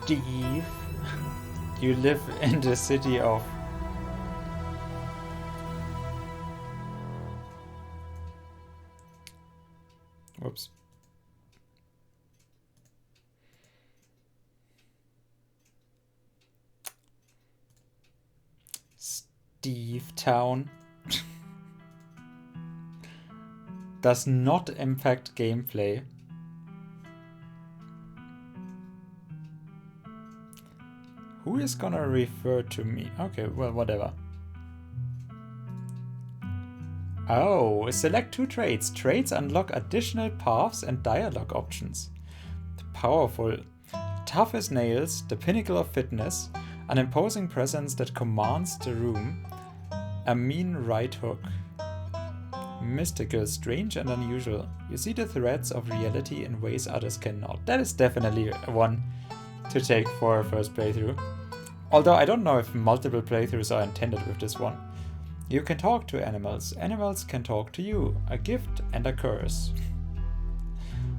Steve. You live in the city of... Whoops. Steve Town. Does not impact gameplay. Who is gonna refer to me? Okay, well, whatever. Oh, select 2 traits. Traits unlock additional paths and dialogue options. Powerful. Tough as nails, the pinnacle of fitness, an imposing presence that commands the room, a mean right hook. Mystical, strange and unusual. You see the threads of reality in ways others cannot. That is definitely one to take for a first playthrough. Although I don't know if multiple playthroughs are intended with this one. You can talk to animals. Animals can talk to you. A gift and a curse.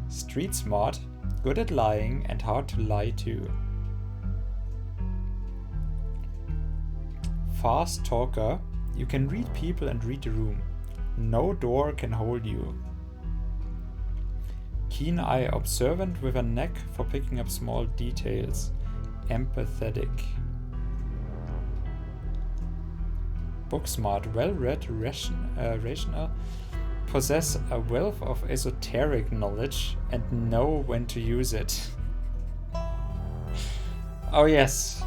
Street smart. Good at lying and hard to lie to. Fast talker. You can read people and read the room. No door can hold you. Keen eye. Observant with a knack for picking up small details. Empathetic. Book smart. Well-read, rational. Possess a wealth of esoteric knowledge and know when to use it. Oh yes,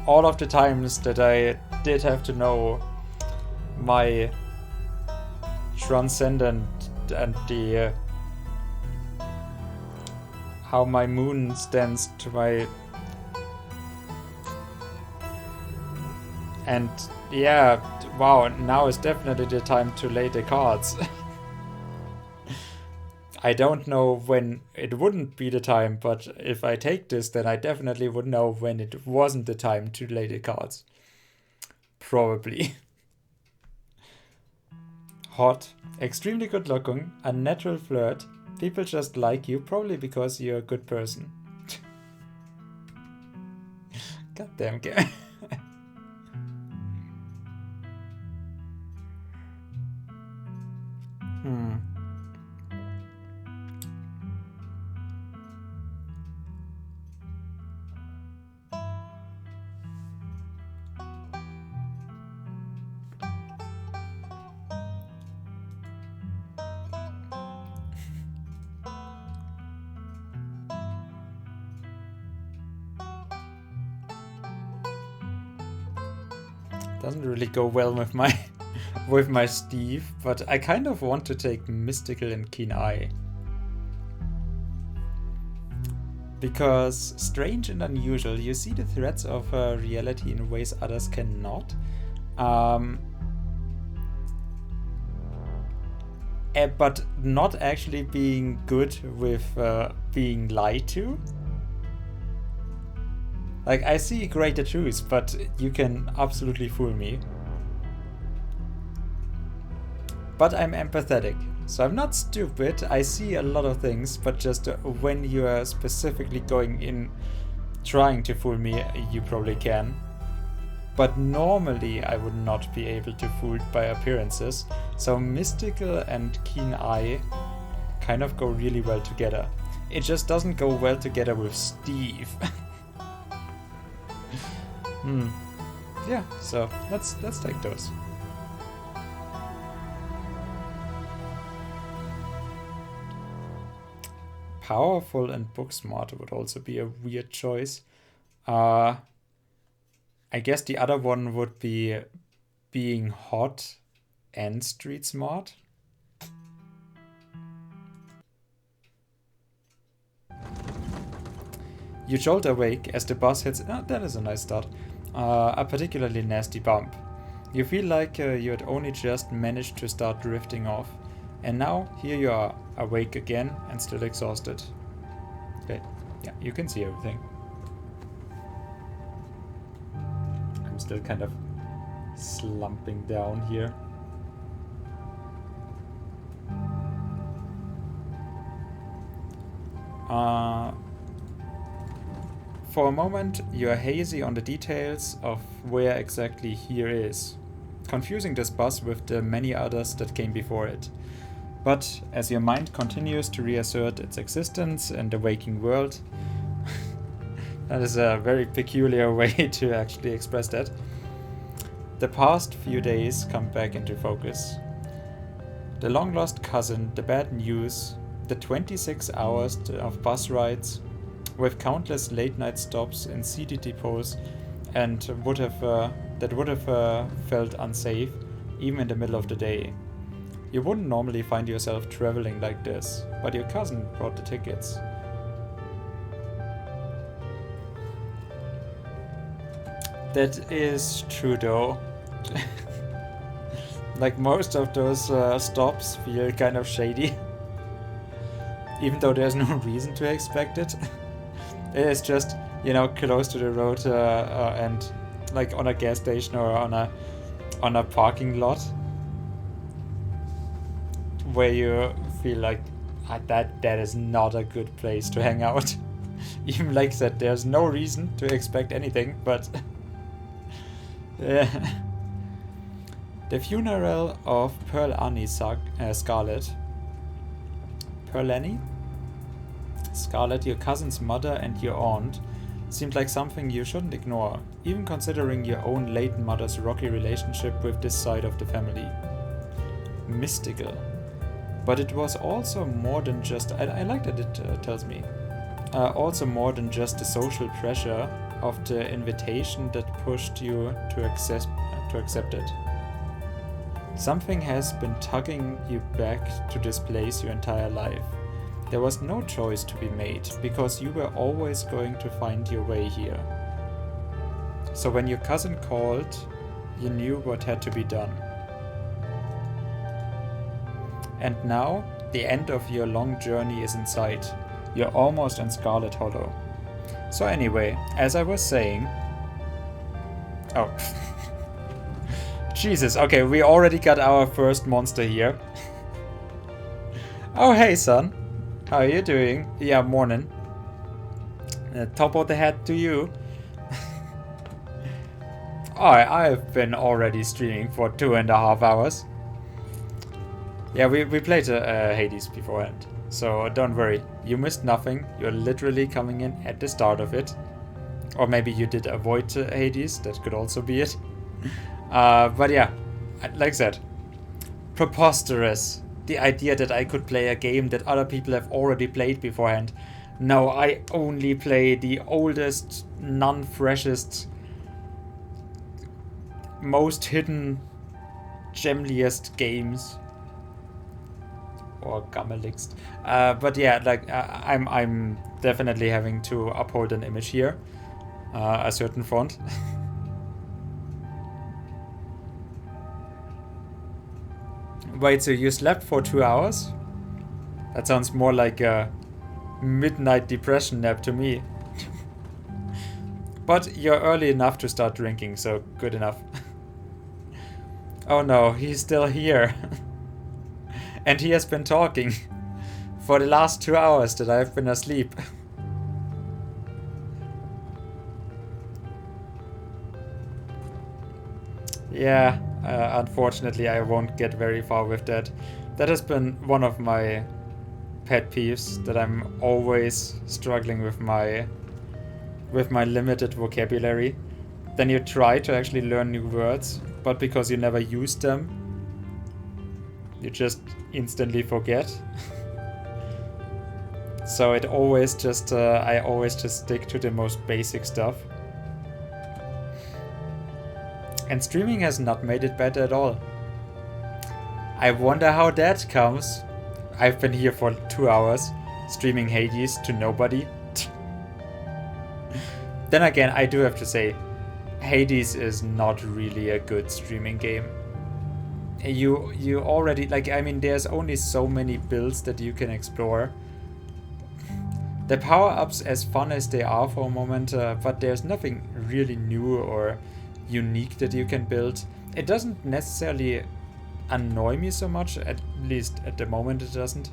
all of the times that I did have to know my transcendent and the how my moon stands to my... And yeah, wow, now is definitely the time to lay the cards. I don't know when it wouldn't be the time, but if I take this, then I definitely would know when it wasn't the time to lay the cards. Probably. Hot, extremely good looking, a natural flirt. People just like you, probably because you're a good person. Goddamn game. Doesn't really go well with my with my Steve, but I kind of want to take mystical and keen eye. Because strange and unusual, you see the threads of reality in ways others cannot. But not actually being good with being lied to. Like, I see greater truths, but you can absolutely fool me. But I'm empathetic, so I'm not stupid. I see a lot of things, but just when you are specifically going in trying to fool me, you probably can. But normally I would not be able to fool by appearances, so mystical and keen eye kind of go really well together. It just doesn't go well together with Steve. Yeah, so let's take those. Powerful and book smart would also be a weird choice. I guess the other one would be being hot and street smart. You jolt awake as the bus hits... Oh, that is a nice start. A particularly nasty bump. You feel like you had only just managed to start drifting off. And now, here you are, awake again and still exhausted. Okay, yeah, you can see everything. I'm still kind of slumping down here. For a moment, you are hazy on the details of where exactly here is, confusing this bus with the many others that came before it. But as your mind continues to reassert its existence in the waking world, that is a very peculiar way to actually express that, the past few days come back into focus. The long-lost cousin, the bad news, the 26 hours of bus rides, with countless late-night stops in seedy depots, and that would have felt unsafe, even in the middle of the day. You wouldn't normally find yourself traveling like this, but your cousin brought the tickets. That is true though. Like most of those stops feel kind of shady. Even though there's no reason to expect it. It is just, you know, close to the road and like on a gas station or on a parking lot. Where you feel like that is not a good place to hang out. Even like that, there's no reason to expect anything, but yeah. The funeral of Pearl Annie Scarlet. Pearl Annie? Scarlet, your cousin's mother and your aunt, seemed like something you shouldn't ignore, even considering your own late mother's rocky relationship with this side of the family. Mystical. But it was also more than just, I like that it tells me, also more than just the social pressure of the invitation that pushed you to accept it. Something has been tugging you back to this place your entire life. There was no choice to be made, because you were always going to find your way here. So when your cousin called, you knew what had to be done. And now, the end of your long journey is in sight. You're almost in Scarlet Hollow. So anyway, as I was saying... Oh. Jesus, okay, we already got our first monster here. Oh, hey, son. How are you doing? Yeah, morning. Top of the head to you. I've been already streaming for 2.5 hours. Yeah, we played Hades beforehand, so don't worry. You missed nothing. You're literally coming in at the start of it. Or maybe you did avoid Hades, that could also be it. But yeah, like I said, preposterous. The idea that I could play a game that other people have already played beforehand. No, I only play the oldest, non-freshest, most hidden, gemliest games. Or gammelixt. But yeah, like I'm definitely having to uphold an image here, a certain font. Wait, so you slept for 2 hours? That sounds more like a midnight depression nap to me. But you're early enough to start drinking, so good enough. Oh no, he's still here. And he has been talking for the last 2 hours that I've been asleep. Yeah, unfortunately I won't get very far with that. That has been one of my pet peeves, that I'm always struggling with my limited vocabulary. Then you try to actually learn new words, but because you never use them, you just instantly forget. So it always just I always just stick to the most basic stuff. And streaming has not made it better at all. I wonder how that comes. I've been here for 2 hours, streaming Hades to nobody. Then again, I do have to say, Hades is not really a good streaming game. You already, like, I mean, there's only so many builds that you can explore. The power-ups, as fun as they are for a moment, but there's nothing really new or unique that you can build. It doesn't necessarily annoy me so much, at least at the moment it doesn't.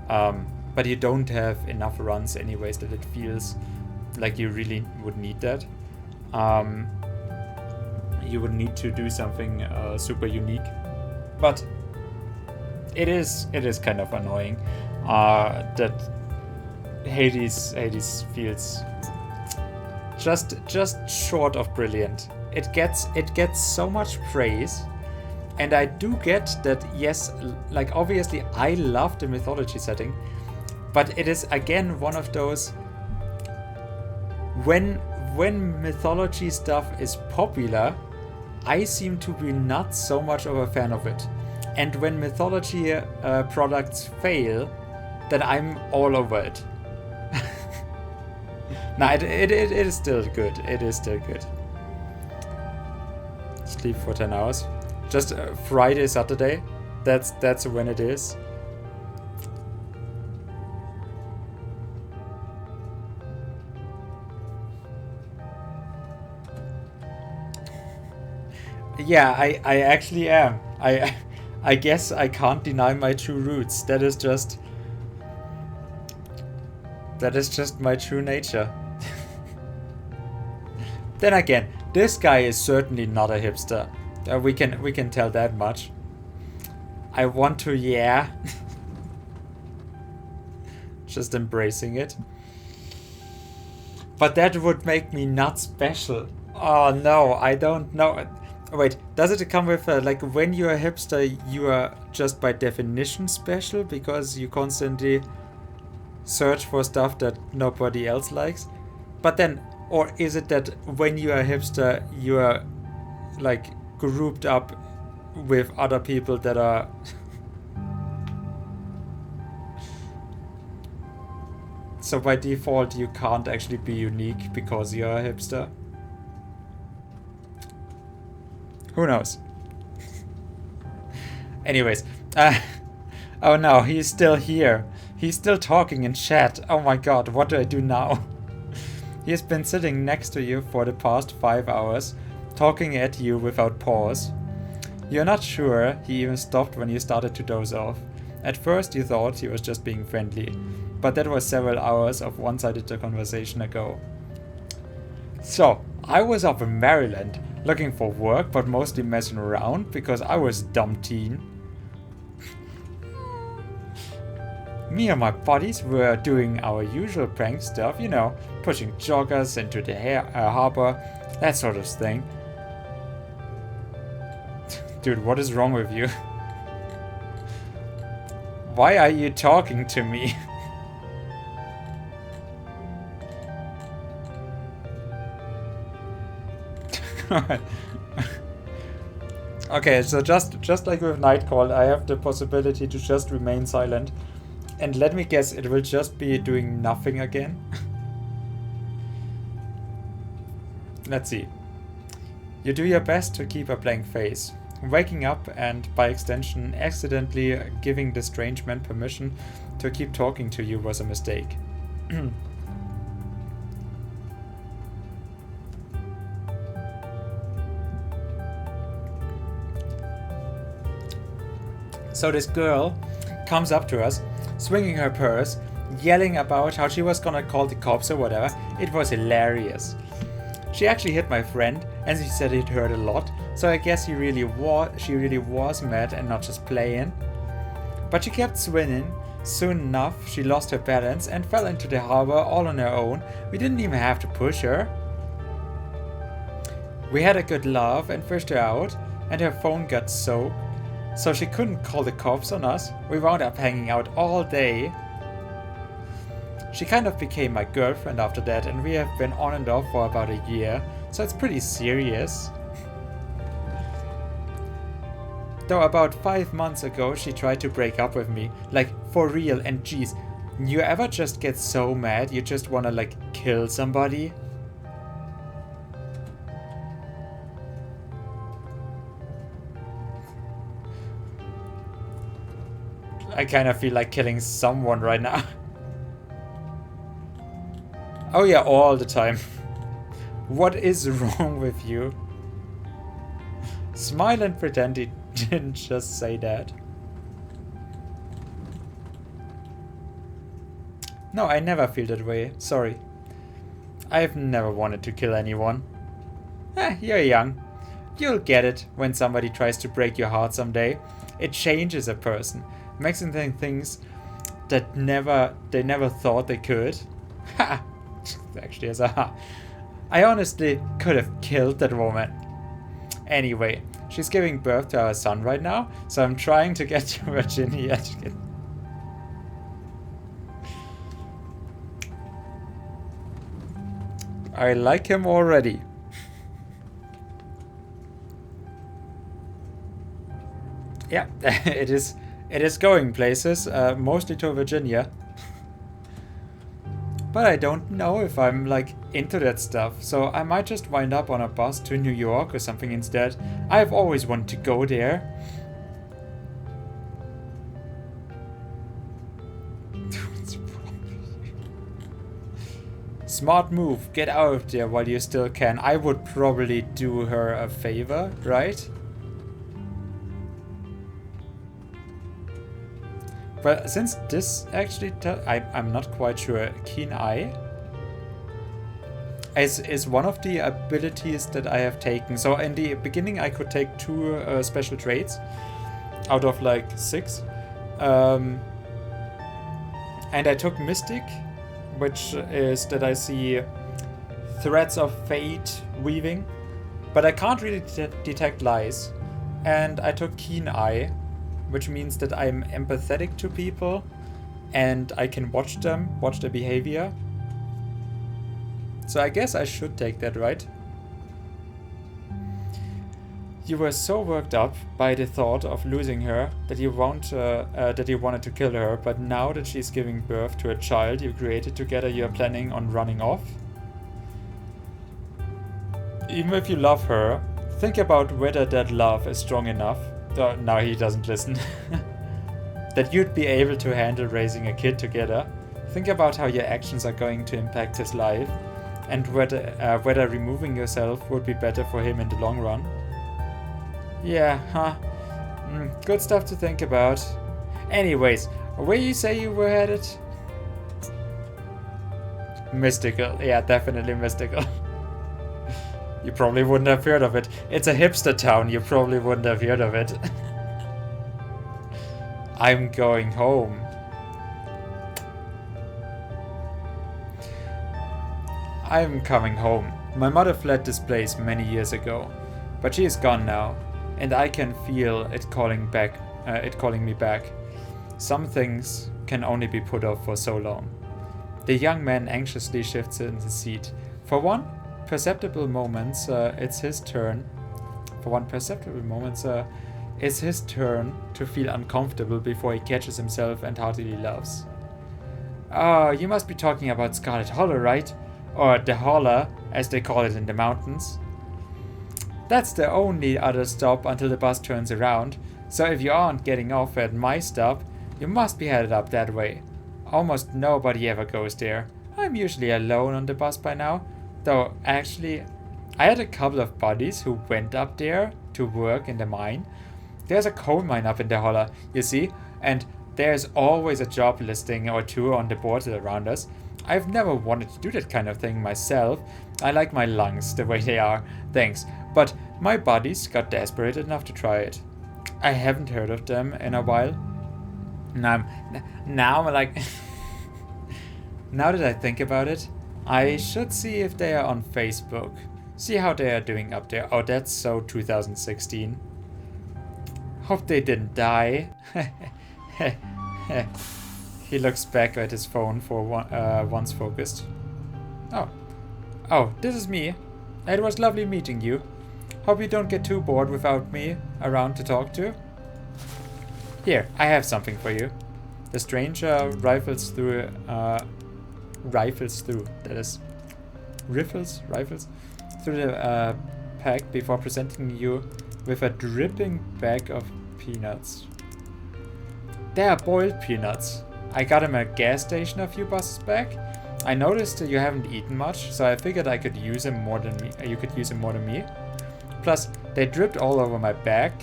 But you don't have enough runs anyways that it feels like you really would need that. You would need to do something super unique, but it is kind of annoying that Hades feels just short of brilliant. It gets so much praise, and I do get that. Yes, like obviously I love the mythology setting, but it is again one of those when mythology stuff is popular, I seem to be not so much of a fan of it. And when mythology products fail, then I'm all over it. Nah, it is still good. It is still good. Sleep for 10 hours. Just Friday, Saturday. That's when it is. Yeah, I actually am. I guess I can't deny my true roots. That is just my true nature. Then again, this guy is certainly not a hipster. We can tell that much. I want to, yeah. Just embracing it. But that would make me not special. Oh no, I don't know. Wait, does it come with like when you're a hipster, you are just by definition special because you constantly search for stuff that nobody else likes? But then, or is it that when you are a hipster, you are like grouped up with other people that are so by default you can't actually be unique because you're a hipster? Who knows? Anyways, oh no, he's still here. He's still talking in chat. Oh my god, what do I do now? He has been sitting next to you for the past 5 hours, talking at you without pause. You're not sure he even stopped when you started to doze off. At first you thought he was just being friendly, but that was several hours of one-sided conversation ago. So, I was up in Maryland, looking for work but mostly messing around because I was a dumb teen. Me and my buddies were doing our usual prank stuff, you know, pushing joggers into the harbor, that sort of thing. Dude, what is wrong with you? Why are you talking to me? Okay, so just like with Nightcall, I have the possibility to just remain silent. And let me guess, it will just be doing nothing again. Let's see. You do your best to keep a blank face. Waking up and, by extension, accidentally giving the strange man permission to keep talking to you was a mistake. So this girl comes up to us, swinging her purse, yelling about how she was gonna call the cops or whatever. It was hilarious. She actually hit my friend, and she said it hurt a lot, so I guess she really was mad and not just playing. But she kept swinging. Soon enough, she lost her balance and fell into the harbor all on her own. We didn't even have to push her. We had a good laugh and fished her out, and her phone got soaked, so she couldn't call the cops on us. We wound up hanging out all day. She kind of became my girlfriend after that, and we have been on and off for about a year, so it's pretty serious. Though about 5 months ago she tried to break up with me, like for real, and geez, you ever just get so mad you just wanna like kill somebody? I kind of feel like killing someone right now. Oh yeah, all the time. What is wrong with you? Smile and pretend he didn't just say that. No, I never feel that way. Sorry. I've never wanted to kill anyone. You're young. You'll get it when somebody tries to break your heart someday. It changes a person, makes them think things that they never thought they could. Ha! Actually, as a ha. I honestly could have killed that woman. Anyway, she's giving birth to our son right now, so I'm trying to get to Virginia to get... I like him already. Yeah, it is going places, mostly to Virginia. But I don't know if I'm like into that stuff, so I might just wind up on a bus to New York or something instead. I've always wanted to go there. Smart move, get out of there while you still can. I would probably do her a favor, right? Well, since this actually, I'm not quite sure. Keen Eye is one of the abilities that I have taken. So in the beginning, I could take 2 special traits out of like 6, and I took Mystic, which is that I see threads of fate weaving, but I can't really detect lies. And I took Keen Eye, which means that I'm empathetic to people and I can watch them, watch their behavior. So I guess I should take that, right? You were so worked up by the thought of losing her that you wanted to kill her, but now that she's giving birth to a child you created together, you're planning on running off? Even if you love her, think about whether that love is strong enough. Now he doesn't listen. That you'd be able to handle raising a kid together. Think about how your actions are going to impact his life, and whether removing yourself would be better for him in the long run. Yeah, huh? Good stuff to think about. Anyways, where you say you were headed? Mystical. Yeah, definitely mystical. You probably wouldn't have heard of it. It's a hipster town, you probably wouldn't have heard of it. I'm going home. I'm coming home. My mother fled this place many years ago, but she is gone now, and I can feel it calling me back. Some things can only be put off for so long. The young man anxiously shifts in his seat. For one perceptible moment, it's his turn to feel uncomfortable before he catches himself and heartily laughs. Oh, you must be talking about Scarlet Hollow, right? Or the Holler, as they call it in the mountains. That's the only other stop until the bus turns around, so if you aren't getting off at my stop, you must be headed up that way. Almost nobody ever goes there. I'm usually alone on the bus by now. Though, actually, I had a couple of buddies who went up there to work in the mine. There's a coal mine up in the Holler, you see, and there's always a job listing or 2 on the boards around us. I've never wanted to do that kind of thing myself. I like my lungs the way they are, thanks. But my buddies got desperate enough to try it. I haven't heard of them in a while. Now I'm like... Now that I think about it, I should see if they are on Facebook. See how they are doing up there. Oh, that's so 2016. Hope they didn't die. He looks back at his phone for once focused. Oh, this is me. It was lovely meeting you. Hope you don't get too bored without me around to talk to. Here, I have something for you. The stranger rifles through the pack before presenting you with a dripping bag of peanuts. They are boiled peanuts. I got them at a gas station a few buses back. I noticed that you haven't eaten much, so I figured I could use them more than me. You could use them more than me. Plus, they dripped all over my back.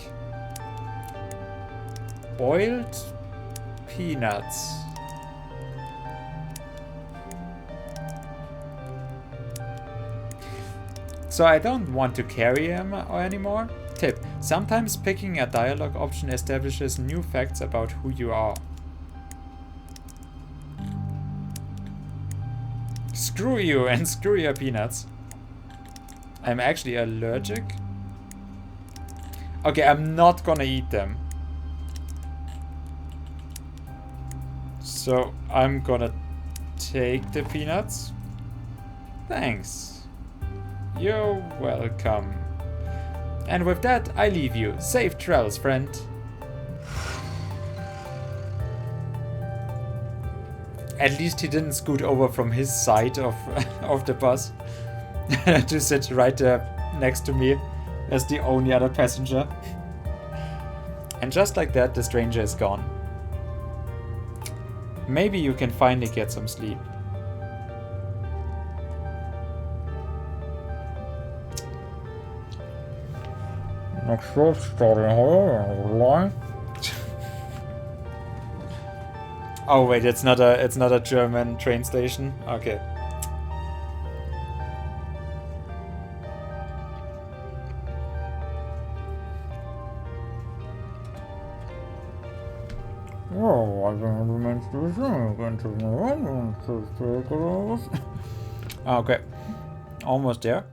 Boiled peanuts. So I don't want to carry him anymore. Tip: sometimes picking a dialogue option establishes new facts about who you are. Screw you and screw your peanuts. I'm actually allergic. Okay, I'm not gonna eat them. So I'm gonna take the peanuts. Thanks. You're welcome. And with that, I leave you. Safe travels, friend. At least he didn't scoot over from his side of, of the bus to sit right next to me as the only other passenger. And just like that, the stranger is gone. Maybe you can finally get some sleep. Next stop, starting here. Oh wait, it's not a German train station. Okay. Oh, I don't remember. Okay, almost there.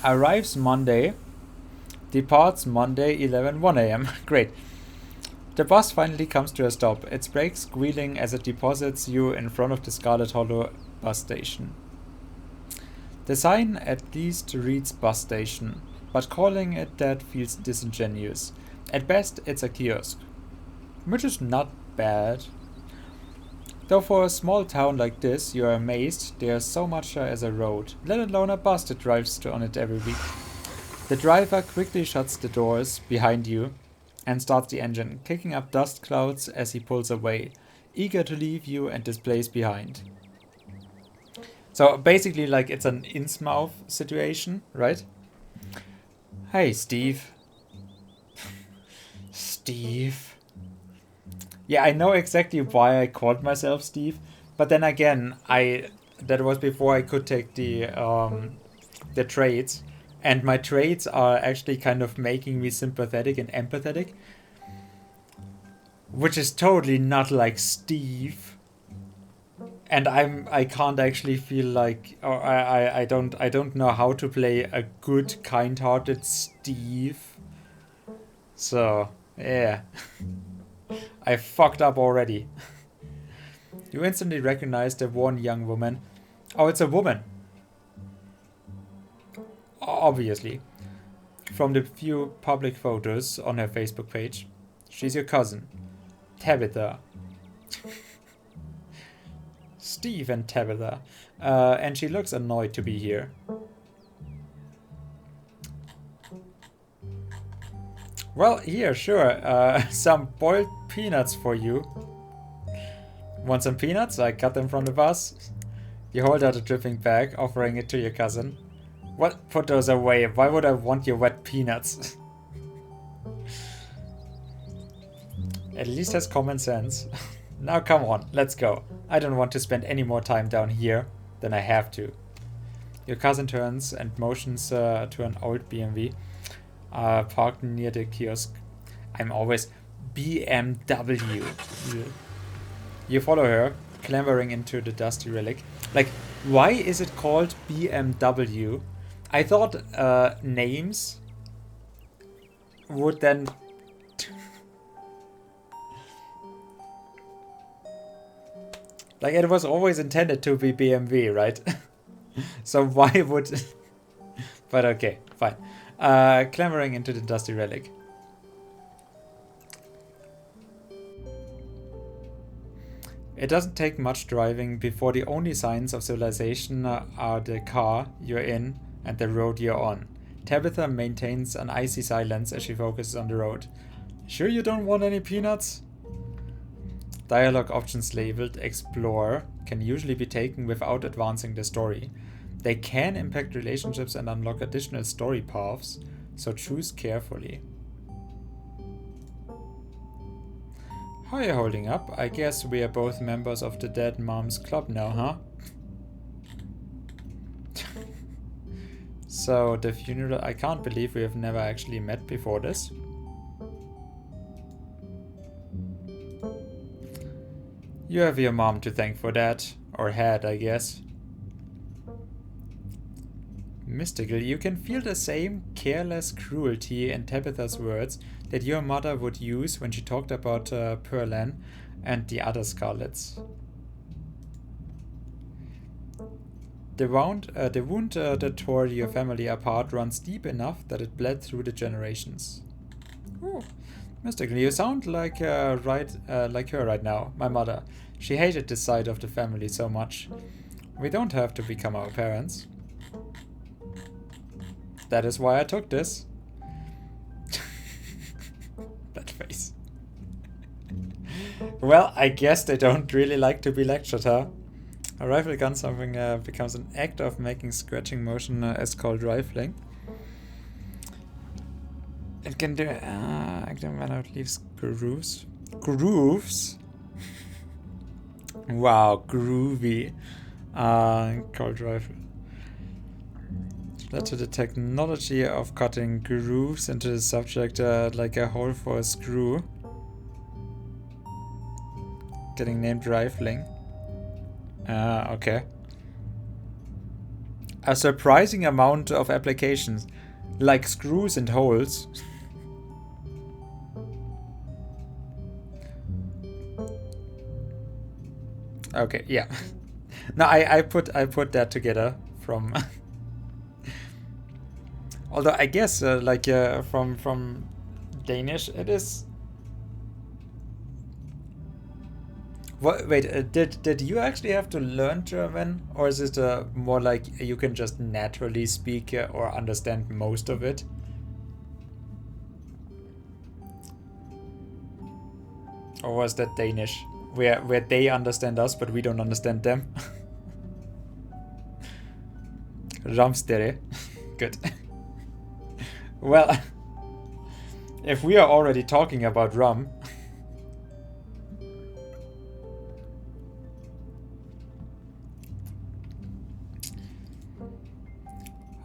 Arrives Monday. Departs Monday 11:01 a.m. Great. The bus finally comes to a stop. Its brakes squealing as it deposits you in front of the Scarlet Hollow bus station. The sign at least reads bus station, but calling it that feels disingenuous. At best, it's a kiosk, which is not bad. Though for a small town like this, you are amazed there's so much as a road, let alone a bus that drives on it every week. The driver quickly shuts the doors behind you and starts the engine, kicking up dust clouds as he pulls away, eager to leave you and displays behind. So basically, like, it's an Innsmouth situation, right? Hey, Steve. Steve. Yeah, I know exactly why I called myself Steve, but then again, that was before I could take the traits, and my traits are actually kind of making me sympathetic and empathetic, which is totally not like Steve. And I can't actually feel like, or I don't know how to play a good, kind-hearted Steve. So yeah. I fucked up already. You instantly recognize the one young woman. Oh, it's a woman. Obviously. From the few public photos on her Facebook page. She's your cousin, Tabitha. Steve and Tabitha. And she looks annoyed to be here. Well, here, sure. Some boiled peanuts for you. Want some peanuts? I cut them from the bus. You hold out a dripping bag, offering it to your cousin. What? Put those away. Why would I want your wet peanuts? At least has common sense. Now come on, let's go. I don't want to spend any more time down here than I have to. Your cousin turns and motions to an old BMW. Parked near the kiosk. I'm always BMW. You follow her, clambering into the dusty relic. Like, why is it called BMW? I thought names would then... like, it was always intended to be BMW, right? So why would... But okay, fine. Clambering into the dusty relic. It doesn't take much driving before the only signs of civilization are the car you're in and the road you're on. Tabitha maintains an icy silence as she focuses on the road. Sure you don't want any peanuts? Dialogue options labeled Explore can usually be taken without advancing the story. They can impact relationships and unlock additional story paths, so choose carefully. How are you holding up? I guess we are both members of the Dead Moms Club now, huh? So the funeral, I can't believe we have never actually met before this. You have your mom to thank for that. Or had, I guess. Mystical, you can feel the same careless cruelty in Tabitha's words that your mother would use when she talked about Perlan and the other Scarlets. The wound that tore your family apart runs deep enough that it bled through the generations. Ooh. Mystical, you sound like like her right now, my mother. She hated this side of the family so much. We don't have to become our parents. That is why I took this. That face. Well, I guess they don't really like to be lectured, huh? A rifle gun something becomes an act of making scratching motion as called rifling. It can do acting when it leaves grooves. Grooves? Wow, groovy. Cold rifle. Led to the technology of cutting grooves into the subject like a hole for a screw. Getting named rifling. Okay. A surprising amount of applications, like screws and holes. Okay, yeah. No, I put that together from. Although I guess from Danish it is. What? Wait, did you actually have to learn German, or is it more like you can just naturally speak or understand most of it? Or was that Danish, where they understand us but we don't understand them? Ramstere. Good. Well, if we are already talking about rum.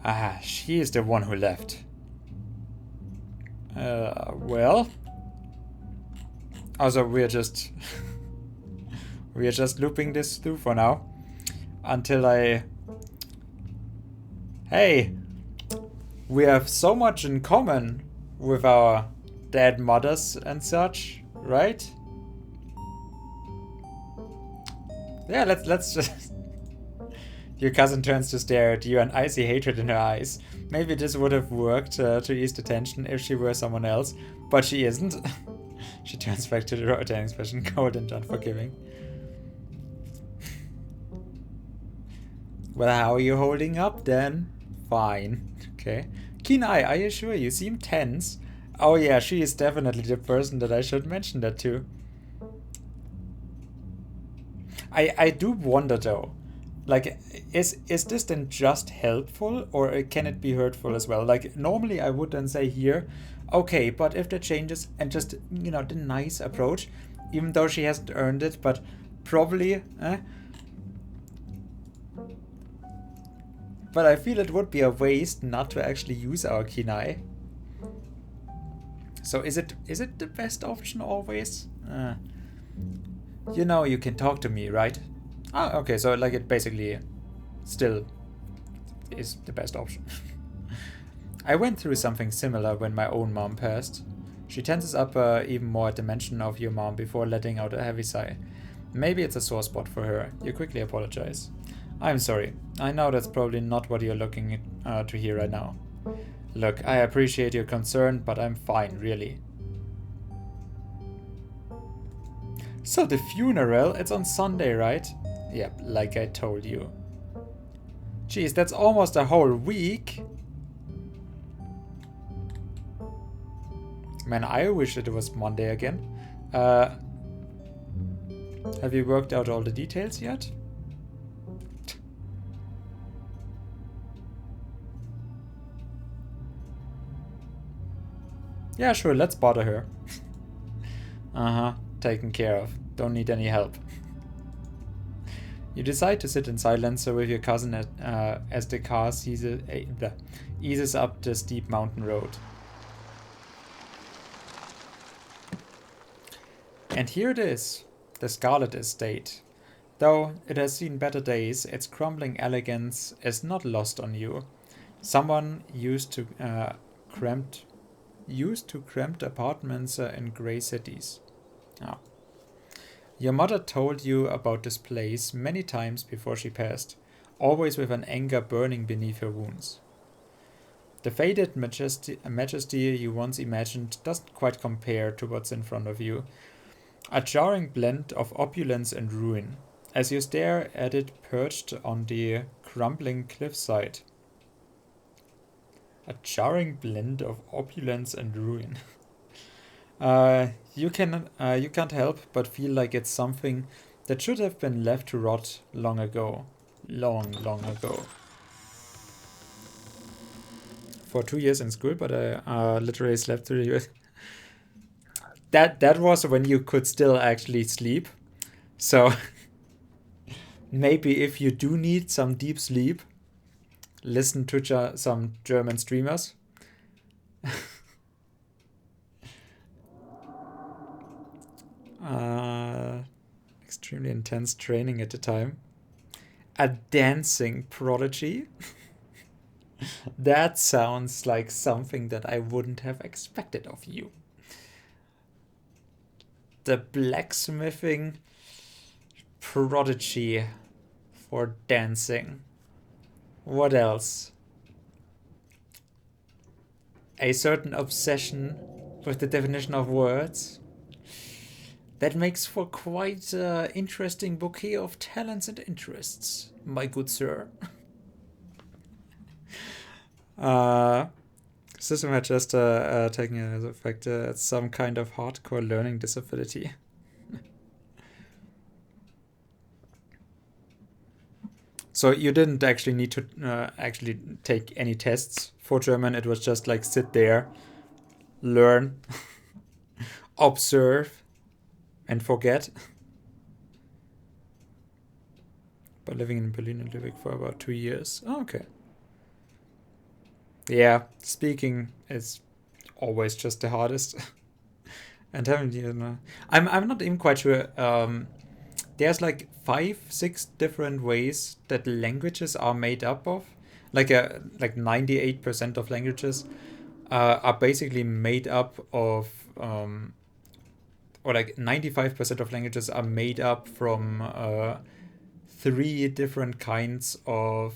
Ah, she is the one who left. Well. Also, we're just looping this through for now. Until I... Hey! We have so much in common with our dead mothers and such, right? Yeah, let's just... Your cousin turns to stare at you, an icy hatred in her eyes. Maybe this would have worked to ease the tension if she were someone else, but she isn't. She turns back to the rotating expression, cold and unforgiving. Well, how are you holding up then? Fine. Okay. Keen eye, are you sure? You seem tense. Oh yeah, she is definitely the person that I should mention that to. I do wonder though. Like, is this then just helpful, or can it be hurtful as well? Like, normally I would then say here, okay, but if the changes and just, you know, the nice approach, even though she hasn't earned it, but probably, But I feel it would be a waste not to actually use our Kinai. So is it the best option always? You know you can talk to me, right? Oh, okay, so like it basically still is the best option. I went through something similar when my own mom passed. She tenses up even more at the mention of your mom before letting out a heavy sigh. Maybe it's a sore spot for her. You quickly apologize. I'm sorry. I know that's probably not what you're looking to hear right now. Look, I appreciate your concern, but I'm fine, really. So the funeral, it's on Sunday, right? Yep, like I told you. Jeez, that's almost a whole week. Man, I wish it was Monday again. Have you worked out all the details yet? Yeah, sure, let's bother her. Uh-huh, taken care of. Don't need any help. You decide to sit in silence with your cousin as the car eases up the steep mountain road. And here it is, the Scarlet Estate. Though it has seen better days, its crumbling elegance is not lost on you. Someone used to cramped apartments in grey cities. Oh. Your mother told you about this place many times before she passed, always with an anger burning beneath her wounds. The faded majesty you once imagined doesn't quite compare to what's in front of you. A jarring blend of opulence and ruin, as you stare at it perched on the crumbling cliffside. A jarring blend of opulence and ruin. You can't help but feel like it's something that should have been left to rot long ago. Long ago. For 2 years in school, but I literally slept through the years. That was when you could still actually sleep. So maybe if you do need some deep sleep, listen to some German streamers. Extremely intense training at the time. A dancing prodigy? That sounds like something that I wouldn't have expected of you. The blacksmithing prodigy for dancing. What else? A certain obsession with the definition of words. That makes for quite an interesting bouquet of talents and interests, my good sir. System had just taken it as a fact it's some kind of hardcore learning disability. So you didn't actually need to actually take any tests for German. It was just like sit there, learn, observe, and forget. But living in Berlin and Lübeck for about 2 years. Oh, okay. Yeah, speaking is always just the hardest. And I'm not even quite sure. There's like 5-6 different ways that languages are made up of. Like 98% of languages are basically made up of or like 95% of languages are made up from 3 different kinds of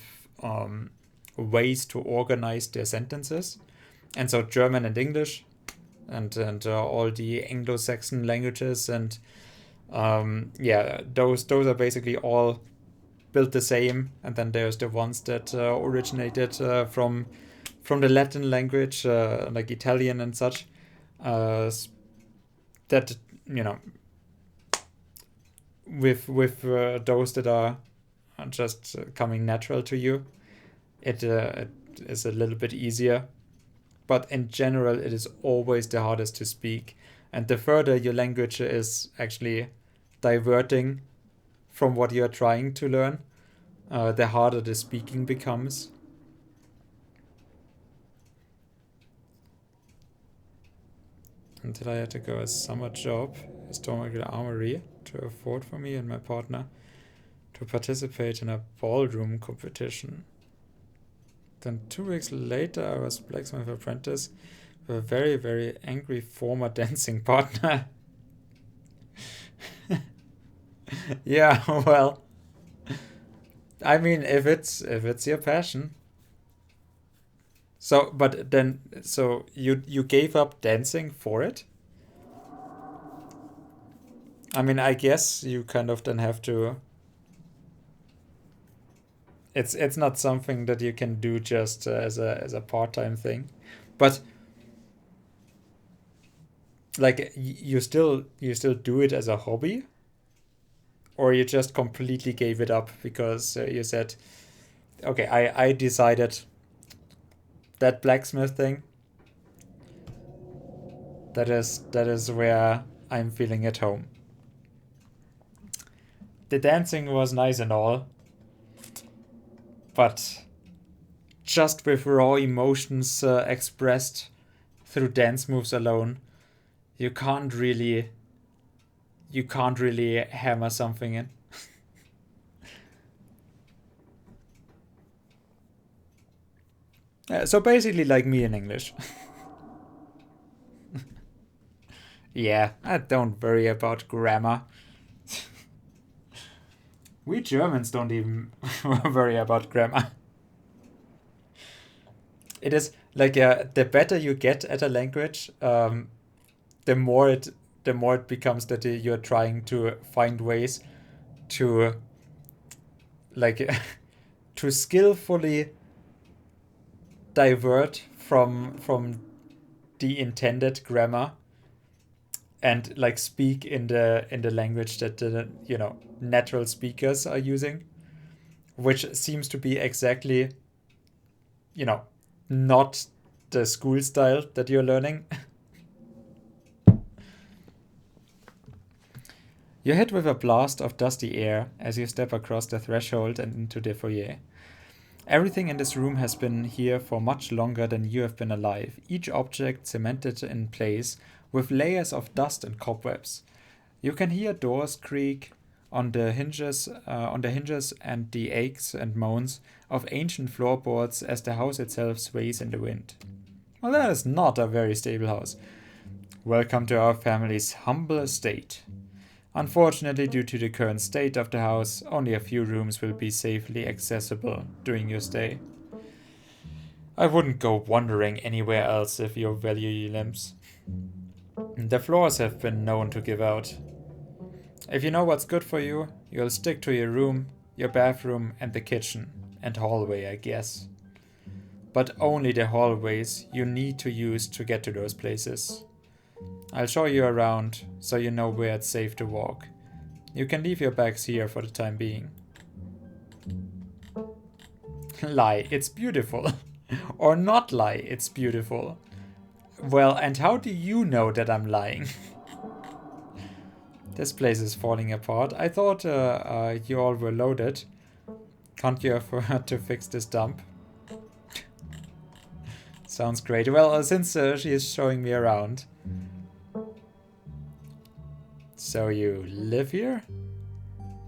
ways to organize their sentences. And so German and English and all the Anglo-Saxon languages and those are basically all built the same. And then there's the ones that originated from the Latin language, like Italian and such, that with those that are just coming natural to you, it is a little bit easier. But in general, it is always the hardest to speak. And the further your language is actually diverting from what you're trying to learn, the harder the speaking becomes. Until I had to go a summer job, historical armory, to afford for me and my partner to participate in a ballroom competition. Then 2 weeks later, I was blacksmith apprentice with a very, very angry former dancing partner. Yeah, well, I mean, if it's your passion. So, but then, so you gave up dancing for it? I mean, I guess you kind of then have to. It's not something that you can do just as a part-time thing, but like you still do it as a hobby, or you just completely gave it up because you said, okay, I decided that blacksmith thing, that is where I'm feeling at home. The dancing was nice and all, but just with raw emotions expressed through dance moves alone, you can't really hammer something in. So basically like me in English. Yeah, I don't worry about grammar. We Germans don't even worry about grammar. It is like the better you get at a language, the more it becomes that you're trying to find ways to like to skillfully divert from the intended grammar and like speak in the language that the natural speakers are using, which seems to be exactly not the school style that you're learning. You're hit with a blast of dusty air as you step across the threshold and into the foyer. Everything in this room has been here for much longer than you have been alive, each object cemented in place with layers of dust and cobwebs. You can hear doors creak on the hinges and the aches and moans of ancient floorboards as the house itself sways in the wind. Well, that is not a very stable house. Welcome to our family's humble estate. Unfortunately, due to the current state of the house, only a few rooms will be safely accessible during your stay. I wouldn't go wandering anywhere else if you value your limbs. The floors have been known to give out. If you know what's good for you, you'll stick to your room, your bathroom, and the kitchen, and hallway, I guess. But only the hallways you need to use to get to those places. I'll show you around, so you know where it's safe to walk. You can leave your bags here for the time being. Lie, it's beautiful. Or not lie, it's beautiful. Well, and how do you know that I'm lying? This place is falling apart. I thought you all were loaded. Can't you afford to fix this dump? Sounds great. Well, since she is showing me around. So you live here?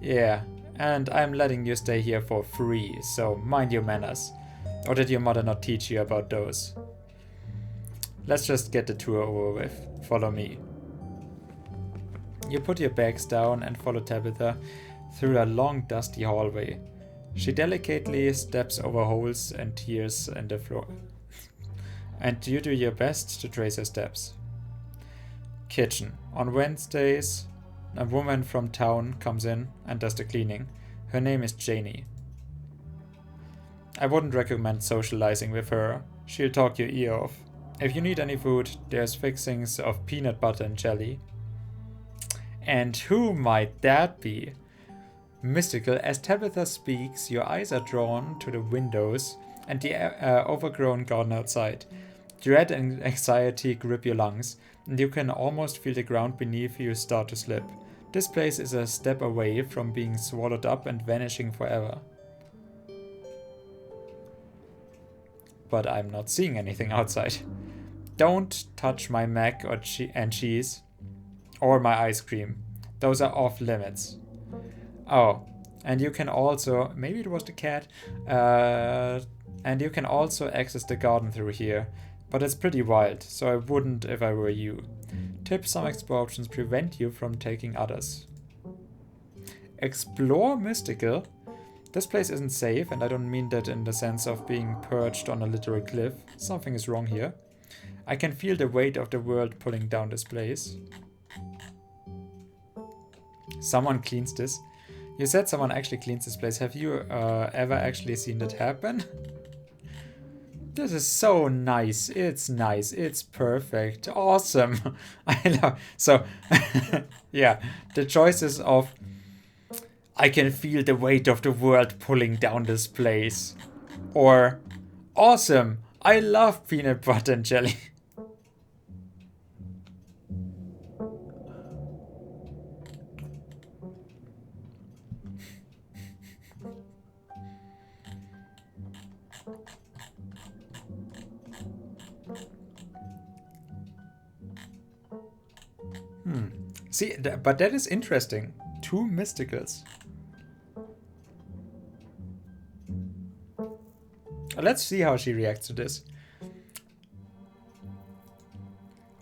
Yeah, and I'm letting you stay here for free, so mind your manners. Or did your mother not teach you about those? Let's just get the tour over with. Follow me. You put your bags down and follow Tabitha through a long dusty hallway. She delicately steps over holes and tears in the floor. And you do your best to trace her steps. Kitchen. On Wednesdays, a woman from town comes in and does the cleaning. Her name is Janie. I wouldn't recommend socializing with her. She'll talk your ear off. If you need any food, there's fixings of peanut butter and jelly. And who might that be? Mystical, as Tabitha speaks, your eyes are drawn to the windows and the overgrown garden outside. Dread and anxiety grip your lungs, and you can almost feel the ground beneath you start to slip. This place is a step away from being swallowed up and vanishing forever. But I'm not seeing anything outside. Don't touch my mac and cheese, or my ice cream. Those are off limits. Oh, and you can also, maybe it was the cat, and you can also access the garden through here. But it's pretty wild, so I wouldn't if I were you. Tip: some explosions prevent you from taking others. Explore Mystical? This place isn't safe, and I don't mean that in the sense of being perched on a literal cliff. Something is wrong here. I can feel the weight of the world pulling down this place. Someone cleans this. You said someone actually cleans this place. Have you ever actually seen that happen? This is so nice. It's perfect. Awesome. I love. So, yeah, the choices of I can feel the weight of the world pulling down this place, or awesome. I love peanut butter and jelly. See, but that is interesting. 2 mysticals. Let's see how she reacts to this.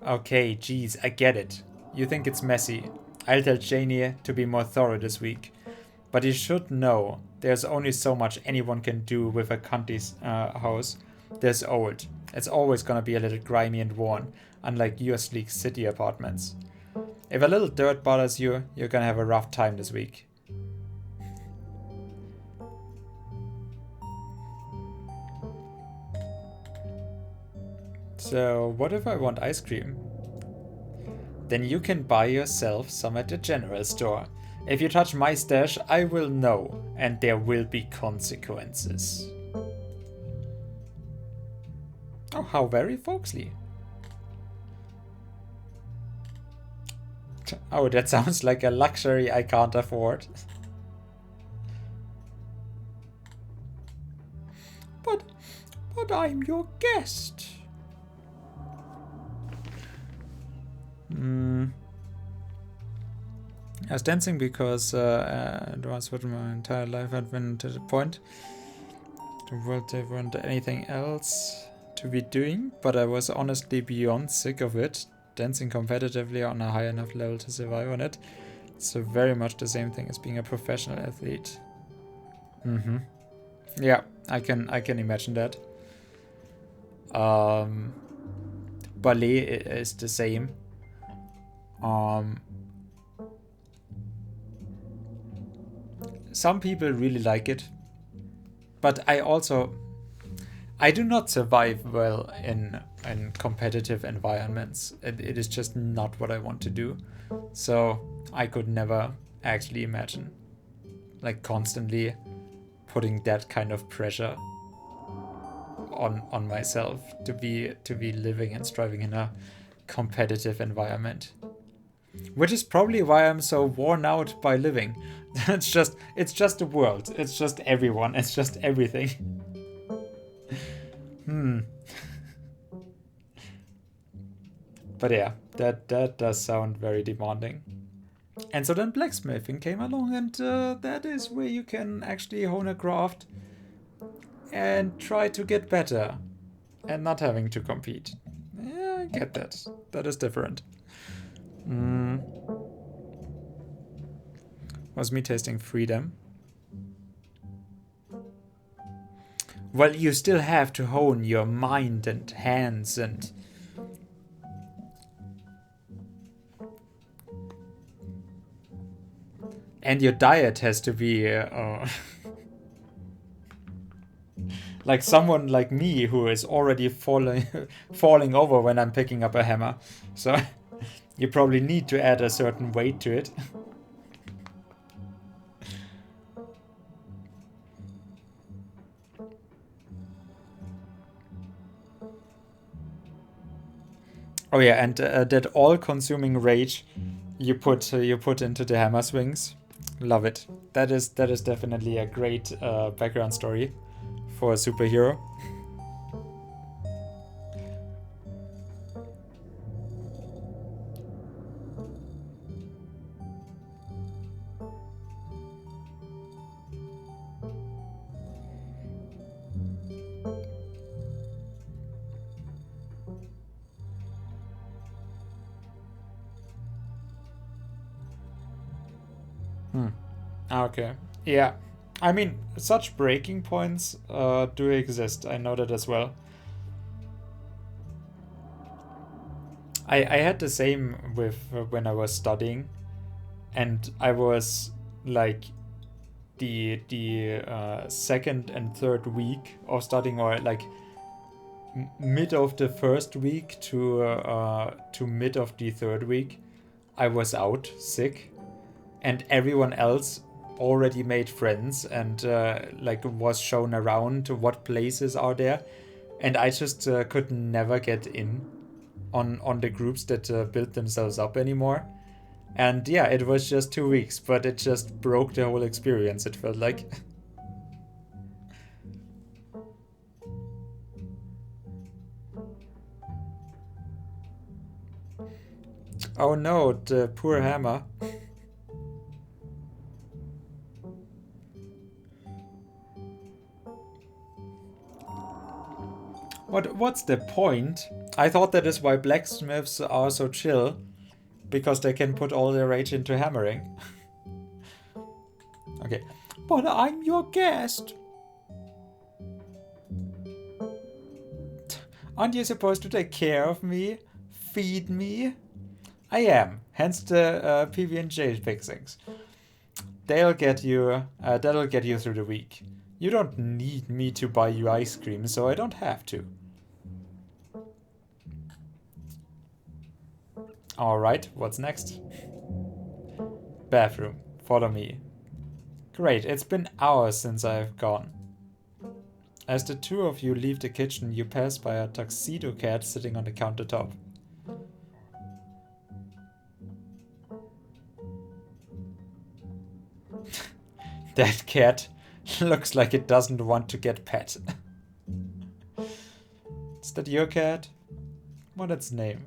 Okay, geez, I get it. You think it's messy. I'll tell Janie to be more thorough this week. But you should know, there's only so much anyone can do with a cunty's house this old. It's always gonna be a little grimy and worn, unlike your sleek city apartments. If a little dirt bothers you, you're gonna have a rough time this week. So, what if I want ice cream? Then you can buy yourself some at the general store. If you touch my stash, I will know, and there will be consequences. Oh, how very folksy. Oh, that sounds like a luxury I can't afford. But I'm your guest. I was dancing because it was what my entire life had been to the point. The world didn't want anything else to be doing, but I was honestly beyond sick of it. Dancing competitively on a high enough level to survive on it. It's very much the same thing as being a professional athlete. Yeah, I can imagine that. Ballet is the same. Some people really like it, but I do not survive well in competitive environments. It is just not what I want to do. So I could never actually imagine like constantly putting that kind of pressure on myself to be living and striving in a competitive environment. Which is probably why I'm so worn out by living. It's just the world. It's just everyone. It's just everything. But yeah, that does sound very demanding. And so then blacksmithing came along, and that is where you can actually hone a craft and try to get better and not having to compete. Yeah, I get that. That is different. Was me tasting freedom? Well, you still have to hone your mind and hands and your diet has to be like someone like me who is already falling over when I'm picking up a hammer. So you probably need to add a certain weight to it. Oh yeah, and that all-consuming rage you put into the hammer swings, love it. That is definitely a great background story for a superhero. Okay. Yeah. I mean, such breaking points do exist. I know that as well. I had the same with when I was studying, and I was like the second and third week of studying, or like mid of the first week to mid of the third week, I was out sick, and everyone else already made friends and like was shown around to what places are there, and I just could never get in on the groups that built themselves up anymore. And yeah, it was just 2 weeks, but it just broke the whole experience, it felt like. Oh no, the poor hammer. What's the point? I thought that is why blacksmiths are so chill, because they can put all their rage into hammering. Okay, but I'm your guest. Aren't you supposed to take care of me? Feed me? I am, hence the PB&J fixings. That'll get you through the week. You don't need me to buy you ice cream, so I don't have to. Alright, what's next? Bathroom. Follow me. Great, it's been hours since I've gone. As the two of you leave the kitchen, you pass by a tuxedo cat sitting on the countertop. That cat looks like it doesn't want to get pet. Is that your cat? What's its name?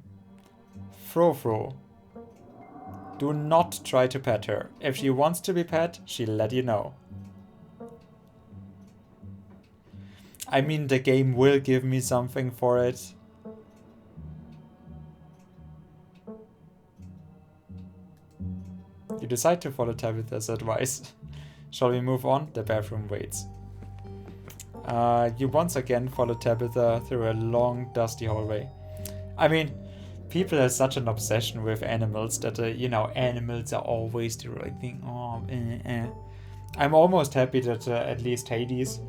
Fro. Do not try to pet her. If she wants to be pet, she'll let you know. I mean, the game will give me something for it. You decide to follow Tabitha's advice. Shall we move on? The bathroom waits. You once again follow Tabitha through a long, dusty hallway. I mean, people have such an obsession with animals that, animals are always the right thing. I'm almost happy that at least Hades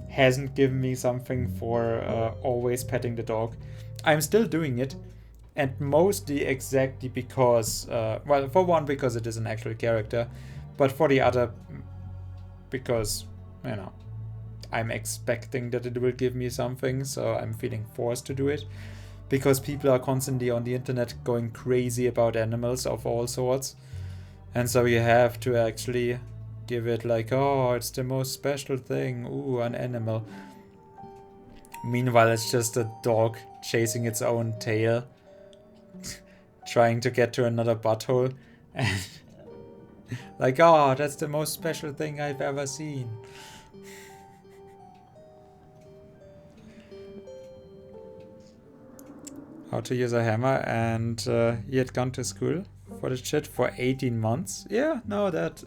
hasn't given me something for always petting the dog. I'm still doing it, and mostly exactly because, well, for one, because it is an actual character, but for the other, because, I'm expecting that it will give me something, so I'm feeling forced to do it. Because people are constantly on the internet going crazy about animals of all sorts. And so you have to actually give it like, oh, it's the most special thing. Ooh, an animal. Meanwhile, it's just a dog chasing its own tail. Trying to get to another butthole. And like, oh, that's the most special thing I've ever seen. How to use a hammer, and he had gone to school for the shit for 18 months. Yeah, no, that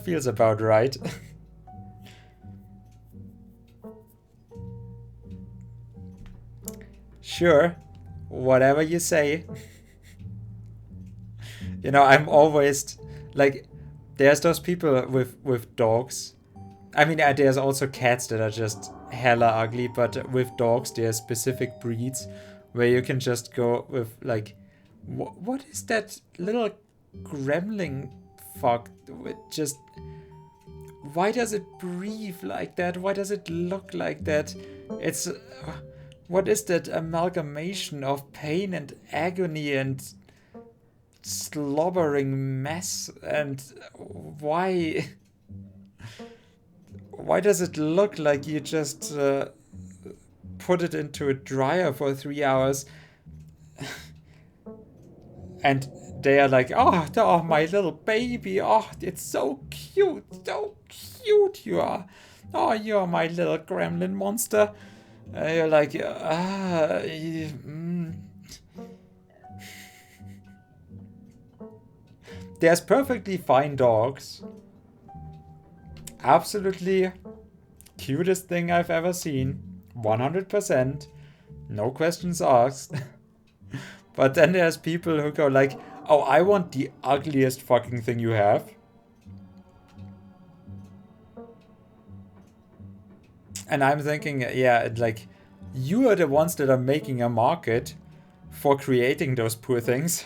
feels about right. Sure, whatever you say. I'm always like, there's those people with dogs. I mean, there's also cats that are just hella ugly, but with dogs, there are specific breeds where you can just go with, like, what is that little gremlin fuck? Just, why does it breathe like that? Why does it look like that? It's, what is that amalgamation of pain and agony and slobbering mess? And why does it look like you just put it into a dryer for 3 hours and they are like, oh, my little baby, oh, it's so cute you are. Oh, you're my little gremlin monster. You're like, There's perfectly fine dogs. Absolutely cutest thing I've ever seen. 100%. No questions asked. But then there's people who go like, oh, I want the ugliest fucking thing you have. And I'm thinking, yeah, like, you are the ones that are making a market for creating those poor things.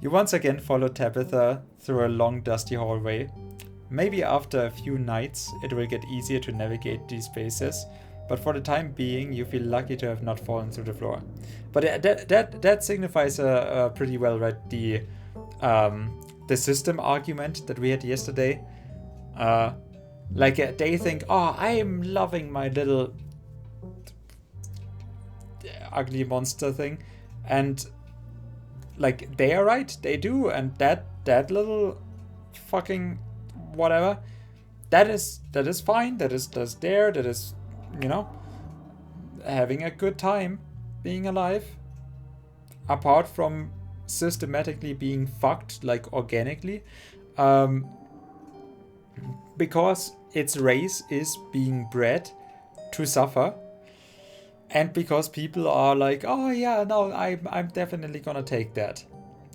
You once again follow Tabitha through a long dusty hallway. Maybe after a few nights it will get easier to navigate these spaces, but for the time being you feel lucky to have not fallen through the floor. But that signifies pretty well, right, the system argument that we had yesterday. They think, oh, I am loving my little ugly monster thing. And like, they are right, they do, and that little fucking whatever, that is fine, that is there, that is, you know, having a good time being alive, apart from systematically being fucked, like organically, because its race is being bred to suffer. And because people are like, oh yeah, no, I'm definitely gonna take that.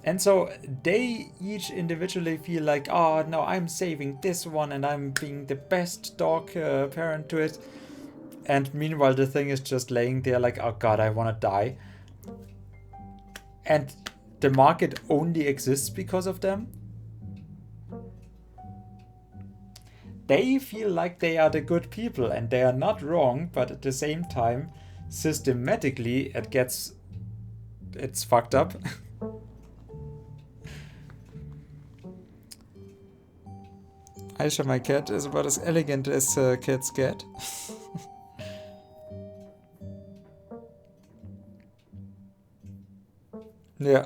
And so they each individually feel like, oh no, I'm saving this one and I'm being the best dog parent to it. And meanwhile, the thing is just laying there like, oh god, I wanna die. And the market only exists because of them. They feel like they are the good people, and they are not wrong, but at the same time, systematically, it's fucked up. Aisha, my cat, is about as elegant as cats get. Yeah.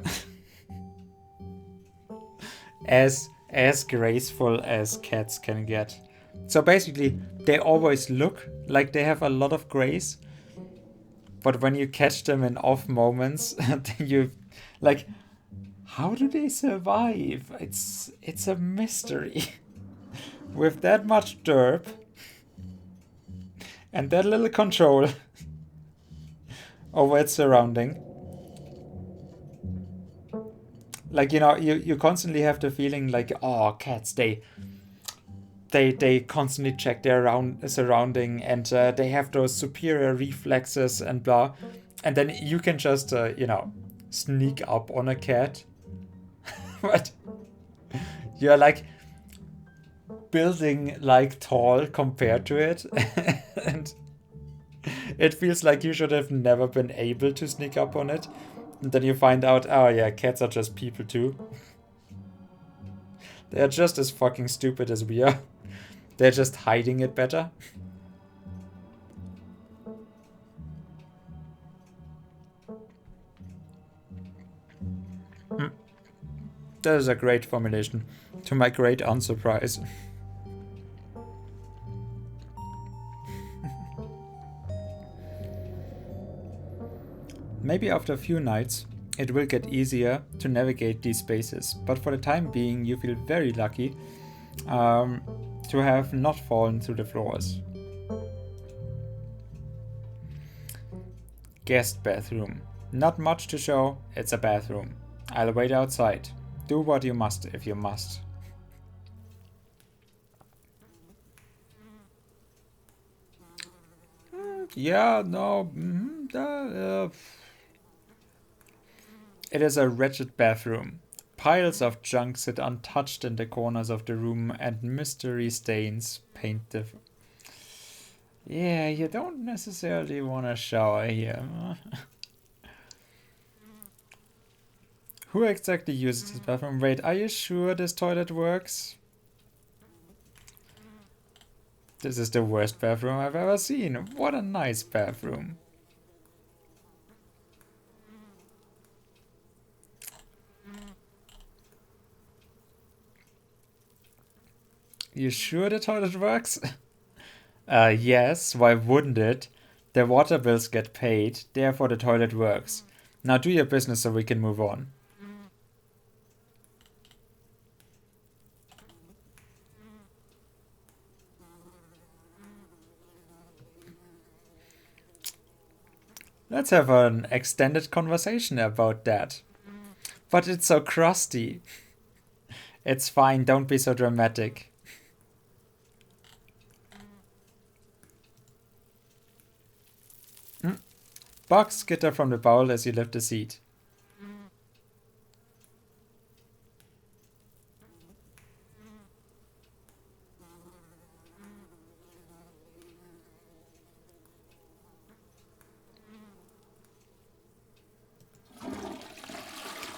As graceful as cats can get. So basically, they always look like they have a lot of grace, but when you catch them in off moments, you like, how do they survive? It's a mystery. With that much derp and that little control over its surrounding. Like, you know, you constantly have the feeling like, oh, cats, they constantly check their surrounding, and they have those superior reflexes and blah. And then you can just, you know, sneak up on a cat. But you're like building like tall compared to it. And it feels like you should have never been able to sneak up on it. And then you find out, oh yeah, cats are just people too. They're just as fucking stupid as we are. They're just hiding it better. That is a great formulation, to my great unsurprise. Maybe after a few nights, it will get easier to navigate these spaces, but for the time being, you feel very lucky to have not fallen through the floors. Guest bathroom. Not much to show, it's a bathroom. I'll wait outside. Do what you must if you must. Yeah, no. It is a wretched bathroom. Piles of junk sit untouched in the corners of the room, and mystery stains paint the... Yeah, you don't necessarily want to shower here. Who exactly uses this bathroom? Wait, are you sure this toilet works? This is the worst bathroom I've ever seen. What a nice bathroom. You sure the toilet works? Yes, why wouldn't it? The water bills get paid, therefore the toilet works. Now do your business so we can move on. Let's have an extended conversation about that. But it's so crusty. It's fine, don't be so dramatic. Bugs skitter from the bowl as you lift the seat.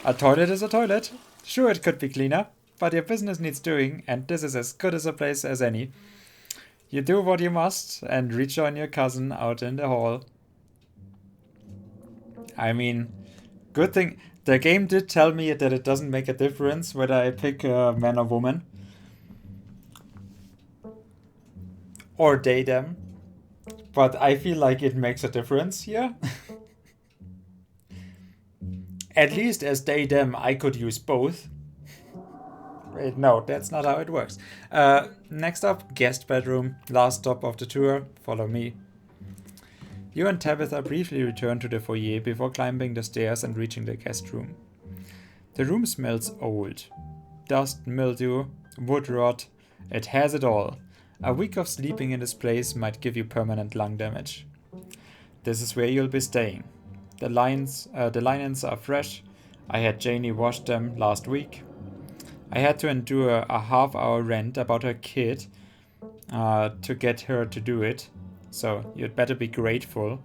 A toilet is a toilet. Sure, it could be cleaner, but your business needs doing, and this is as good as a place as any. You do what you must and rejoin your cousin out in the hall. I mean, good thing the game did tell me that it doesn't make a difference whether I pick a man or woman. Or they them. But I feel like it makes a difference here. At least as they them, I could use both. Wait, no, that's not how it works. Next up, guest bedroom. Last stop of the tour. Follow me. You and Tabitha briefly return to the foyer before climbing the stairs and reaching the guest room. The room smells old. Dust, mildew, wood rot. It has it all. A week of sleeping in this place might give you permanent lung damage. This is where you'll be staying. The linens are fresh. I had Janie wash them last week. I had to endure a half-hour rant about her kid to get her to do it. So you'd better be grateful.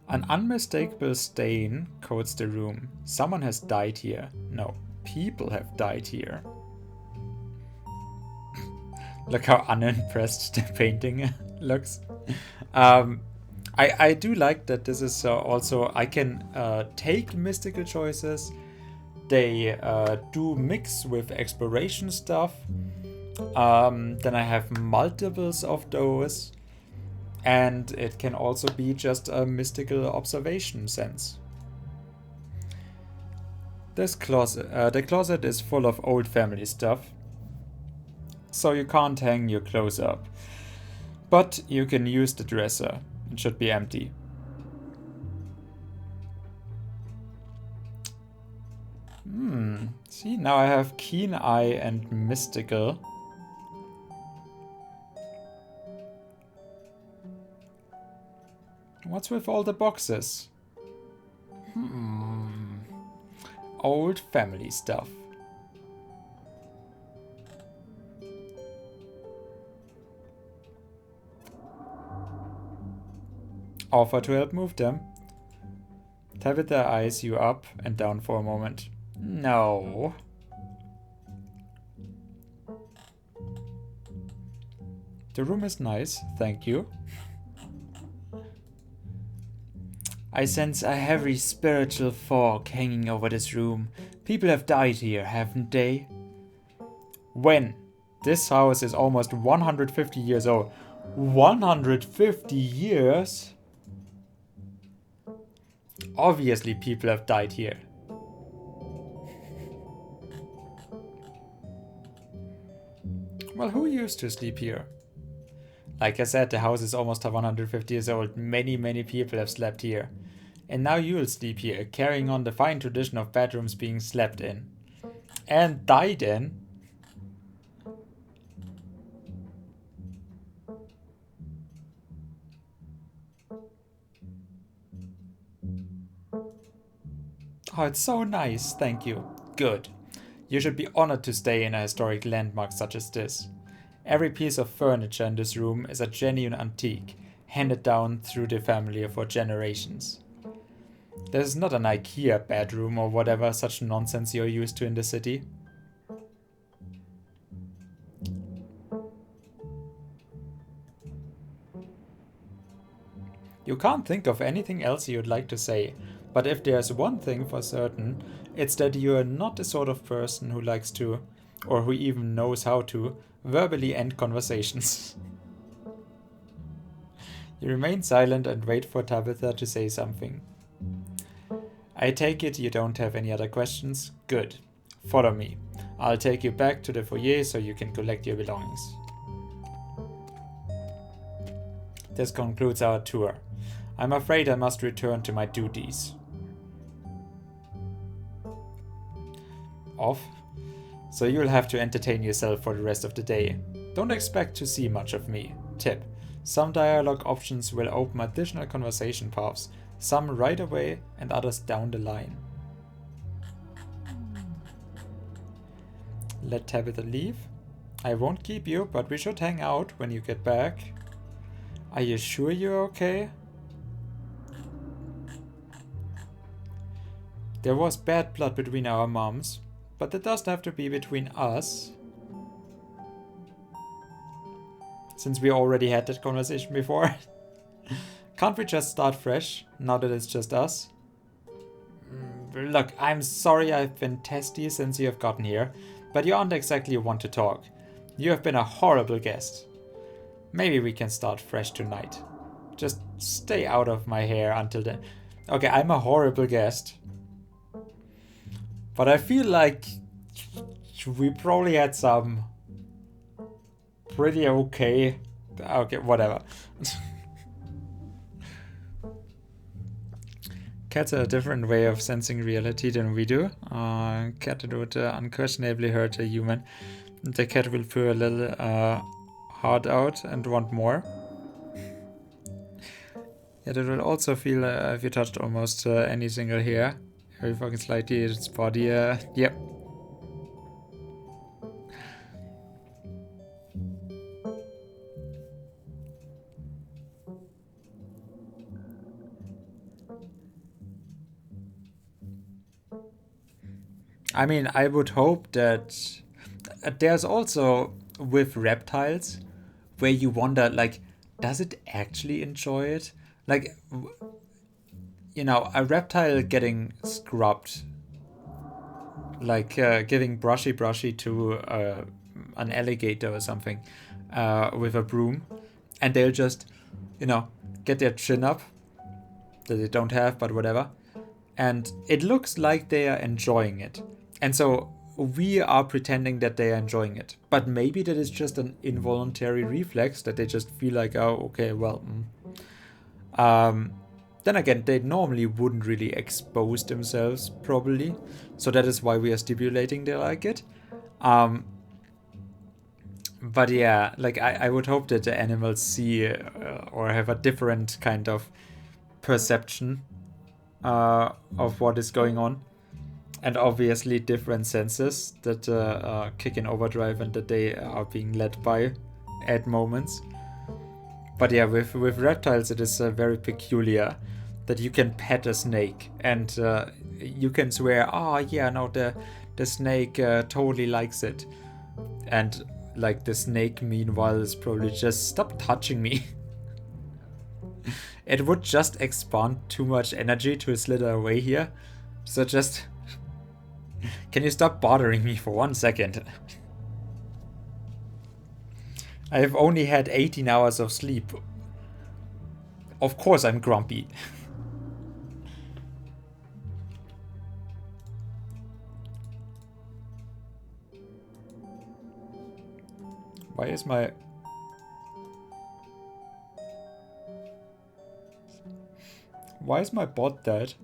An unmistakable stain coats the room. Someone has died here. No, people have died here. Look how unimpressed the painting looks. I do like that this is also, I can take mystical choices. They do mix with exploration stuff. Then I have multiples of those. And it can also be just a mystical observation sense. This closet, the closet is full of old family stuff. So you can't hang your clothes up. But you can use the dresser. It should be empty. See, now I have keen eye and mystical. What's with all the boxes? Old family stuff. Offer to help move them. Tabitha eyes you up and down for a moment. No. The room is nice, thank you. I sense a heavy spiritual fog hanging over this room. People have died here, haven't they? When? This house is almost 150 years old. 150 years? Obviously people have died here. Well, who used to sleep here? Like I said, the house is almost 150 years old. Many people have slept here. And now you'll sleep here, carrying on the fine tradition of bedrooms being slept in. And died in. Oh, it's so nice, thank you. Good. You should be honored to stay in a historic landmark such as this. Every piece of furniture in this room is a genuine antique, handed down through the family for generations. This is not an IKEA bedroom or whatever such nonsense you're used to in the city. You can't think of anything else you'd like to say, but if there's one thing for certain, it's that you're not the sort of person who likes to, or who even knows how to, verbally end conversations. You remain silent and wait for Tabitha to say something. I take it you don't have any other questions? Good. Follow me. I'll take you back to the foyer so you can collect your belongings. This concludes our tour. I'm afraid I must return to my duties. Off? So you'll have to entertain yourself for the rest of the day. Don't expect to see much of me. Tip. Some dialogue options will open additional conversation paths, some right away and others down the line. Let Tabitha leave. I won't keep you, but we should hang out when you get back. Are you sure you're okay? There was bad blood between our moms, but that doesn't have to be between us. Since we already had that conversation before. Can't we just start fresh, now that it's just us? Look, I'm sorry I've been testy since you have gotten here, but you aren't exactly one to talk. You have been a horrible guest. Maybe we can start fresh tonight. Just stay out of my hair until then. Okay, I'm a horrible guest. But I feel like we probably had some pretty okay... Okay, whatever. Cats have a different way of sensing reality than we do. Cat would unquestionably hurt a human. The cat will put a little heart out and want more. Yet it will also feel if you touched almost any single hair. Very fucking slightly its body. Yep. I mean, I would hope that there's also with reptiles where you wonder, like, does it actually enjoy it? Like, you know, a reptile getting scrubbed, like giving brushy to an alligator or something with a broom, and they'll just, you know, get their chin up that they don't have, but whatever. And it looks like they are enjoying it. And so we are pretending that they are enjoying it. But maybe that is just an involuntary reflex that they just feel like, oh, okay, well. Then again, they normally wouldn't really expose themselves properly. So that is why we are stipulating they like it. But yeah, like I would hope that the animals see or have a different kind of perception of what is going on. And obviously different senses that kick in overdrive and that they are being led by at moments. But yeah, with reptiles it is very peculiar that you can pet a snake and you can swear, oh yeah, no, the snake totally likes it. And like the snake meanwhile is probably just, stop touching me. It would just expand too much energy to slither away here. So just... Can you stop bothering me for 1 second? I have only had 18 hours of sleep. Of course I'm grumpy. Why is my... Why is my bot dead?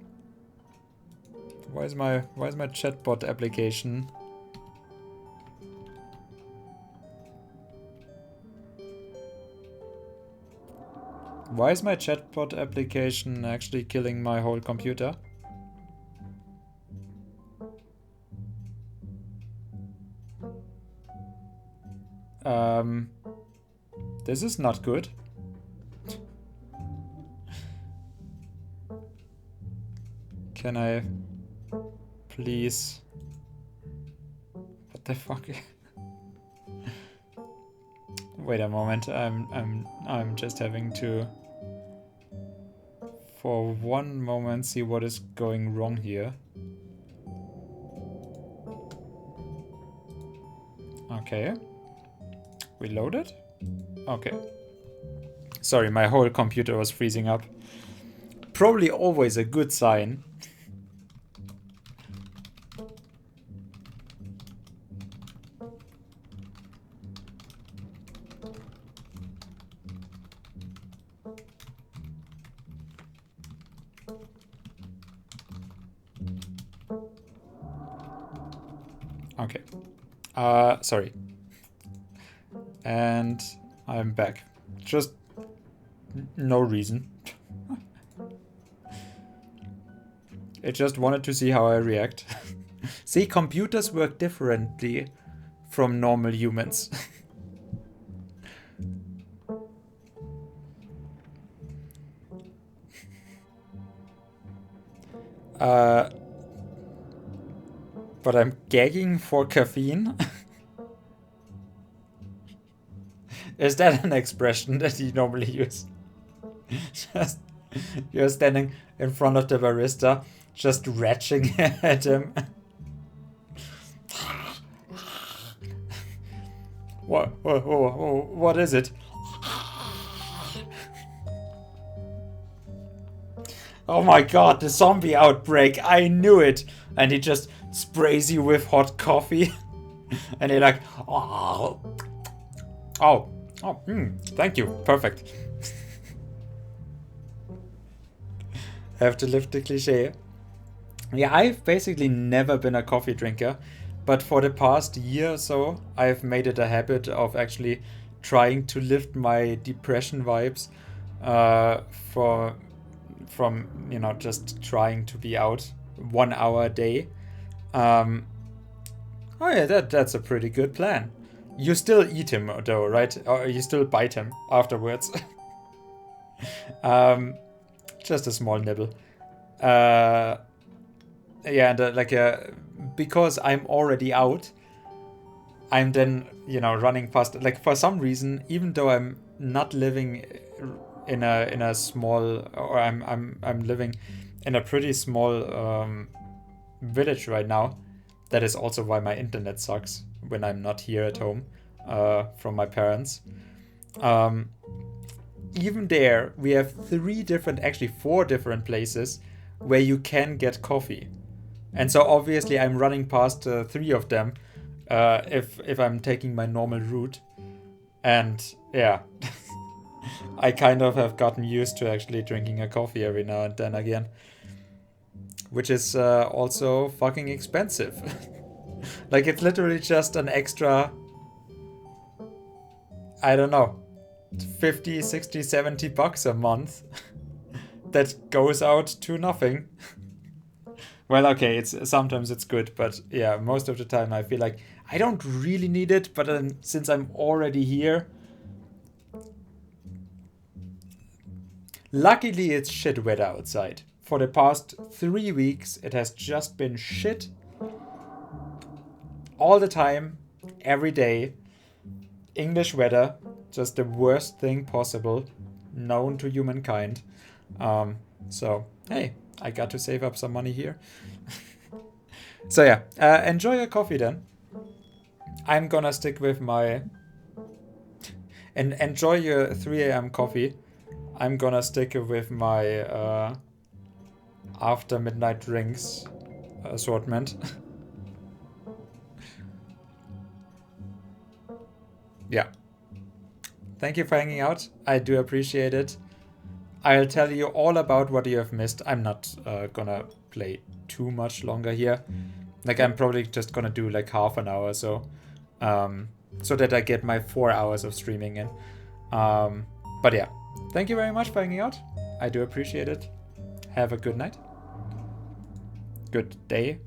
Why is my chatbot application? Why is my chatbot application actually killing my whole computer? This is not good. Can I please? What the fuck? Wait a moment. I'm just having to, for one moment, see what is going wrong here. Okay. Reloaded? Okay. Sorry, my whole computer was freezing up. Probably always a good sign. Okay. Sorry. And I'm back. Just no reason. It just wanted to see how I react. See, computers work differently from normal humans. But I'm gagging for caffeine? Is that an expression that you normally use? You're standing in front of the barista, just retching at him. What is it? Oh my god, the zombie outbreak, I knew it! And he just sprays you with hot coffee. And you're like, thank you, perfect. Have to lift the cliche. Yeah, I've basically never been a coffee drinker, but for the past year or so, I've made it a habit of actually trying to lift my depression vibes from, you know, just trying to be out 1 hour a day. Oh yeah, that's a pretty good plan. You still eat him though, right? Or you still bite him afterwards. Just a small nibble. Yeah, and because I'm already out, I'm then, you know, running past. Like, for some reason, even though I'm not living in a small, or I'm living in a pretty small village right now. That is also why my internet sucks when I'm not here at home from my parents. Even there, we have actually 4 different places where you can get coffee. And so obviously I'm running past 3 of them if I'm taking my normal route. And yeah, I kind of have gotten used to actually drinking a coffee every now and then again. Which is also fucking expensive. Like, it's literally just an extra, I don't know, 50, 60, 70 bucks a month that goes out to nothing. Well, okay, sometimes it's good, but yeah, most of the time I feel like I don't really need it, but then since I'm already here, luckily it's shit weather outside. For the past 3 weeks, it has just been shit. All the time, every day. English weather, just the worst thing possible known to humankind. So, hey, I got to save up some money here. So yeah, enjoy your coffee then. I'm gonna stick with my... And enjoy your 3 a.m. coffee. I'm gonna stick with my... after midnight drinks assortment. Yeah. Thank you for hanging out. I do appreciate it. I'll tell you all about what you have missed. I'm not gonna play too much longer here. Like, I'm probably just gonna do like half an hour or so. So that I get my 4 hours of streaming in. But yeah. Thank you very much for hanging out. I do appreciate it. Have a good night. Good day.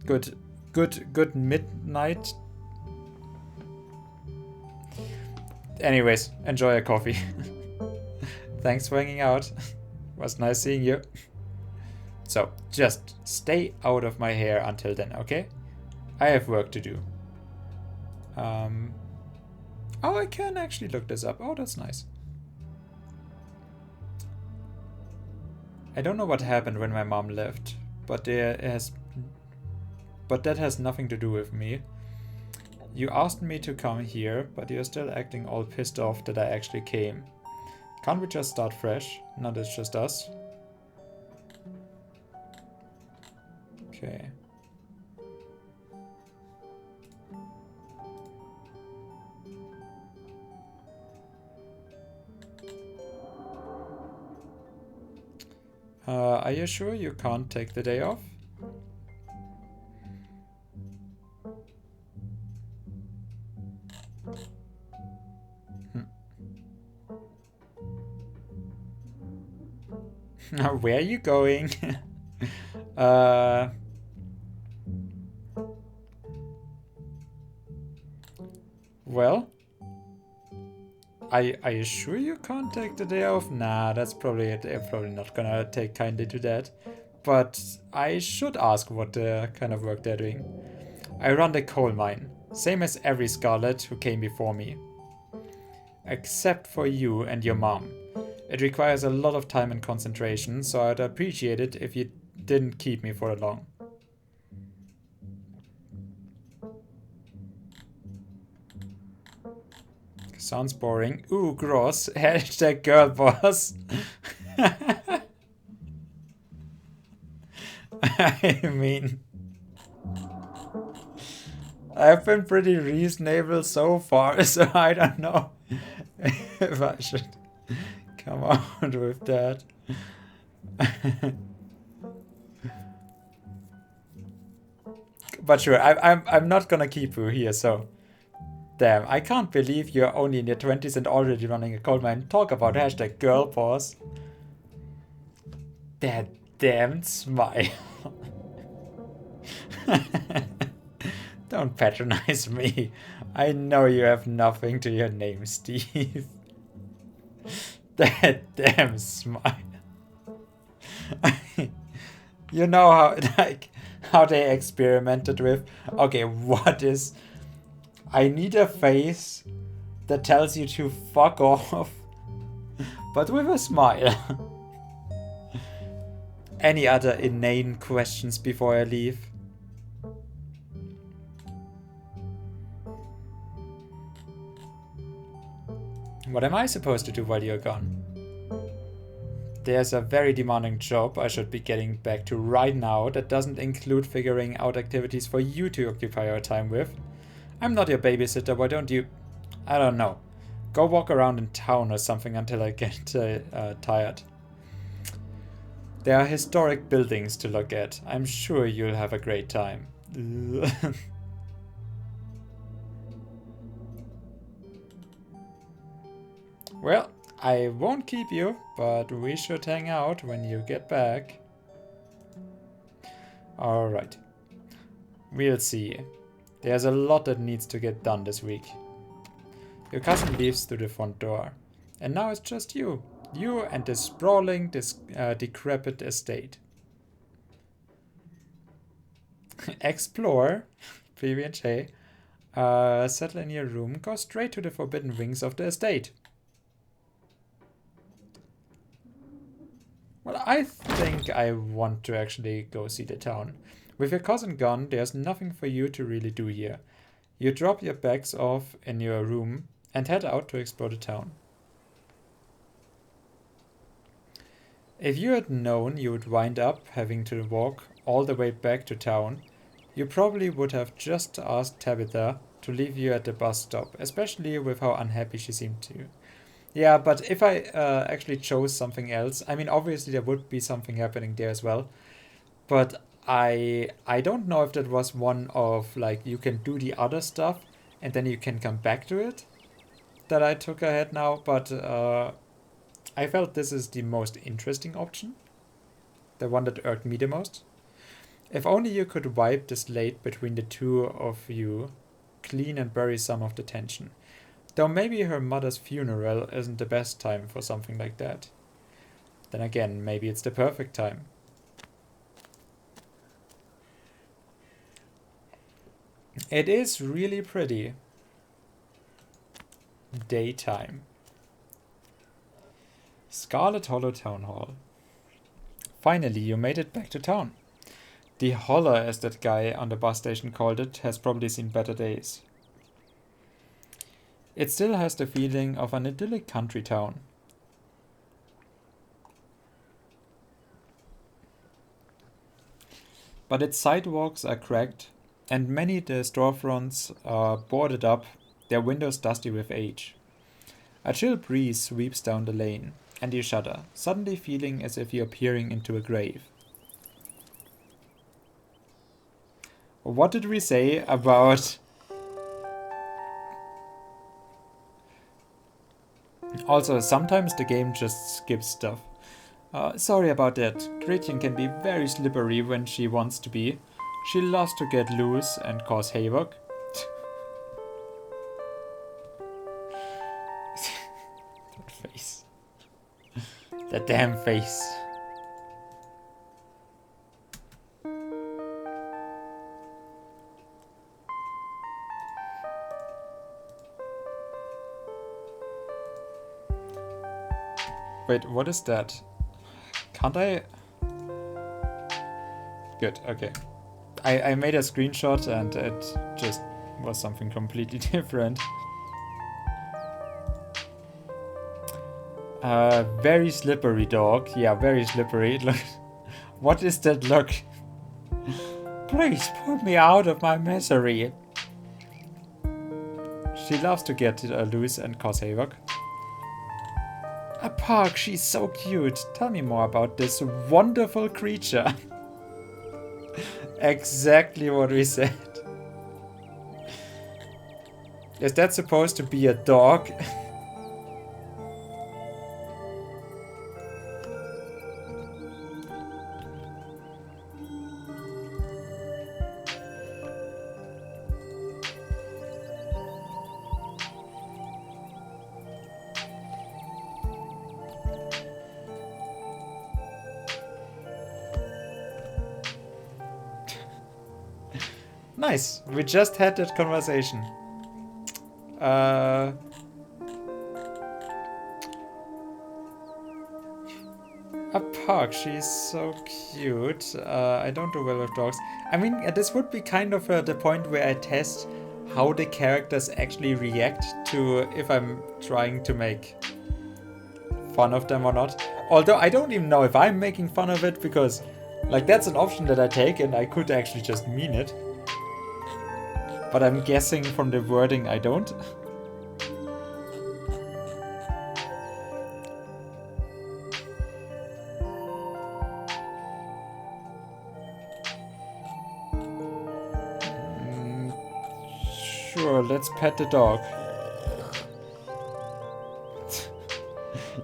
Good midnight. Anyways, enjoy your coffee. Thanks for hanging out. Was nice seeing you. So, just stay out of my hair until then, okay? I have work to do. Oh, I can actually look this up. Oh, that's nice. I don't know what happened when my mom left, but that has nothing to do with me. You asked me to come here, but you're still acting all pissed off that I actually came. Can't we just start fresh? Not it's just us. Okay. Are you sure you can't take the day off? Where are you going? Well, are you sure you can't take the day off? Nah, that's probably it. They're probably not gonna take kindly to that. But I should ask what kind of work they're doing. I run the coal mine, same as every Scarlet who came before me. Except for you and your mom. It requires a lot of time and concentration, so I'd appreciate it if you didn't keep me for long. Sounds boring. Ooh, gross. Hashtag girl boss. I mean, I've been pretty reasonable so far, so I don't know if I should come out with that. But sure, I'm not gonna keep you here, so. Damn, I can't believe you're only in your 20s and already running a coal mine. Talk about hashtag girl boss. That damn smile. Don't patronize me. I know you have nothing to your name, Steve. That damn smile. You know how they experimented with. Okay, what is? I need a face that tells you to fuck off, but with a smile. Any other inane questions before I leave? What am I supposed to do while you're gone? There's a very demanding job I should be getting back to right now that doesn't include figuring out activities for you to occupy your time with. I'm not your babysitter, why don't you... I don't know. Go walk around in town or something until I get tired. There are historic buildings to look at. I'm sure you'll have a great time. Well, I won't keep you, but we should hang out when you get back. Alright. We'll see. There's a lot that needs to get done this week. Your cousin leaves through the front door. And now it's just you. You and this sprawling, decrepit estate. Explore. PB&J. Settle in your room. Go straight to the forbidden wings of the estate. Well, I think I want to actually go see the town. With your cousin gone, there's nothing for you to really do here. You drop your bags off in your room and head out to explore the town. If you had known you would wind up having to walk all the way back to town, you probably would have just asked Tabitha to leave you at the bus stop, especially with how unhappy she seemed to you. Yeah, but if I actually chose something else, I mean, obviously there would be something happening there as well. But I don't know if that was one of, like, you can do the other stuff and then you can come back to it that I took ahead now. But I felt this is the most interesting option. The one that irked me the most. If only you could wipe the slate between the two of you clean and bury some of the tension. Though maybe her mother's funeral isn't the best time for something like that. Then again, maybe it's the perfect time. It is really pretty. Daytime. Scarlet Hollow Town Hall. Finally, you made it back to town. The holler, as that guy on the bus station called it, has probably seen better days. It still has the feeling of an idyllic country town. But its sidewalks are cracked, and many of the storefronts are boarded up, their windows dusty with age. A chill breeze sweeps down the lane, and you shudder, suddenly feeling as if you're peering into a grave. What did we say about... Also, sometimes the game just skips stuff. Sorry about that. Gretchen can be very slippery when she wants to be. She loves to get loose and cause havoc. That face. That damn face. Wait, what is that? Can't I? Good, okay. I made a screenshot and it just was something completely different. Very slippery dog. Yeah, very slippery. Look, what is that look? Please pull me out of my misery. She loves to get loose and cause havoc. A pug, she's so cute. Tell me more about this wonderful creature. Exactly what we said. Is that supposed to be a dog? Nice, we just had that conversation. A pug, she's so cute. I don't do well with dogs. I mean, this would be kind of the point where I test how the characters actually react to if I'm trying to make fun of them or not. Although I don't even know if I'm making fun of it, because like that's an option that I take and I could actually just mean it. But I'm guessing from the wording I don't. Sure, let's pet the dog.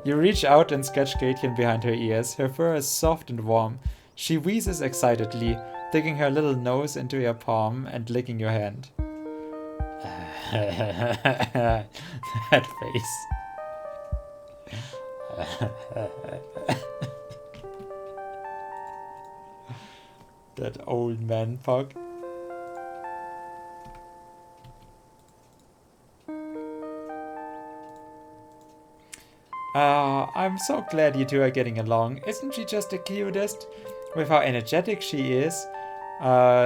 You reach out and scratch Gatian behind her ears. Her fur is soft and warm. She wheezes excitedly, digging her little nose into your palm and licking your hand. That face. That old man pug. I'm so glad you two are getting along. Isn't she just the cutest? With how energetic she is.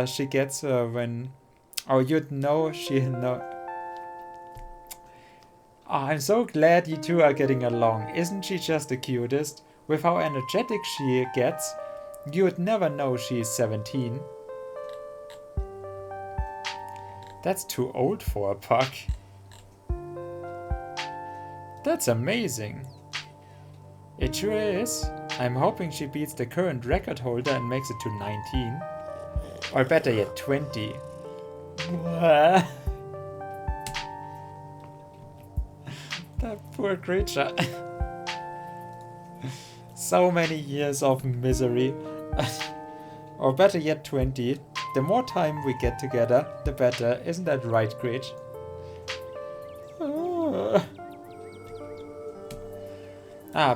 She gets when... Oh, you'd know she know... Oh, I'm so glad you two are getting along. Isn't she just the cutest? With how energetic she gets, you'd never know she's 17. That's too old for a pug. That's amazing. It sure is. I'm hoping she beats the current record holder and makes it to 19. Or better yet, 20. That poor creature. So many years of misery. Or better yet, 20. The more time we get together, the better. Isn't that right, Gritch?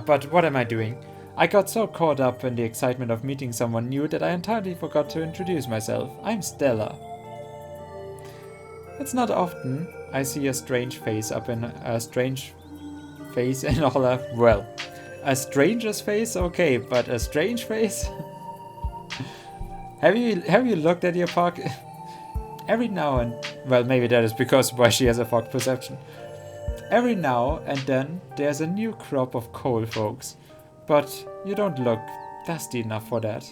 But what am I doing? I got so caught up in the excitement of meeting someone new that I entirely forgot to introduce myself. I'm Stella. It's not often I see a strange face all a... Well, a stranger's face, okay, but a strange face? Have you looked at your fog? Every now and... Well, maybe that is because why she has a fog perception. Every now and then there's a new crop of coal folks. But you don't look dusty enough for that.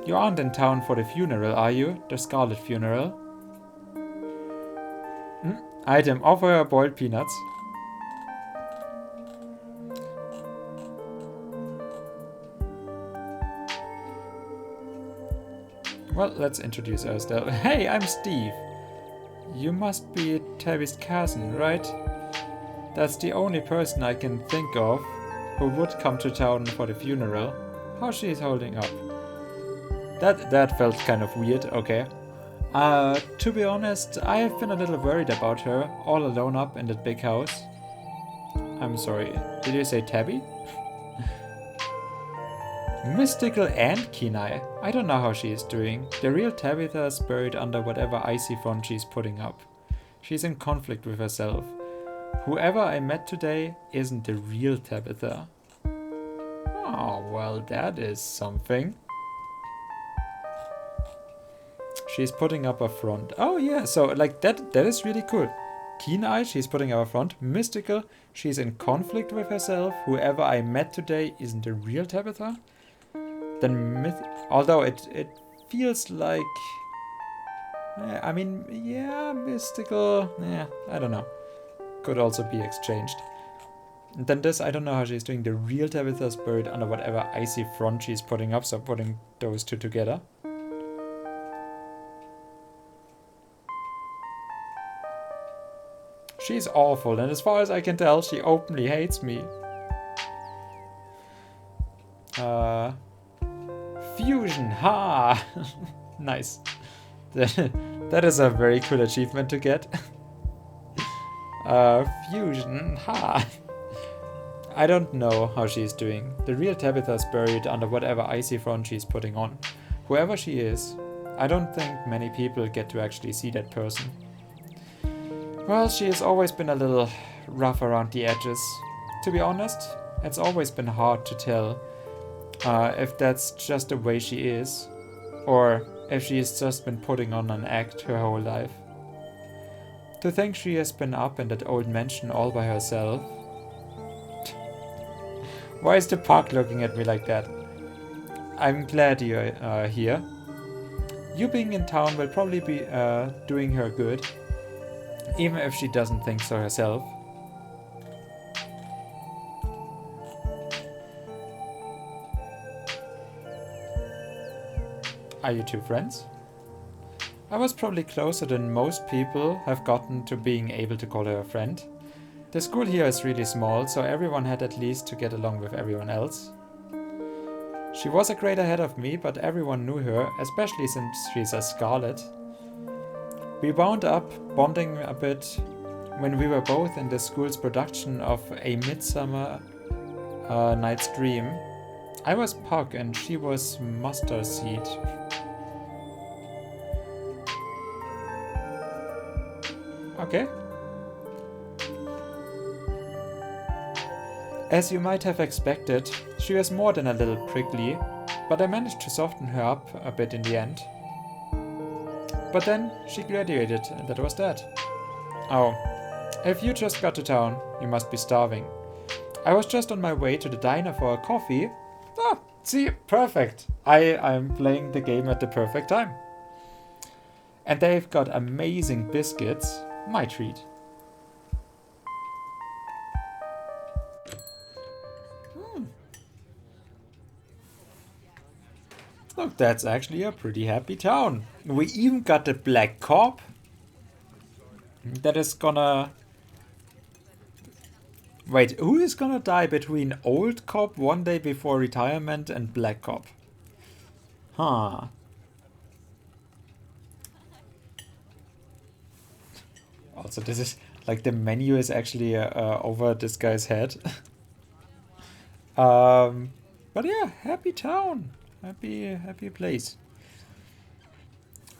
You aren't in town for the funeral, are you? The Scarlet funeral? Item, offer her boiled peanuts. Well, let's introduce ourselves. Hey, I'm Steve. You must be Tabby's cousin, right? That's the only person I can think of who would come to town for the funeral. How she is holding up. That felt kind of weird, okay. To be honest, I have been a little worried about her, all alone up in that big house. I'm sorry, did you say Tabby? Mystical and Kenai. I don't know how she is doing. The real Tabitha is buried under whatever icy front she's putting up. She's in conflict with herself. Whoever I met today isn't the real Tabitha. Oh, well, that is something. She's putting up a front. Oh yeah, so like that is really cool. Keen-eyed, she's putting up a front. Mystical, she's in conflict with herself. Whoever I met today isn't the real Tabitha. Then although it feels like, I mean, yeah, mystical, yeah, I don't know. Could also be exchanged. And then this, I don't know how she's doing. The real Tabitha's buried under whatever icy front she's putting up, so putting those two together. She's awful, and as far as I can tell, she openly hates me. Fusion, ha! Nice. That is a very cool achievement to get. Fusion, ha! I don't know how she's doing. The real Tabitha's buried under whatever icy front she's putting on. Whoever she is, I don't think many people get to actually see that person. Well, she has always been a little rough around the edges. To be honest, it's always been hard to tell if that's just the way she is, or if she has just been putting on an act her whole life. To think she has been up in that old mansion all by herself. Why is the park looking at me like that? I'm glad you're here. You being in town will probably be doing her good. Even if she doesn't think so herself. Are you two friends? I was probably closer than most people have gotten to being able to call her a friend. The school here is really small, so everyone had at least to get along with everyone else. She was a grade ahead of me, but everyone knew her, especially since she's a Scarlet. We wound up bonding a bit when we were both in the school's production of A Midsummer Night's Dream. I was Puck and she was Mustard Seed. Okay. As you might have expected, she was more than a little prickly, but I managed to soften her up a bit in the end. But then she graduated, and that was that. Oh, if you just got to town, you must be starving. I was just on my way to the diner for a coffee. Ah, see, perfect. I'm playing the game at the perfect time. And they've got amazing biscuits. My treat. Look, that's actually a pretty happy town. We even got the black cop. That is gonna... Wait, who is gonna die between old cop one day before retirement and black cop? Huh. Also, this is... Like, the menu is actually over this guy's head. But yeah, happy town. Happy place.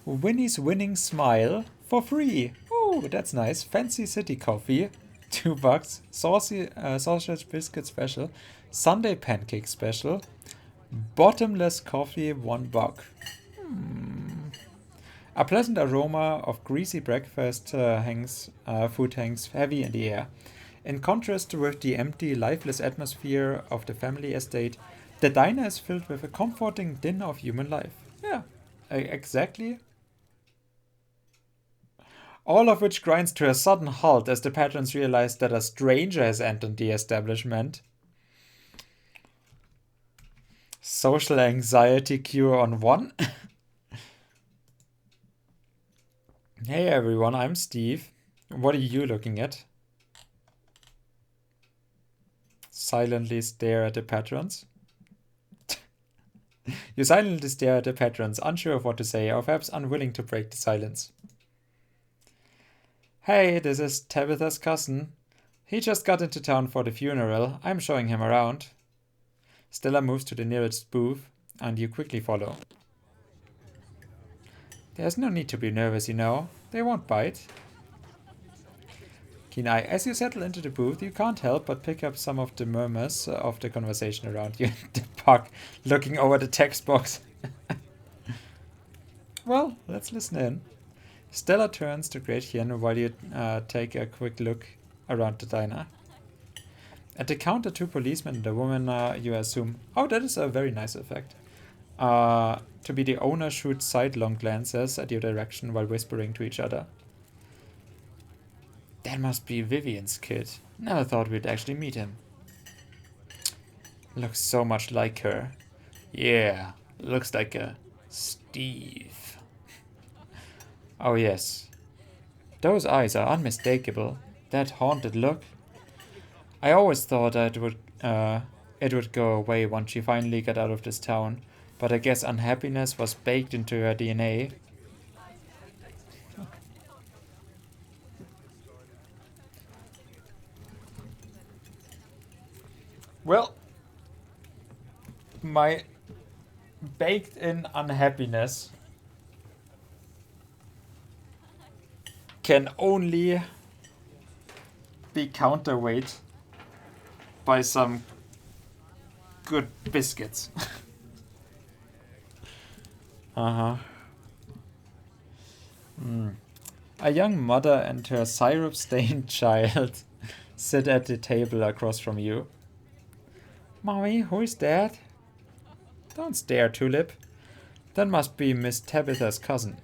Winnie's winning smile for free. Oh, that's nice. Fancy city coffee, $2. Sausage biscuit special. Sunday pancake special. Bottomless coffee, $1. A pleasant aroma of greasy breakfast food hangs heavy in the air. In contrast with the empty, lifeless atmosphere of the family estate, the diner is filled with a comforting din of human life. Yeah, exactly. All of which grinds to a sudden halt as the patrons realize that a stranger has entered the establishment. Social anxiety cure on one. Hey everyone, I'm Steve. What are you looking at? Silently stare at the patrons. You silently stare at the patrons, unsure of what to say, or perhaps unwilling to break the silence. Hey, this is Tabitha's cousin. He just got into town for the funeral. I'm showing him around. Stella moves to the nearest booth, and you quickly follow. There's no need to be nervous, you know. They won't bite. Keen eye. As you settle into the booth, you can't help but pick up some of the murmurs of the conversation around you. The pug looking over the text box. Well, let's listen in. Stella turns to Gretchen while you take a quick look around the diner. At the counter, two policemen and a woman, you assume, oh, that is a very nice effect, to be the owner shoot sidelong glances at your direction while whispering to each other. That must be Vivian's kid. Never thought we'd actually meet him. Looks so much like her. Yeah, looks like a Steve. Oh yes. Those eyes are unmistakable. That haunted look. I always thought it would go away once she finally got out of this town, but I guess unhappiness was baked into her DNA. Well, my baked-in unhappiness can only be counterweight by some good biscuits. Uh-huh. A young mother and her syrup-stained child sit at the table across from you. Mommy, who is that? Don't stare, Tulip. That must be Miss Tabitha's cousin.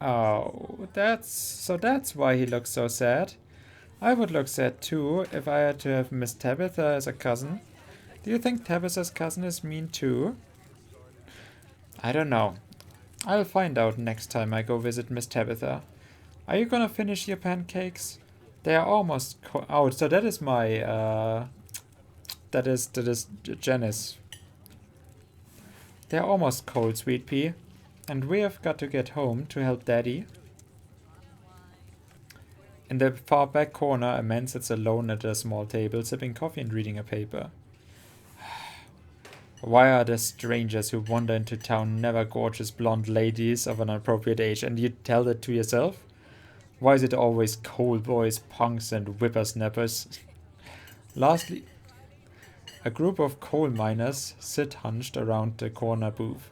Oh, that's why he looks so sad. I would look sad too if I had to have Miss Tabitha as a cousin. Do you think Tabitha's cousin is mean too? I don't know. I'll find out next time I go visit Miss Tabitha. Are you gonna finish your pancakes? They are almost out. So that is my that is Janice. They're almost cold, sweet pea. And we have got to get home to help Daddy. In the far back corner, a man sits alone at a small table, sipping coffee and reading a paper. Why are there strangers who wander into town never gorgeous blonde ladies of an appropriate age, and you tell that to yourself? Why is it always coal boys, punks, and whippersnappers? Lastly, a group of coal miners sit hunched around the corner booth,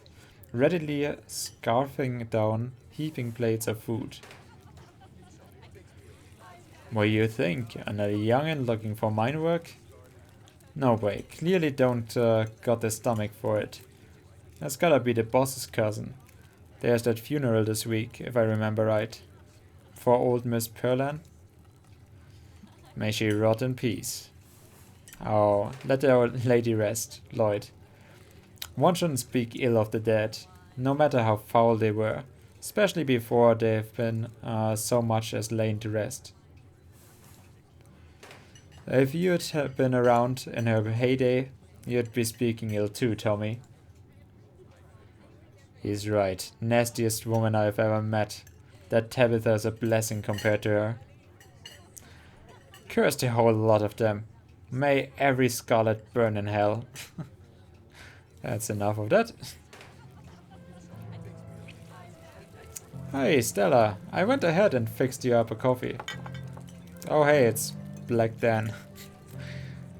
readily scarfing down heaping plates of food. What do you think? Another young'un looking for mine work? No way, clearly don't got the stomach for it. That's gotta be the boss's cousin. There's that funeral this week, if I remember right. For old Miss Perlan? May she rot in peace. Oh, let the old lady rest, Lloyd. One shouldn't speak ill of the dead, no matter how foul they were, especially before they've been so much as lain to rest. If you'd have been around in her heyday, you'd be speaking ill too, Tommy. He's right. Nastiest woman I've ever met. That Tabitha's a blessing compared to her. Curse the whole lot of them. May every scarlet burn in hell. That's enough of that. Hey, Stella. I went ahead and fixed you up a coffee. Oh hey, it's Black Dan.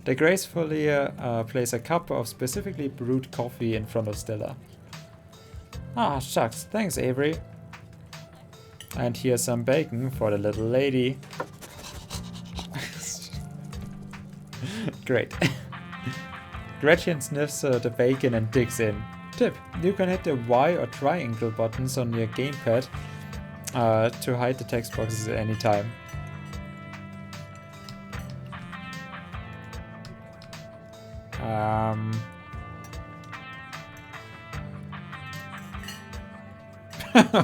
They gracefully place a cup of specifically brewed coffee in front of Stella. Ah, shucks. Thanks, Avery. And here's some bacon for the little lady. Great. Gretchen sniffs the bacon and digs in. Tip, you can hit the Y or triangle buttons on your gamepad to hide the text boxes at any time.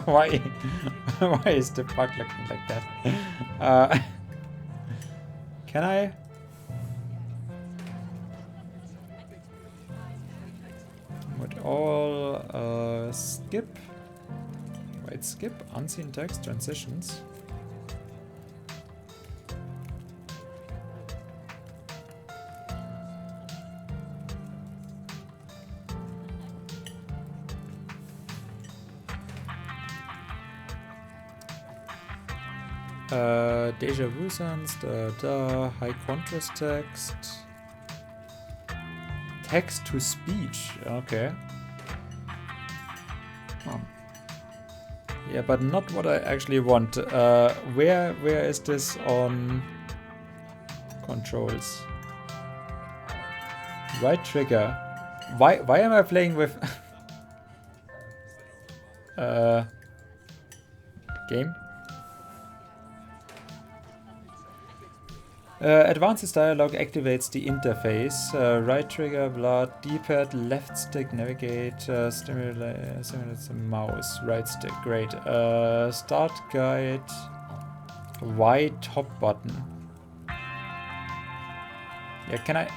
Why? Why is the bug looking like that? Can I? Would all skip? Wait, skip unseen text transitions. Deja vu sounds, high contrast text. Text to speech, okay. Yeah, but not what I actually want. Where is this on controls? Right trigger. Why am I playing with game? Advances dialogue activates the interface. Right trigger, blood, D-pad, left stick, navigate, stimulates the mouse. Right stick, great. Start guide, Y top button. Yeah, can I?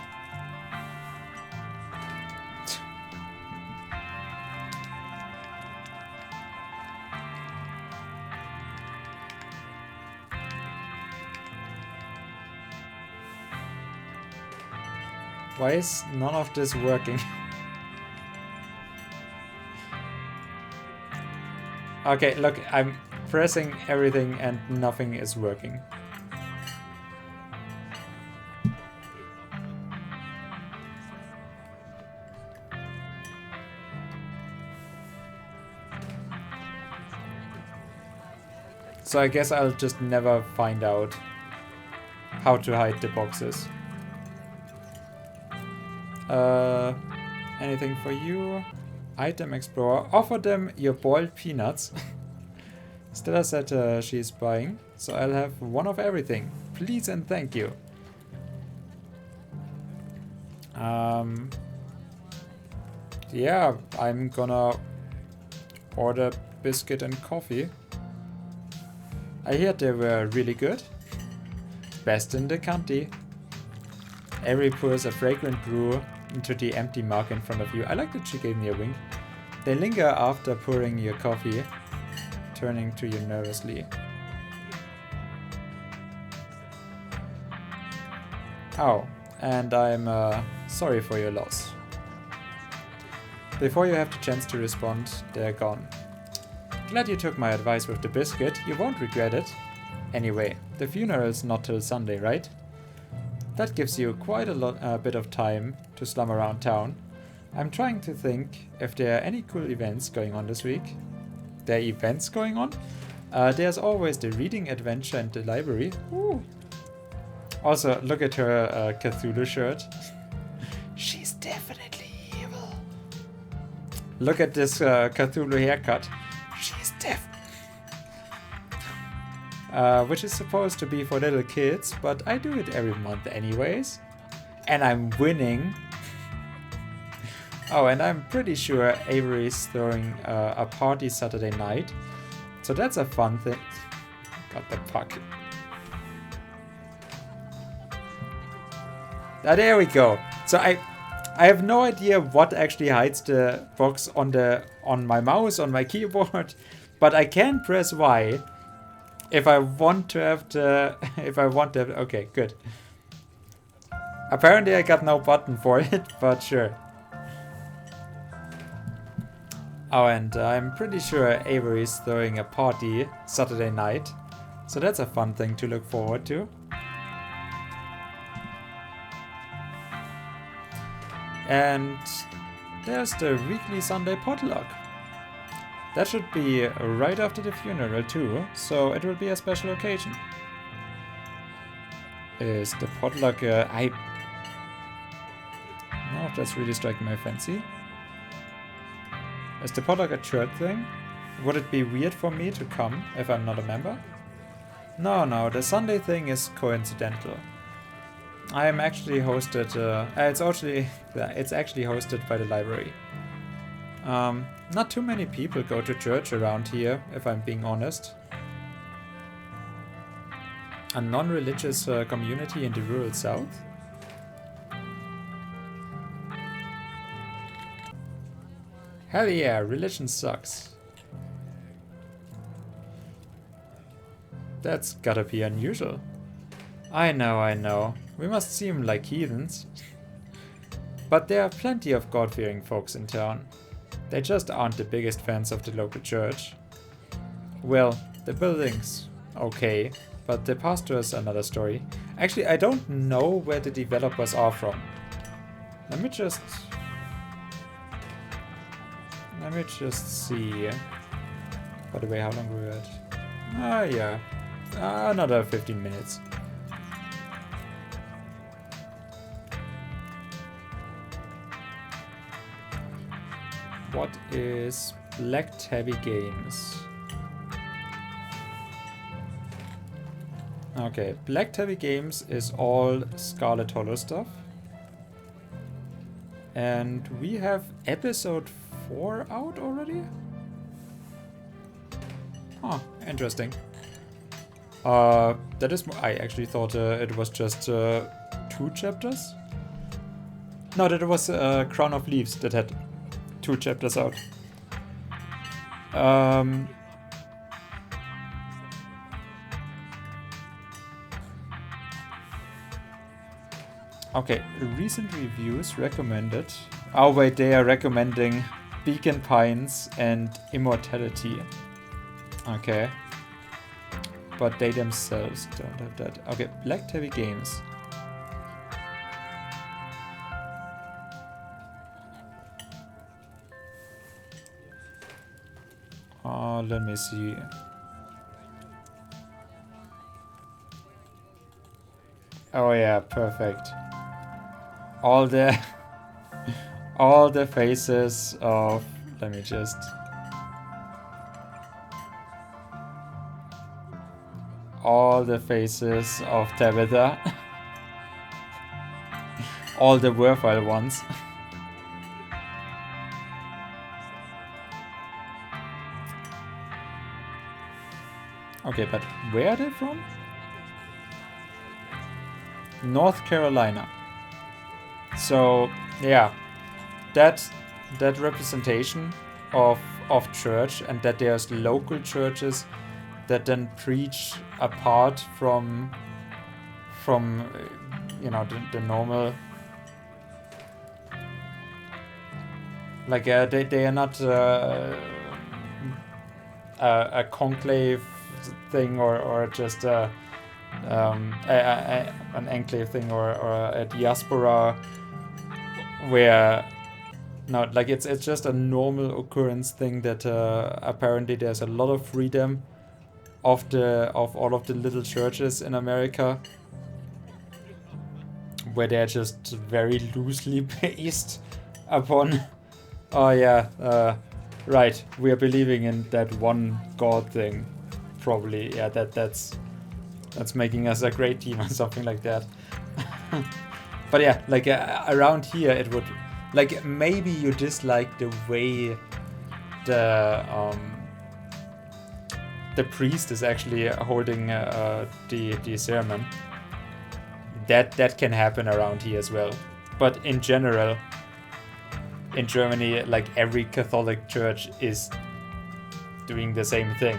Why is none of this working? Okay, look, I'm pressing everything and nothing is working. So I guess I'll just never find out how to hide the boxes. Anything for you? Item Explorer. Offer them your boiled peanuts. Stella said she's buying, so I'll have one of everything. Please and thank you. Yeah, I'm gonna order biscuit and coffee. I heard they were really good. Best in the county. Avery pours a fragrant brew into the empty mug in front of you. I like that she gave me a wink. They linger after pouring your coffee, turning to you nervously. Oh, and I'm sorry for your loss. Before you have the chance to respond, they're gone. Glad you took my advice with the biscuit. You won't regret it. Anyway, the funeral's not till Sunday, right? That gives you quite a bit of time to slum around town. I'm trying to think if there are any cool events going on this week. There are events going on? There's always the reading adventure in the library. Ooh. Also, look at her Cthulhu shirt. She's definitely evil. Look at this Cthulhu haircut. She's which is supposed to be for little kids, but I do it every month anyways. And I'm winning. Oh, and I'm pretty sure Avery's throwing a party Saturday night. So that's a fun thing. Got the puck. Ah, there we go. So I have no idea what actually hides the box on my mouse, on my keyboard, but I can press Y if I want to have okay, good. Apparently I got no button for it, but sure. Oh, and I'm pretty sure Avery's throwing a party Saturday night. So that's a fun thing to look forward to. And there's the weekly Sunday potluck. That should be right after the funeral too, so it will be a special occasion. Is the potluck no, that's really striking my fancy. Is the potluck a church thing? Would it be weird for me to come if I'm not a member? No, the Sunday thing is coincidental. I am actually hosted, it's actually hosted by the library. Not too many people go to church around here, if I'm being honest. A non-religious community in the rural south? Hell yeah, religion sucks. That's gotta be unusual. I know. We must seem like heathens. But there are plenty of God-fearing folks in town. They just aren't the biggest fans of the local church. Well, the building's okay, But the pastor is another story. Actually, I don't know where the developers are from. Let me just see. By the way, how long were we at? Ah, yeah. Another 15 minutes. What is Black Tabby Games? Okay, Black Tabby Games is all Scarlet Hollow stuff. And we have episode 4 out already? Huh, interesting. That is... I actually thought it was just 2 chapters. No, that was Crown of Leaves that had 2 chapters out. Okay, recent reviews recommended. Oh wait, they are recommending Beacon Pines and Immortality. Okay. But they themselves don't have that. Okay, Black Tabby Games. Let me see. Oh yeah, perfect. All the all the faces of, let me just, all the faces of Tabitha. All the worthwhile ones. Okay, but where are they from? North Carolina. So yeah, that representation of church, and that there's local churches that then preach apart from you know, the normal, like they are not a conclave thing or just an enclave thing or a diaspora where, no, like it's just a normal occurrence thing that apparently there's a lot of freedom of all of the little churches in America, where they're just very loosely based upon, oh yeah, right, we are believing in that one God thing, probably, yeah, that's making us a great team or something like that. But yeah, like around here it would, like, maybe you dislike the way the priest is actually holding the sermon. That can happen around here as well. But in general, in Germany, like, every Catholic church is doing the same thing.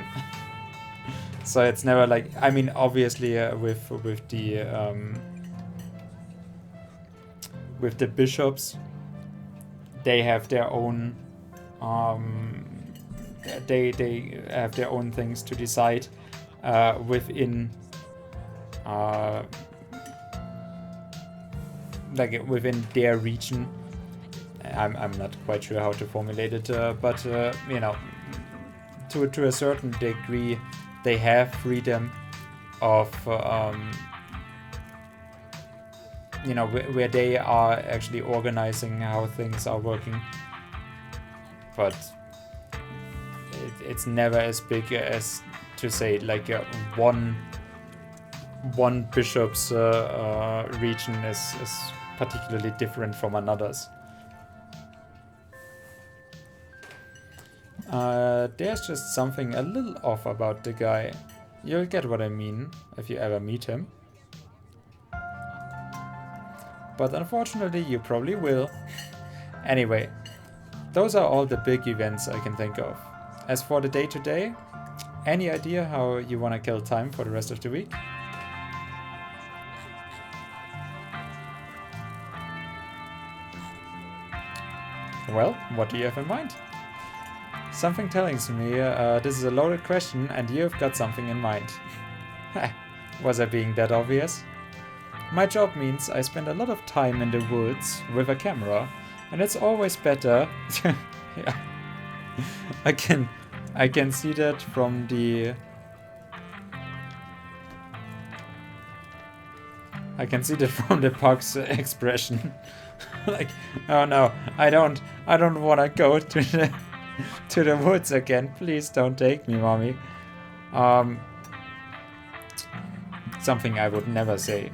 So it's never like, I mean, obviously with the bishops, they have their own they have their own things to decide within like within their region. I'm not quite sure how to formulate it, but you know, to a certain degree, they have freedom of you know, where they are actually organizing how things are working, but it's never as big as to say like one bishop's region is particularly different from another's. There's just something a little off about the guy. You'll get what I mean if you ever meet him. But unfortunately, you probably will. Anyway, those are all the big events I can think of. As for the day-to-day, any idea how you want to kill time for the rest of the week? Well, what do you have in mind? Something telling me this is a loaded question and you've got something in mind. Was I being that obvious? My job means I spend a lot of time in the woods with a camera, and it's always better. Yeah. I can see that from the pug's expression. Like, oh no, I don't wanna go to the woods again. Please don't take me, mommy. Something I would never say.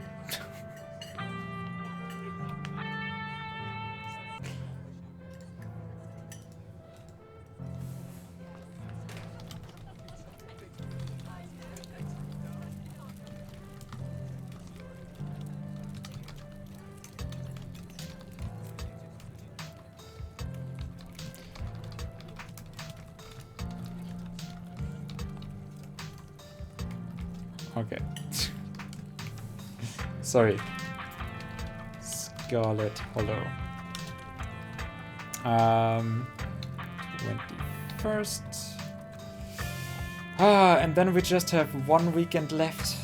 Okay. Sorry. Scarlet Hollow. 21st. And then we just have 1 weekend left.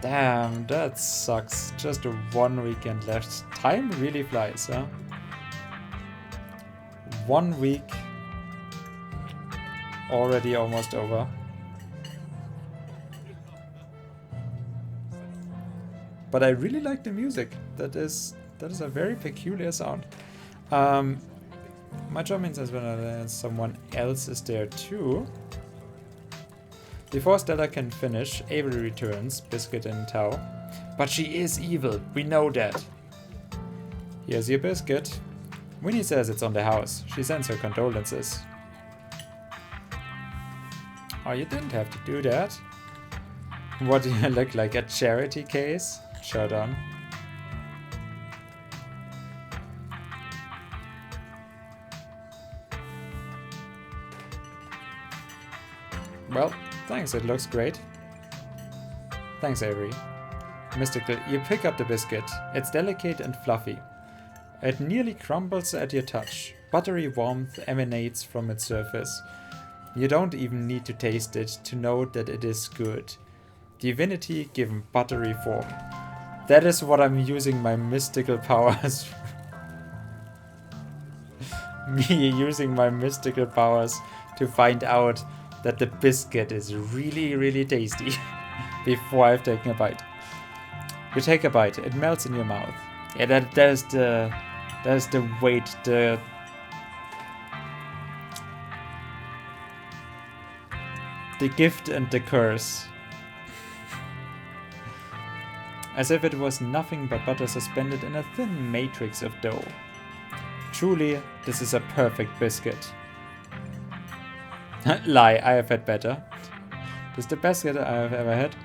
Damn, that sucks. Just 1 weekend left. Time really flies, huh? 1 week. Already almost over. But I really like the music. That is a very peculiar sound. My job means as well as someone else is there too. Before Stella can finish, Avery returns, Biscuit and Tao. But she is evil, we know that. Here's your biscuit. Winnie says it's on the house. She sends her condolences. Oh, you didn't have to do that. What do you look like, a charity case? Shut on. Well, thanks, it looks great. Thanks, Avery. Mystical, you pick up the biscuit. It's delicate and fluffy. It nearly crumbles at your touch. Buttery warmth emanates from its surface. You don't even need to taste it to know that it is good. Divinity given buttery form. That is what I'm using my mystical powers. Me using my mystical powers to find out that the biscuit is really, really tasty before I've taken a bite. You take a bite, it melts in your mouth. Yeah, that is the weight, the gift and the curse. As if it was nothing but butter suspended in a thin matrix of dough. Truly, this is a perfect biscuit. Lie, I have had better. This is the best biscuit I have ever had,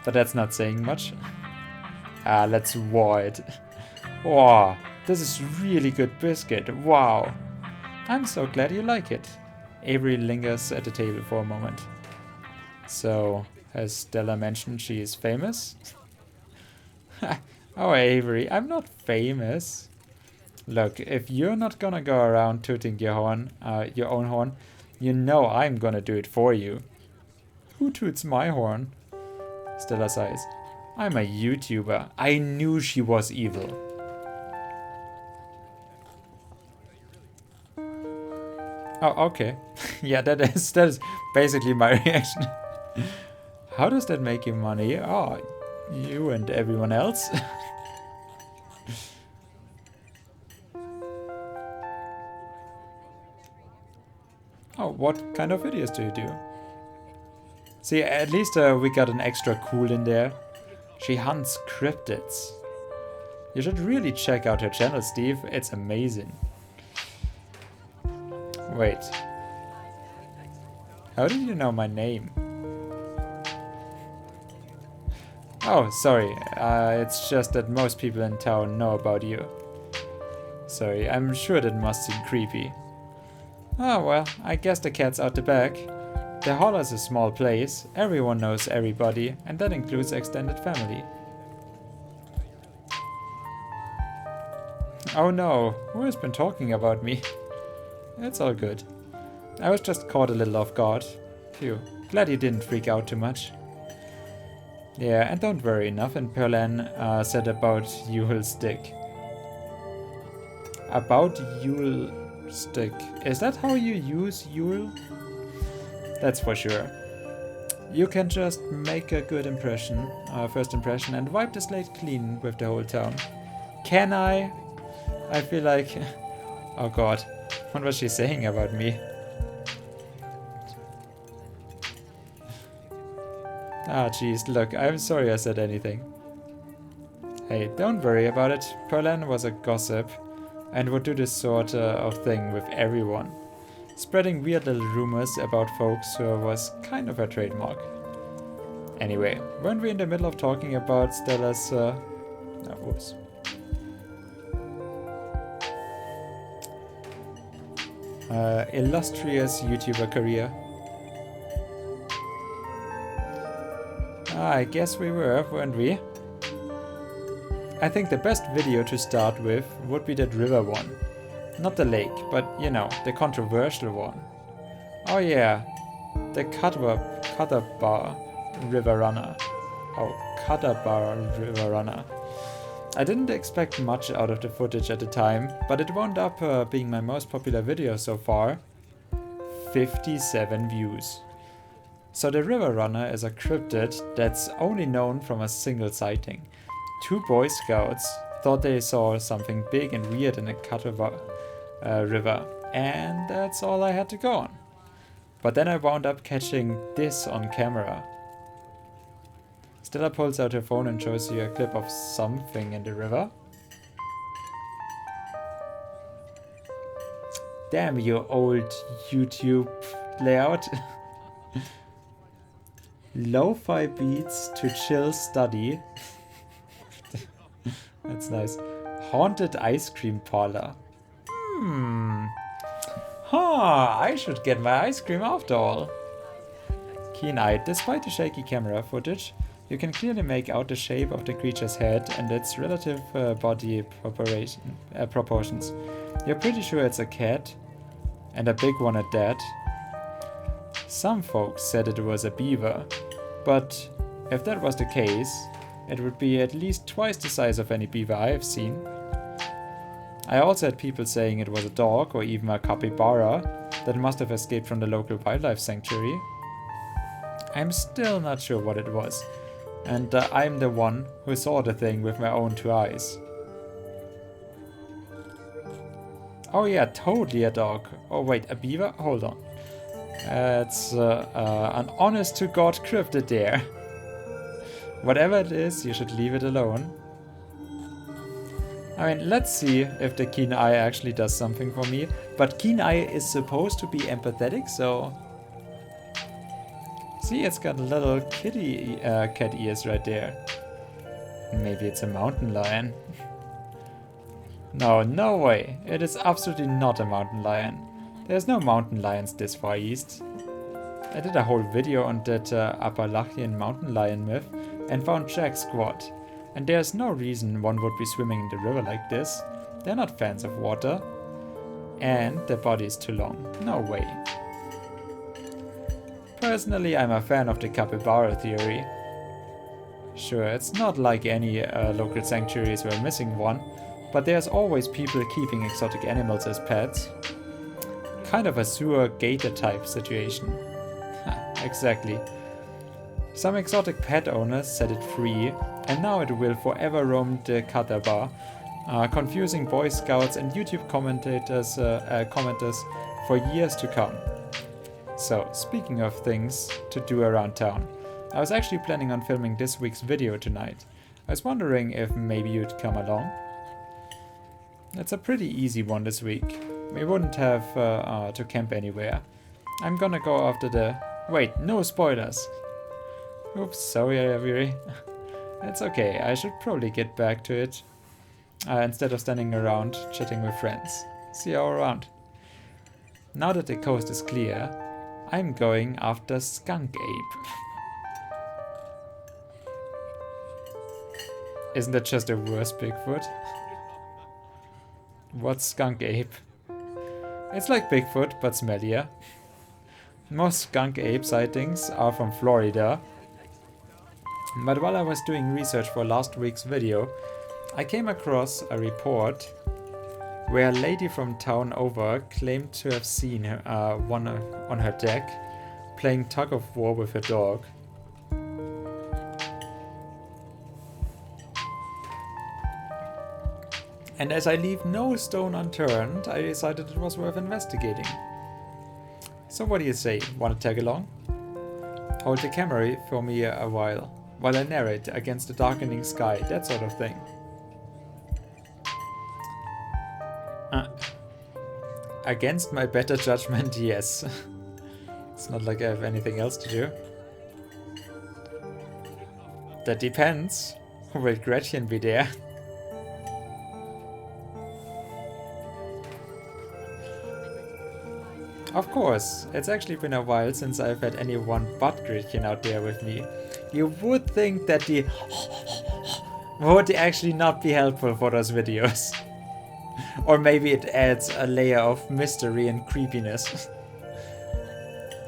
but that's not saying much. Let's war it. Wow, this is really good biscuit, wow. I'm so glad you like it. Avery lingers at the table for a moment. So, has Stella mentioned she is famous? Oh, Avery, I'm not famous. Look, if you're not gonna go around tooting your horn, your own horn, you know I'm gonna do it for you. Who toots my horn? Stella sighs. I'm a YouTuber. I knew she was evil. Oh, okay. Yeah, that is basically my reaction. How does that make you money? Oh, you and everyone else. Oh, what kind of videos do you do? See, at least we got an extra cool in there. She hunts cryptids. You should really check out her channel, Steve. It's amazing. Wait. How did you know my name? Oh, sorry. It's just that most people in town know about you. Sorry, I'm sure that must seem creepy. Oh, well, I guess the cat's out the back. The Hall is a small place, everyone knows everybody, and that includes extended family. Oh no, who has been talking about me? It's all good. I was just caught a little off guard. Phew, glad you didn't freak out too much. Yeah, and don't worry, nothing Perlan said about Yule Stick. About Yule Stick. Is that how you use Yule? That's for sure. You can just make a good impression, first impression, and wipe the slate clean with the whole town. Can I? I feel like... Oh god, what was she saying about me? Ah jeez, look, I'm sorry I said anything. Hey, don't worry about it. Perlan was a gossip and would do this sort of thing with everyone. Spreading weird little rumors about folks was kind of her trademark. Anyway, weren't we in the middle of talking about Stella's... whoops. Illustrious YouTuber career. I guess we were, weren't we? I think the best video to start with would be that river one. Not the lake, but you know, the controversial one. Oh yeah, the Kadabar River Runner. Oh, Kadabar River Runner. I didn't expect much out of the footage at the time, but it wound up being my most popular video so far. 57 views. So the River Runner is a cryptid that's only known from a single sighting. 2 Boy Scouts thought they saw something big and weird in the Kadabar River, and that's all I had to go on. But then I wound up catching this on camera. Stella pulls out her phone and shows you a clip of something in the river. Damn you old YouTube layout. Lo-fi beats to chill study. That's nice. Haunted ice cream parlor. I should get my ice cream after all. Keen-eyed, despite the shaky camera footage, you can clearly make out the shape of the creature's head and its relative body proportions. You're pretty sure it's a cat, and a big one at that. Some folks said it was a beaver, but if that was the case, it would be at least twice the size of any beaver I have seen. I also had people saying it was a dog or even a capybara that must have escaped from the local wildlife sanctuary. I'm still not sure what it was, and I'm the one who saw the thing with my own 2 eyes. Oh yeah, totally a dog. Oh wait, a beaver? Hold on. It's an honest-to-God cryptid there. Whatever it is, you should leave it alone. I mean, let's see if the keen eye actually does something for me. But keen eye is supposed to be empathetic, so... See, it's got little kitty cat ears right there. Maybe it's a mountain lion. No way. It is absolutely not a mountain lion. There's no mountain lions this far east. I did a whole video on that Appalachian mountain lion myth and found Jack squat. And there's no reason one would be swimming in the river like this. They're not fans of water. And their body is too long. No way. Personally, I'm a fan of the capybara theory. Sure, it's not like any local sanctuaries were missing one, but there's always people keeping exotic animals as pets. Kind of a sewer gator type situation. Exactly. Some exotic pet owners set it free, and now it will forever roam the Kadabar, confusing Boy Scouts and YouTube commenters for years to come. So, speaking of things to do around town, I was actually planning on filming this week's video tonight. I was wondering if maybe you'd come along. It's a pretty easy one this week. We wouldn't have to camp anywhere. I'm gonna go after the... Wait, no spoilers! Oops, sorry Avery. It's okay, I should probably get back to it. Instead of standing around chatting with friends. See you all around. Now that the coast is clear, I'm going after Skunk Ape. Isn't that just the worst Bigfoot? What's Skunk Ape? It's like Bigfoot, but smellier. Most Skunk Ape sightings are from Florida. But while I was doing research for last week's video, I came across a report where a lady from town over claimed to have seen one on her deck playing tug of war with her dog. And as I leave no stone unturned, I decided it was worth investigating. So what do you say? Want to tag along? Hold the camera for me a while I narrate against the darkening sky, that sort of thing. Against my better judgment, yes. It's not like I have anything else to do. That depends. Will Gretchen be there? Of course, it's actually been a while since I've had anyone but Gretchen out there with me. You would think that the would actually not be helpful for those videos. Or maybe it adds a layer of mystery and creepiness.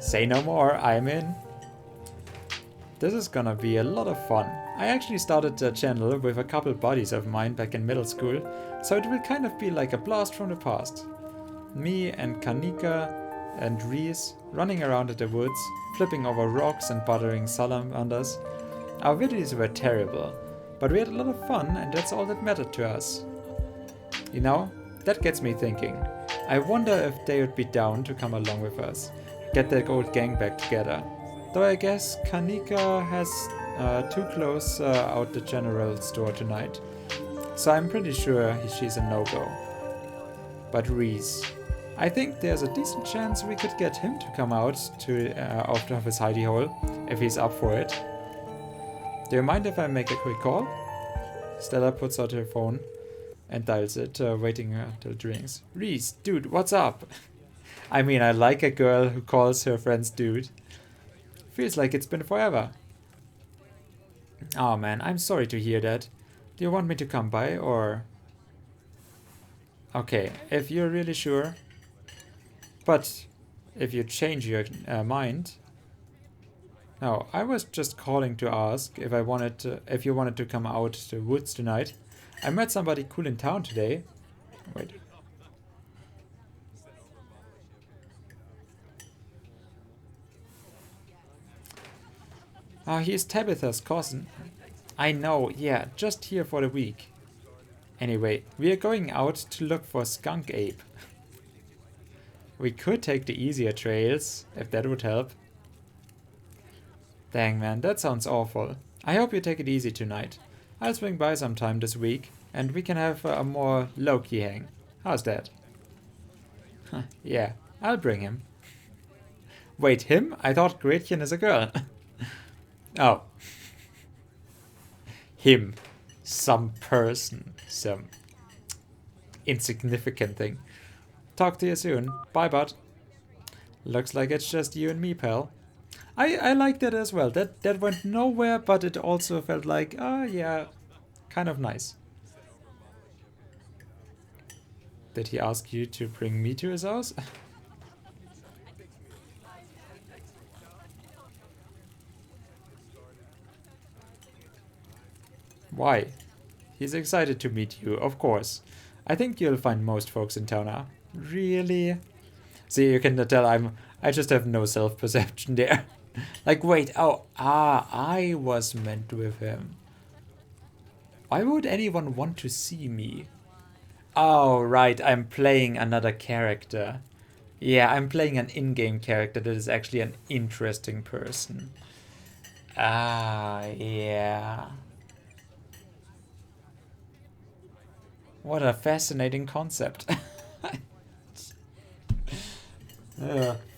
Say no more, I'm in. This is gonna be a lot of fun. I actually started the channel with a couple buddies of mine back in middle school, so it will kind of be like a blast from the past. Me and Kanika and Reese running around in the woods, flipping over rocks and bothering salamanders. Our videos were terrible, but we had a lot of fun and that's all that mattered to us. You know, that gets me thinking. I wonder if they would be down to come along with us, get that old gang back together. Though I guess Kanika has too close out the general store tonight, so I'm pretty sure she's a no-go. But Reese, I think there's a decent chance we could get him to come out out of his hidey hole, if he's up for it. Do you mind if I make a quick call? Stella puts out her phone and dials it, waiting till it rings. Reese, dude, what's up? I mean, I like a girl who calls her friends dude. Feels like it's been forever. Oh man, I'm sorry to hear that. Do you want me to come by, or... Okay, if you're really sure. But if you change your mind... No, I was just calling to ask if if you wanted to come out to the woods tonight. I met somebody cool in town today. Wait. Oh, he's Tabitha's cousin. I know, yeah, just here for the week. Anyway, we are going out to look for Skunk Ape. We could take the easier trails, if that would help. Dang man, that sounds awful. I hope you take it easy tonight. I'll swing by sometime this week, and we can have a more low-key hang. How's that? Yeah, I'll bring him. Wait, him? I thought Gretchen is a girl. Oh. Him. Some person. Some insignificant thing. Talk to you soon. Bye, bud. Looks like it's just you and me, pal. I like that as well. That went nowhere, but it also felt like, yeah, kind of nice. Did he ask you to bring me to his house? Why? He's excited to meet you, of course. I think you'll find most folks in town are. Really? See, you can tell I just have no self-perception there. Like, wait, I was meant with him. Why would anyone want to see me? Oh, right, I'm playing another character. Yeah, I'm playing an in-game character that is actually an interesting person. Ah, yeah. What a fascinating concept.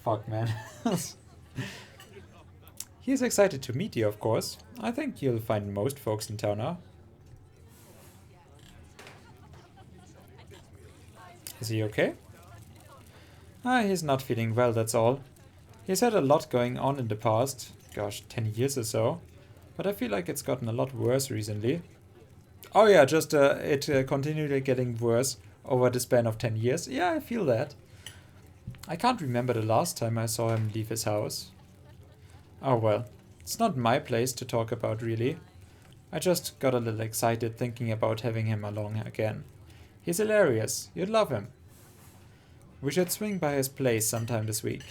Fuck, man. He's excited to meet you, of course. I think you'll find most folks in town are. Is he okay? He's not feeling well, that's all. He's had a lot going on in the past. Gosh, 10 years or so. But I feel like it's gotten a lot worse recently. Oh yeah, just it continually getting worse over the span of 10 years. Yeah, I feel that. I can't remember the last time I saw him leave his house. Oh well, It's not my place to talk about, really. I just got a little excited thinking about having him along again. He's hilarious. You'd love him. We should swing by his place sometime this week.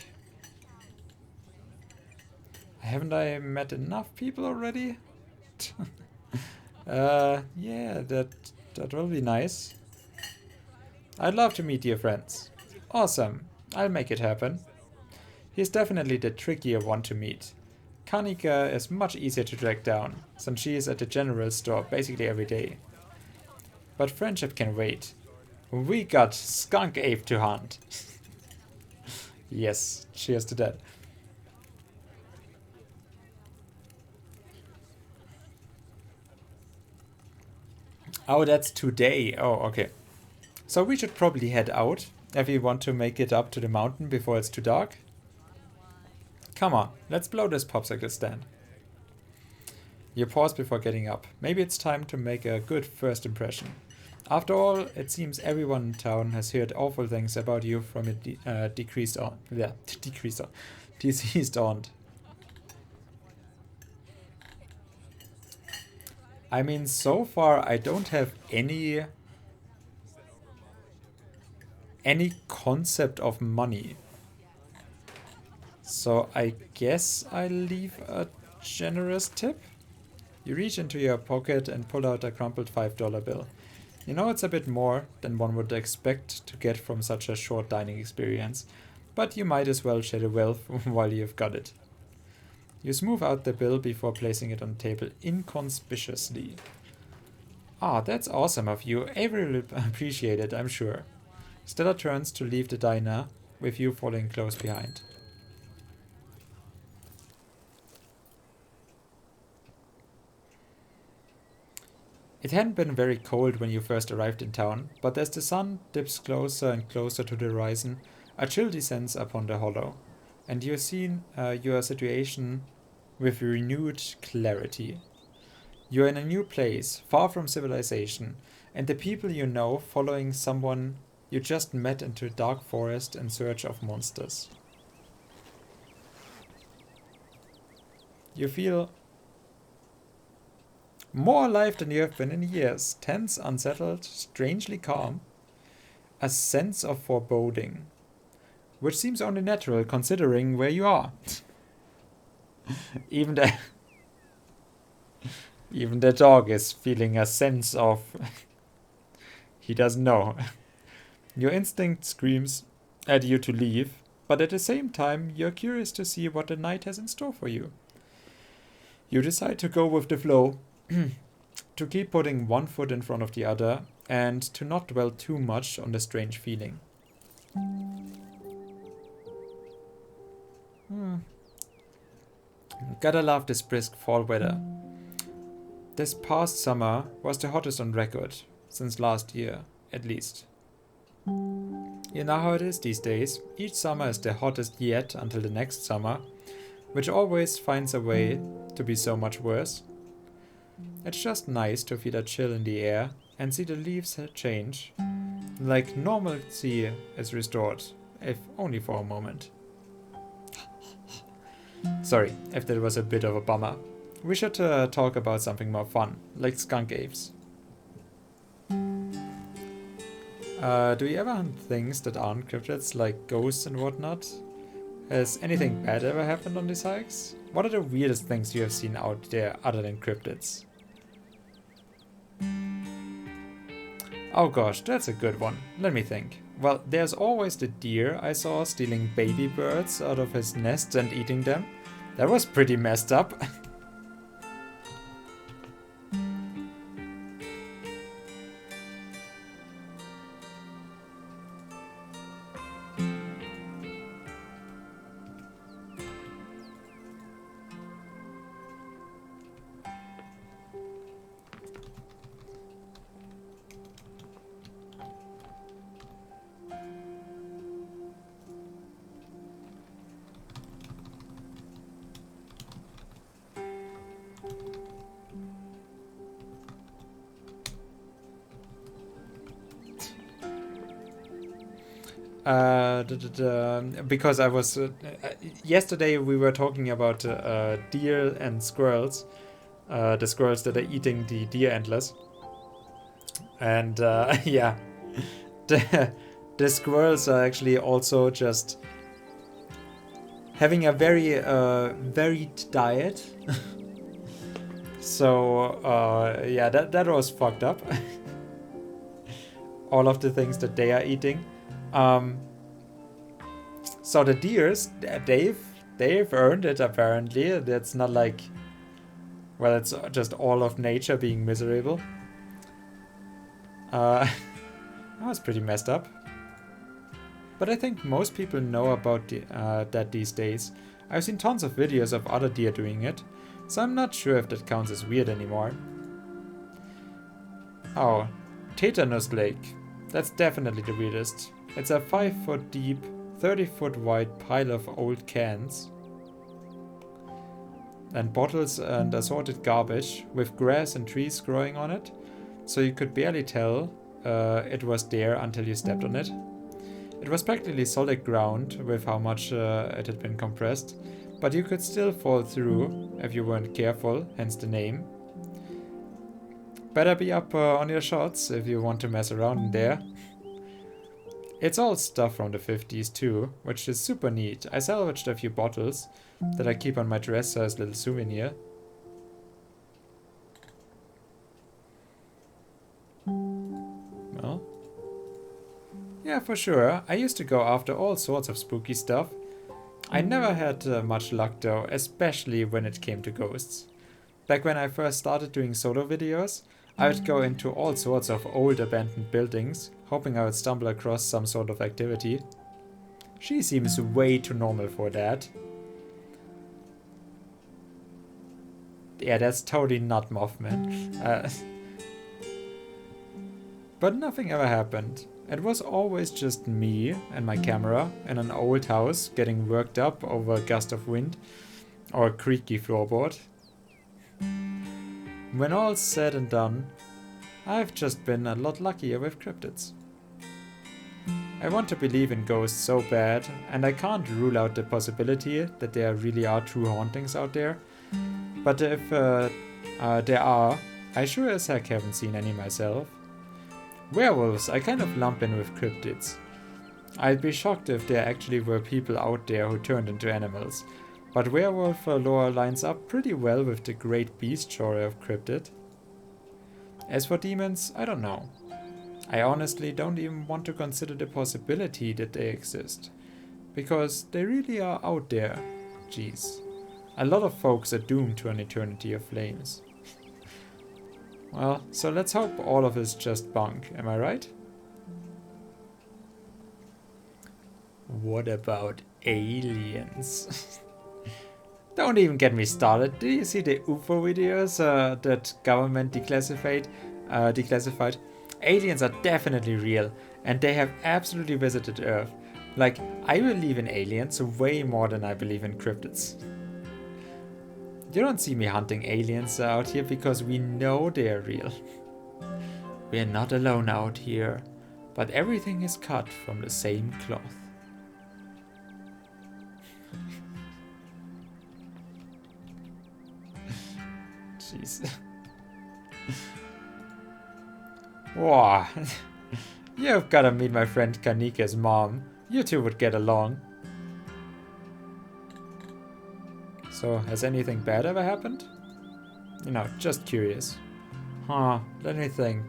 Haven't I met enough people already? Yeah, that will be nice. I'd love to meet your friends. Awesome. I'll make it happen. He's definitely the trickier one to meet. Kanika is much easier to track down, since she is at the general store basically every day. But friendship can wait. We got Skunk Ape to hunt. Yes, cheers to that. Oh, that's today. Oh, okay. So we should probably head out if we want to make it up to the mountain before it's too dark. Come on, let's blow this popsicle stand. You pause before getting up. Maybe it's time to make a good first impression. After all, it seems everyone in town has heard awful things about you from your deceased aunt. I mean, so far I don't have any concept of money. So I guess I'll leave a generous tip. You reach into your pocket and pull out a crumpled $5 bill. You know it's a bit more than one would expect to get from such a short dining experience, but you might as well share the wealth while you've got it. You smooth out the bill before placing it on the table inconspicuously. Ah, that's awesome of you. Avery will appreciate it, I'm sure. Stella turns to leave the diner, with you following close behind. It hadn't been very cold when you first arrived in town, but as the sun dips closer and closer to the horizon, a chill descends upon the hollow, and you see your situation with renewed clarity. You're in a new place, far from civilization, and the people you know following someone you just met into a dark forest in search of monsters. You feel more alive than you have been in years, tense, unsettled, strangely calm, a sense of foreboding, which seems only natural considering where you are. Even the even the dog is feeling a sense of he doesn't know. Your instinct screams at you to leave, but at the same time you're curious to see what the night has in store for you. You decide to go with the flow, to keep putting one foot in front of the other, and to not dwell too much on the strange feeling. Gotta love this brisk fall weather. This past summer was the hottest on record, since last year, at least. You know how it is these days. Each summer is the hottest yet until the next summer, which always finds a way to be so much worse. It's just nice to feel a chill in the air and see the leaves change, like normalcy is restored, if only for a moment. Sorry if that was a bit of a bummer. We should talk about something more fun, like skunk apes. Do you ever hunt things that aren't cryptids, like ghosts and whatnot? Has anything bad ever happened on these hikes? What are the weirdest things you have seen out there other than cryptids? Oh gosh, that's a good one. Let me think. Well, there's always the deer I saw stealing baby birds out of his nest and eating them. That was pretty messed up. Because I was yesterday we were talking about deer and squirrels, the squirrels that are eating the deer antlers, and yeah, the squirrels are actually also just having a very varied diet. So yeah, that was fucked up. All of the things that they are eating. So the deers, they've earned it apparently. It's not like, well, it's just all of nature being miserable. That was pretty messed up. But I think most people know about that these days. I've seen tons of videos of other deer doing it, so I'm not sure if that counts as weird anymore. Oh, Tetanus Lake. That's definitely the weirdest. It's a 5-foot deep, 30-foot wide pile of old cans and bottles and assorted garbage with grass and trees growing on it, so you could barely tell it was there until you stepped on it. It was practically solid ground with how much it had been compressed, but you could still fall through if you weren't careful, hence the name. Better be up on your shots if you want to mess around in there. It's all stuff from the 50s too, which is super neat. I salvaged a few bottles that I keep on my dresser as little souvenir. Well, yeah, for sure. I used to go after all sorts of spooky stuff. I never had much luck though, especially when it came to ghosts. Back when I first started doing solo videos, I would go into all sorts of old abandoned buildings, hoping I would stumble across some sort of activity. She seems way too normal for that. Yeah, that's totally not Mothman. But nothing ever happened. It was always just me and my camera in an old house getting worked up over a gust of wind or a creaky floorboard. When all's said and done, I've just been a lot luckier with cryptids. I want to believe in ghosts so bad, and I can't rule out the possibility that there really are true hauntings out there. But if there are, I sure as heck haven't seen any myself. Werewolves I kind of lump in with cryptids. I'd be shocked if there actually were people out there who turned into animals, but werewolf lore lines up pretty well with the great beast genre of cryptid. As for demons, I don't know. I honestly don't even want to consider the possibility that they exist, because they really are out there. Jeez. A lot of folks are doomed to an eternity of flames. Well, so let's hope all of it's just bunk, am I right? What about aliens? Don't even get me started. Did you see the UFO videos that government declassified? Aliens are definitely real, and they have absolutely visited Earth. Like, I believe in aliens way more than I believe in cryptids. You don't see me hunting aliens out here because we know they're real. We're not alone out here, but everything is cut from the same cloth. Jeez. Wow. You've gotta meet my friend Kanika's mom. You two would get along. So, has anything bad ever happened? You know, just curious. Huh, let me think.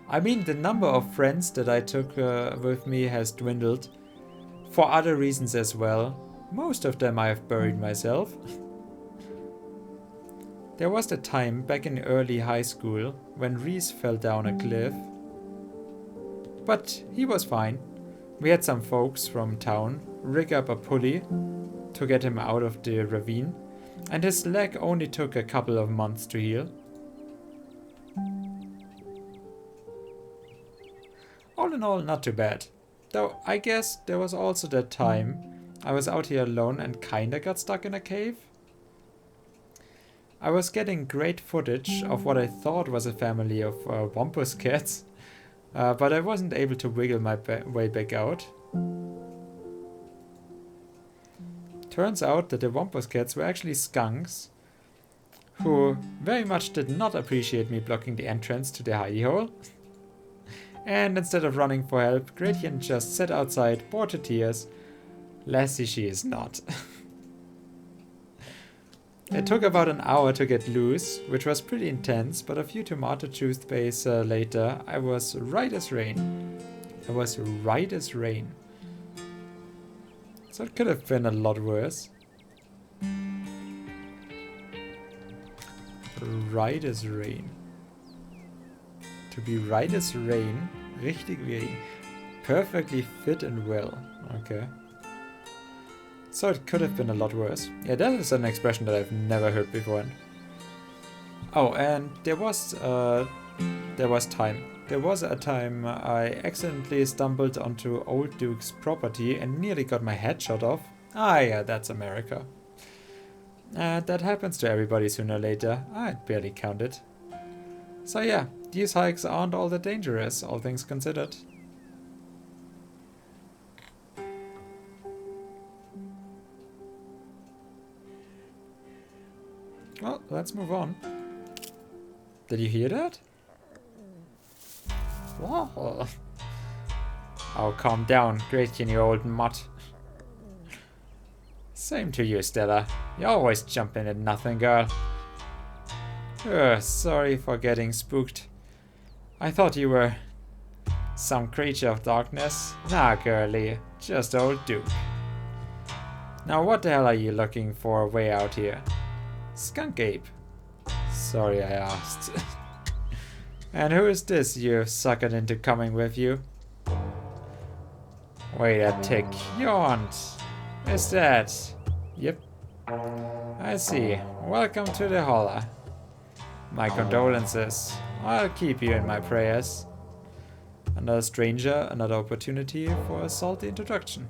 I mean, the number of friends that I took with me has dwindled. For other reasons as well. Most of them I have buried myself. There was the time back in early high school when Reese fell down a cliff. But he was fine. We had some folks from town rig up a pulley to get him out of the ravine, and his leg only took a couple of months to heal. All in all, not too bad. Though I guess there was also that time I was out here alone and kinda got stuck in a cave. I was getting great footage of what I thought was a family of wampus cats, but I wasn't able to wiggle my way back out. Turns out that the Wampus cats were actually skunks who very much did not appreciate me blocking the entrance to the hidey hole. And instead of running for help, Gradient just sat outside, bored to tears. Lassie she is not. It took about an hour to get loose, which was pretty intense, but a few tomato juice base later, I was right as rain. I was right as rain. So it could have been a lot worse. Right as rain. To be right as rain, richtig rain. Perfectly fit and well. Okay. So it could have been a lot worse. Yeah, that is an expression that I've never heard before. Oh, and there was time. There was a time I accidentally stumbled onto Old Duke's property and nearly got my head shot off. Ah yeah, that's America. That happens to everybody sooner or later. I barely counted. So yeah, these hikes aren't all that dangerous, all things considered. Well, let's move on. Did you hear that? Whoa. Oh, calm down, Gretchen, you old mutt. Same to you, Stella. You always jump in at nothing, girl. Sorry for getting spooked. I thought you were some creature of darkness. Nah, girlie, just old Duke. Now what the hell are you looking for way out here? Skunk ape. Sorry I asked. And who is this you suckered into coming with you? Wait a tick, you aren't. Is that? Yep. I see. Welcome to the holler. My condolences. I'll keep you in my prayers. Another stranger, another opportunity for a salty introduction.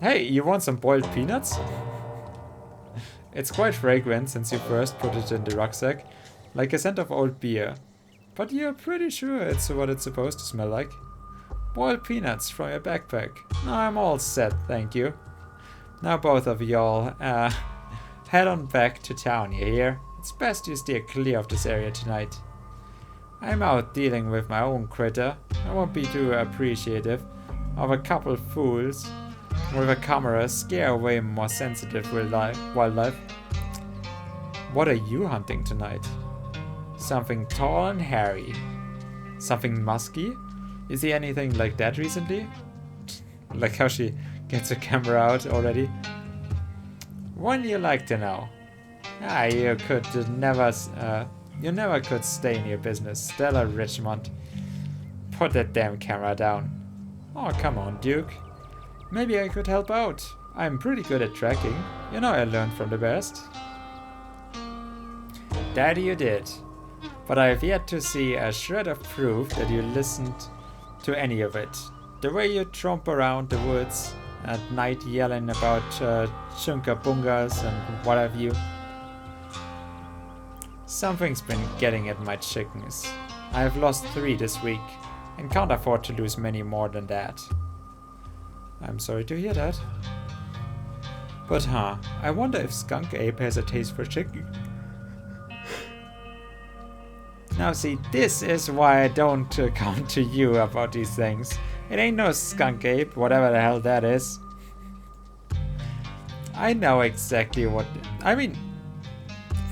Hey, you want some boiled peanuts? It's quite fragrant since you first put it in the rucksack, like a scent of old beer. But you're pretty sure it's what it's supposed to smell like. Boiled peanuts from your backpack. No, I'm all set, thank you. Now both of y'all, head on back to town, you hear? It's best you steer clear of this area tonight. I'm out dealing with my own critter. I won't be too appreciative of a couple fools with a camera scare away more sensitive wildlife. What are you hunting tonight? Something tall and hairy. Something musky? You see anything like that recently? Like how she gets a camera out already. Wouldn't you like to know? You never could stay in your business, Stella Richmond. Put that damn camera down. Oh, come on, Duke. Maybe I could help out. I'm pretty good at tracking. You know I learned from the best. That you did. But I have yet to see a shred of proof that you listened to any of it. The way you tromp around the woods at night yelling about chunka-bungas and what have you. Something's been getting at my chickens. I have lost 3 this week and can't afford to lose many more than that. I'm sorry to hear that. But I wonder if Skunk Ape has a taste for chicken. Now see, this is why I don't come to you about these things. It ain't no Skunk Ape, whatever the hell that is. I know exactly what... I mean,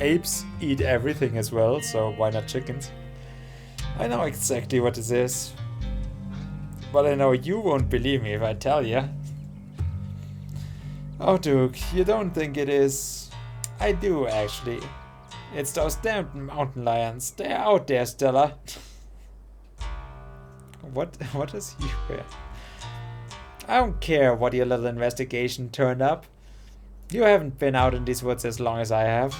apes eat everything as well, so why not chickens? I know exactly what this is. But I know you won't believe me if I tell you. Oh, Duke, you don't think it is? I do, actually. It's those damned mountain lions. They're out there, Stella. What is he wear? I don't care what your little investigation turned up. You haven't been out in these woods as long as I have.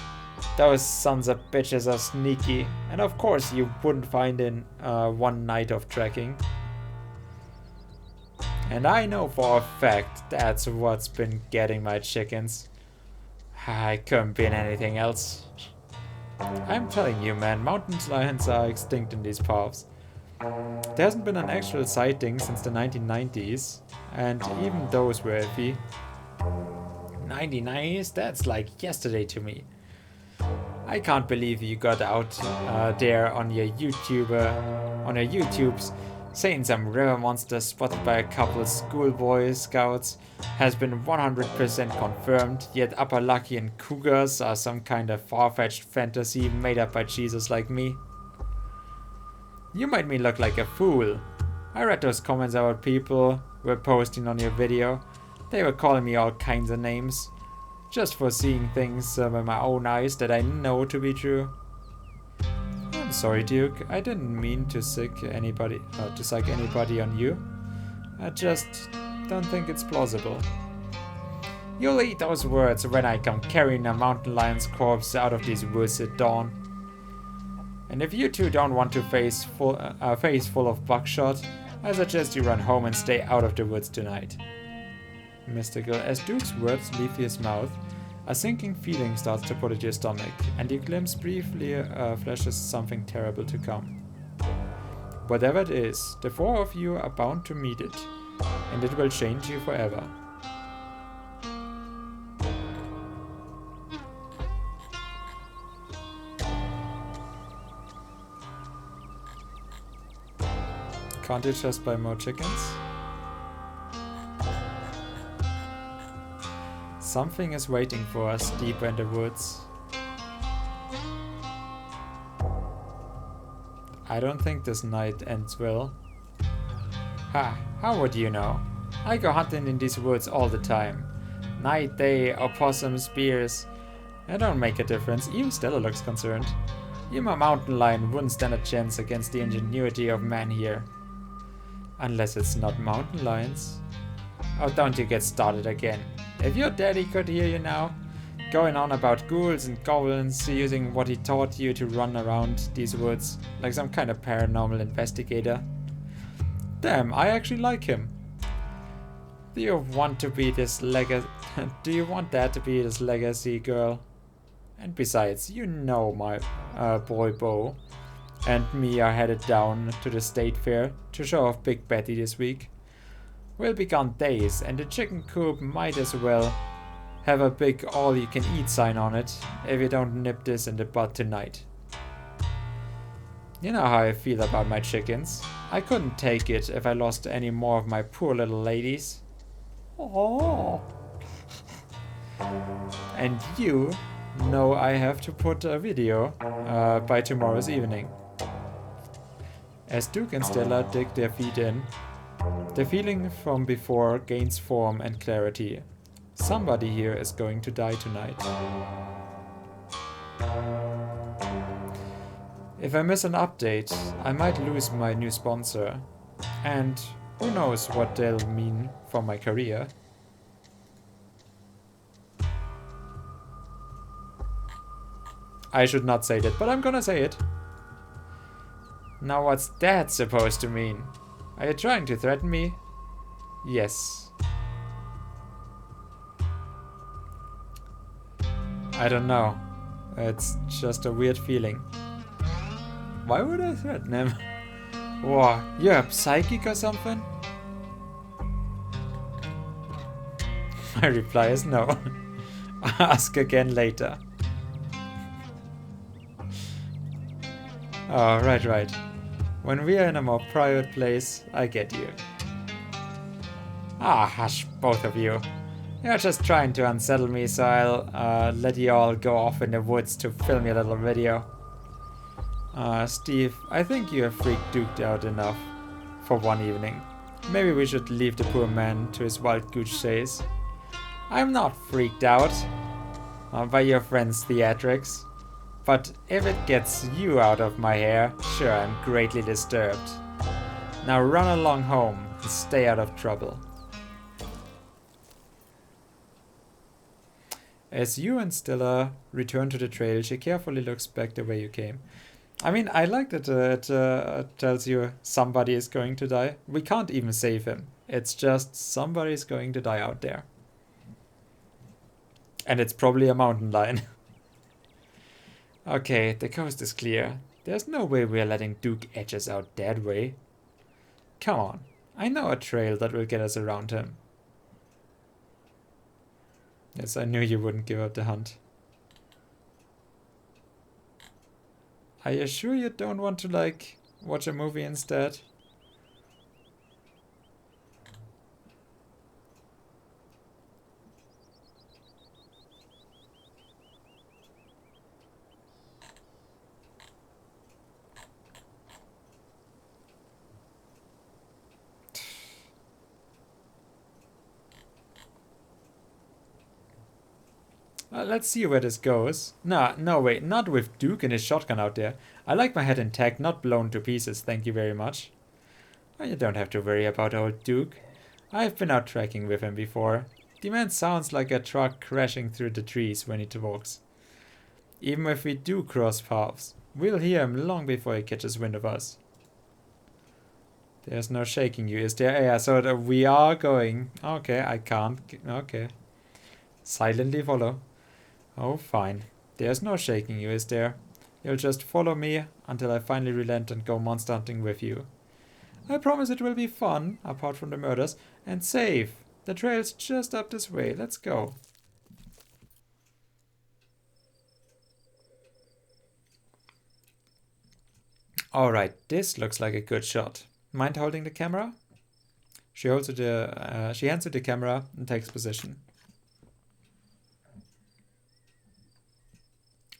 Those sons of bitches are sneaky. And of course you wouldn't find in one night of trekking. And I know for a fact that's what's been getting my chickens. I couldn't be in anything else. I'm telling you, man, mountain lions are extinct in these parts. There hasn't been an actual sighting since the 1990s, and even those were iffy. 1990s? That's like yesterday to me. I can't believe you got out there on your YouTubes saying some river monster spotted by a couple schoolboy scouts has been 100% confirmed, yet Upper Lucky and cougars are some kind of far-fetched fantasy made up by Jesus like me. You made me look like a fool. I read those comments about people were posting on your video. They were calling me all kinds of names, just for seeing things with my own eyes that I know to be true. I'm sorry, Duke. I didn't mean to psych anybody on you. I just don't think it's plausible. You'll eat those words when I come carrying a mountain lion's corpse out of these woods at dawn. And if you two don't want to face full of buckshot, I suggest you run home and stay out of the woods tonight. Mystical. As Duke's words leave his mouth, a sinking feeling starts to pull at your stomach, and you glimpse briefly flashes something terrible to come. Whatever it is, the four of you are bound to meet it, and it will change you forever. Can't you just buy more chickens? Something is waiting for us deeper in the woods. I don't think this night ends well. Ha, how would you know? I go hunting in these woods all the time. Night, day, opossums, bears. It don't make a difference. Even Stella looks concerned. Even a mountain lion wouldn't stand a chance against the ingenuity of man here. Unless it's not mountain lions. Oh, don't you get started again. If your daddy could hear you now, going on about ghouls and goblins, using what he taught you to run around these woods like some kind of paranormal investigator. Damn, I actually like him. Do you want to be this Do you want that to be this legacy, girl? And besides, you know my boy Bo and me are headed down to the state fair to show off Big Betty this week. We'll be gone days, and the chicken coop might as well have a big all-you-can-eat sign on it if you don't nip this in the bud tonight. You know how I feel about my chickens. I couldn't take it if I lost any more of my poor little ladies. Oh. And you know I have to put a video by tomorrow's evening. As Duke and Stella dig their feet in, the feeling from before gains form and clarity. Somebody here is going to die tonight. If I miss an update, I might lose my new sponsor. And who knows what they'll mean for my career. I should not say that, but I'm gonna say it. Now what's that supposed to mean? Are you trying to threaten me? Yes. I don't know. It's just a weird feeling. Why would I threaten him? Whoa, you're a psychic or something? My reply is no. Ask again later. Oh, right. When we are in a more private place, I get you. Ah, hush, both of you. You're just trying to unsettle me, so I'll let you all go off in the woods to film your little video. Steve, I think you have freaked Duke out enough for one evening. Maybe we should leave the poor man to his wild goose chase. I'm not freaked out by your friend's theatrics. But if it gets you out of my hair, sure, I'm greatly disturbed. Now run along home and stay out of trouble. As you and Stella return to the trail, she carefully looks back the way you came. I mean, I like that it tells you somebody is going to die. We can't even save him. It's just somebody's going to die out there. And it's probably a mountain lion. Okay, the coast is clear. There's no way we're letting Duke edge us out that way. Come on, I know a trail that will get us around him. Yes, I knew you wouldn't give up the hunt. Are you sure you don't want to, like, watch a movie instead? Let's see where this goes. Nah, no wait, not with Duke and his shotgun out there. I like my head intact, not blown to pieces, thank you very much. Well, you don't have to worry about old Duke. I've been out trekking with him before. The man sounds like a truck crashing through the trees when he talks. Even if we do cross paths, we'll hear him long before he catches wind of us. There's no shaking you, is there? Yeah, so we are going. Okay, I can't. Okay. Silently follow. Oh, fine. There's no shaking you, is there? You'll just follow me until I finally relent and go monster hunting with you. I promise it will be fun, apart from the murders, and safe. The trail's just up this way. Let's go. Alright, this looks like a good shot. Mind holding the camera? She hands you the camera and takes position.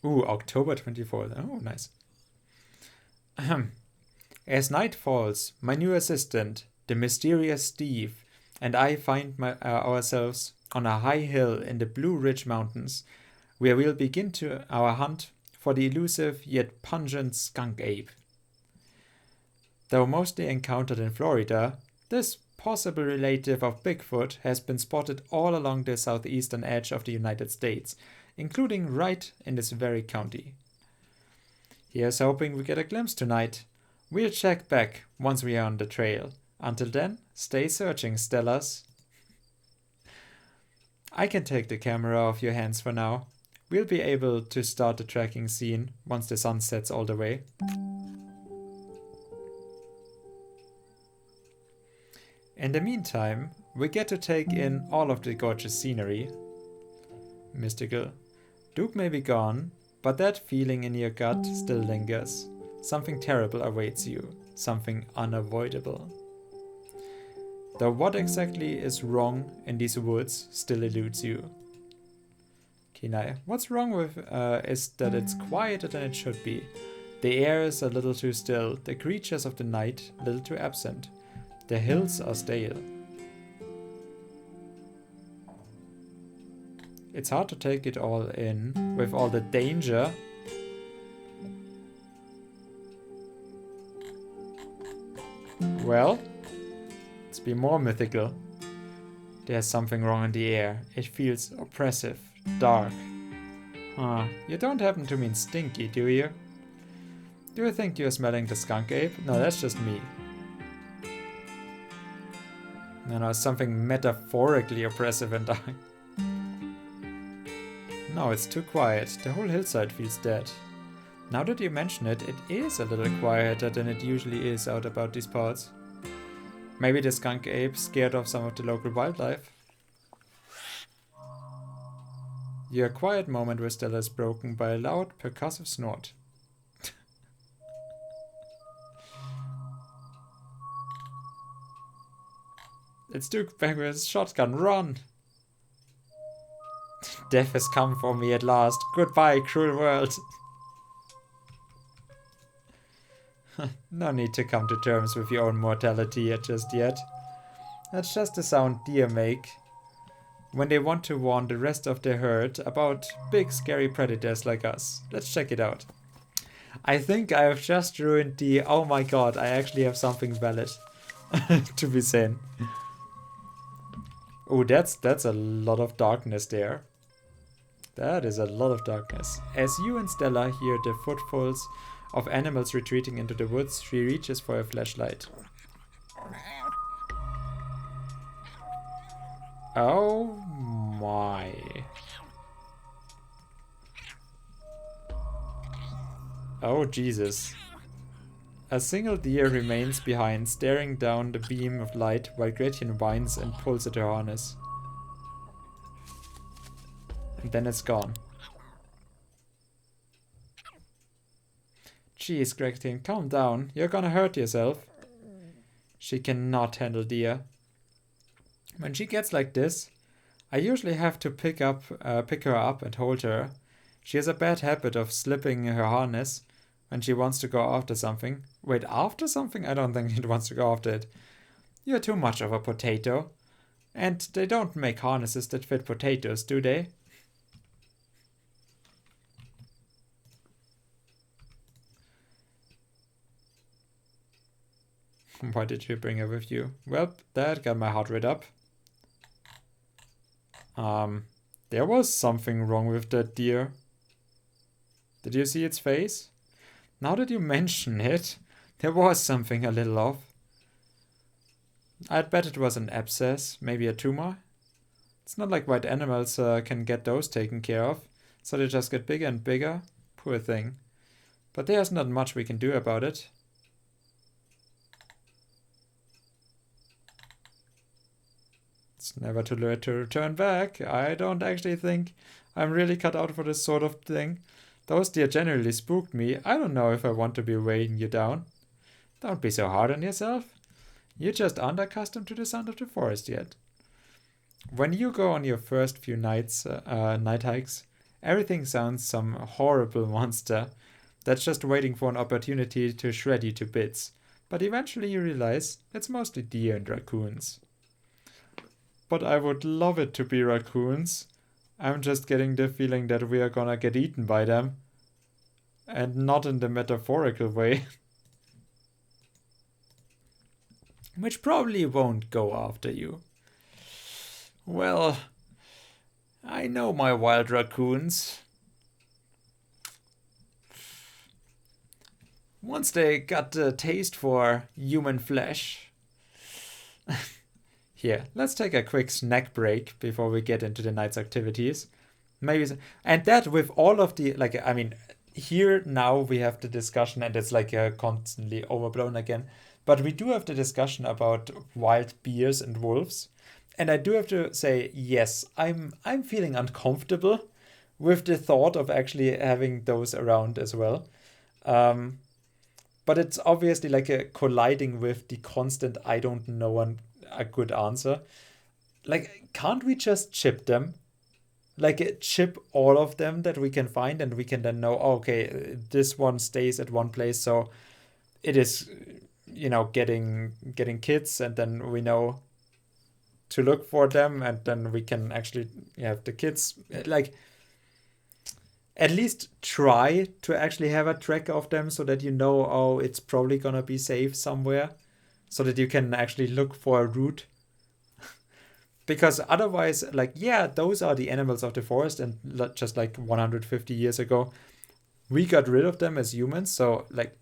Ooh, October 24th. Oh, nice. As night falls, my new assistant, the mysterious Steve, and I find ourselves on a high hill in the Blue Ridge Mountains, where we'll begin our hunt for the elusive yet pungent skunk ape. Though mostly encountered in Florida, this possible relative of Bigfoot has been spotted all along the southeastern edge of the United States, including right in this very county. Here's hoping we get a glimpse tonight. We'll check back once we are on the trail. Until then, stay searching, Stellas. I can take the camera off your hands for now. We'll be able to start the tracking scene once the sun sets all the way. In the meantime, we get to take in all of the gorgeous scenery. Mystical. Duke may be gone, but that feeling in your gut still lingers. Something terrible awaits you. Something unavoidable. Though what exactly is wrong in these woods still eludes you. Kenai, what's wrong with is that it's quieter than it should be. The air is a little too still, the creatures of the night a little too absent. The hills are stale. It's hard to take it all in with all the danger. Well, let's be more mythical. There's something wrong in the air. It feels oppressive, dark. You don't happen to mean stinky, do you? Do you think you're smelling the skunk ape? No, that's just me. No, something metaphorically oppressive and dark. No, it's too quiet. The whole hillside feels dead. Now that you mention it, it is a little quieter than it usually is out about these parts. Maybe the skunk ape scared off some of the local wildlife. Your quiet moment with Stella is broken by a loud, percussive snort. It's Duke back with his shotgun. Run! Death has come for me at last. Goodbye, cruel world. No need to come to terms with your own mortality just yet. That's just the sound deer make when they want to warn the rest of their herd about big scary predators like us. Let's check it out. I think I have just ruined the oh my god, I actually have something valid to be saying. Oh, that's a lot of darkness there. That is a lot of darkness. As you and Stella hear the footfalls of animals retreating into the woods, she reaches for a flashlight. Oh my. Oh, Jesus. A single deer remains behind, staring down the beam of light while Gretchen whines and pulls at her harness. And then it's gone. Jeez, Gretchen, calm down. You're gonna hurt yourself. She cannot handle deer. When she gets like this, I usually have to pick her up and hold her. She has a bad habit of slipping her harness when she wants to go after something. Wait, after something? I don't think she wants to go after it. You're too much of a potato. And they don't make harnesses that fit potatoes, do they? Why did you bring her with you? Well, that got my heart rate up. There was something wrong with that deer. Did you see its face? Now that you mention it, there was something a little off. I'd bet it was an abscess, maybe a tumor. It's not like white animals can get those taken care of, so they just get bigger and bigger. Poor thing. But there's not much we can do about it. It's never too late to return back. I don't actually think I'm really cut out for this sort of thing. Those deer generally spooked me. I don't know if I want to be weighing you down. Don't be so hard on yourself. You just aren't accustomed to the sound of the forest yet. When you go on your first few night hikes, everything sounds some horrible monster that's just waiting for an opportunity to shred you to bits. But eventually you realize it's mostly deer and raccoons. But I would love it to be raccoons. I'm just getting the feeling that we are gonna get eaten by them. And not in the metaphorical way. Which probably won't go after you. Well, I know my wild raccoons. Once they got the taste for human flesh. Here, let's take a quick snack break before we get into the night's activities. Maybe, and that with all of the, like, I mean, here now we have the discussion and it's like constantly overblown again. But we do have the discussion about wild bears and wolves. And I do have to say, yes, I'm feeling uncomfortable with the thought of actually having those around as well. But it's obviously like a colliding with the constant I don't know a good answer. Like, can't we just chip them? Like, chip all of them that we can find and we can then know, oh, okay, this one stays at one place, so it is, you know, getting kids, and then we know to look for them, and then we can actually have the kids, like, at least try to actually have a track of them so that you know, oh, it's probably gonna be safe somewhere, so that you can actually look for a route. Because otherwise, like, yeah, those are the animals of the forest, and just like 150 years ago, we got rid of them as humans, so like,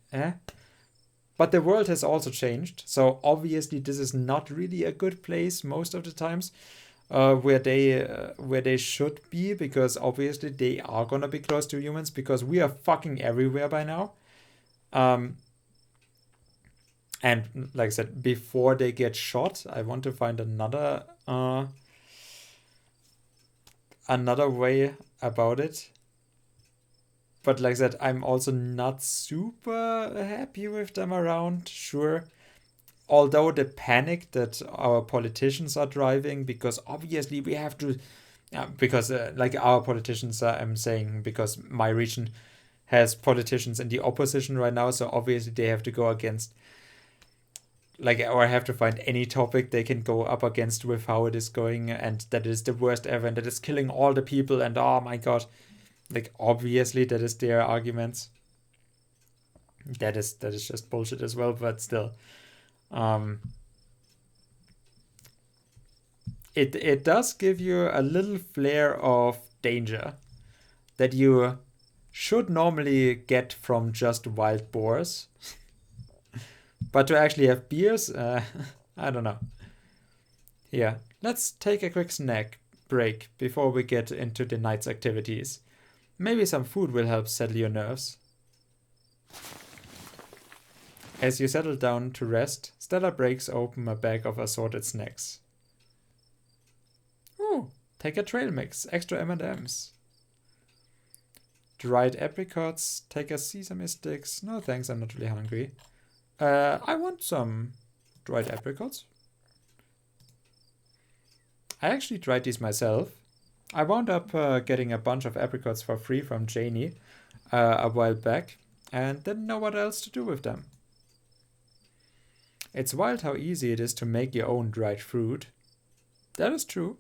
But the world has also changed, so obviously this is not really a good place most of the times where they should be, because obviously they are gonna be close to humans because we are fucking everywhere by now. And like I said, before they get shot, I want to find another way about it. But like I said, I'm also not super happy with them around, sure. Although the panic that our politicians are driving, because obviously we have to, because like our politicians, I'm saying because my region has politicians in the opposition right now, so obviously they have to go against, like, or have to find any topic they can go up against with how it is going, and that is the worst ever, and that is killing all the people, and oh my god. Like, obviously that is their arguments. That is just bullshit as well, but still. It does give you a little flare of danger that you should normally get from just wild boars. But to actually have beers, I don't know. Yeah, let's take a quick snack break before we get into the night's activities. Maybe some food will help settle your nerves. As you settle down to rest, Stella breaks open a bag of assorted snacks. Ooh, take a trail mix, extra M&Ms. Dried apricots, take a sesame sticks. No thanks, I'm not really hungry. I want some dried apricots. I actually tried these myself. I wound up getting a bunch of apricots for free from Janie a while back and didn't know what else to do with them. It's wild how easy it is to make your own dried fruit. That is true.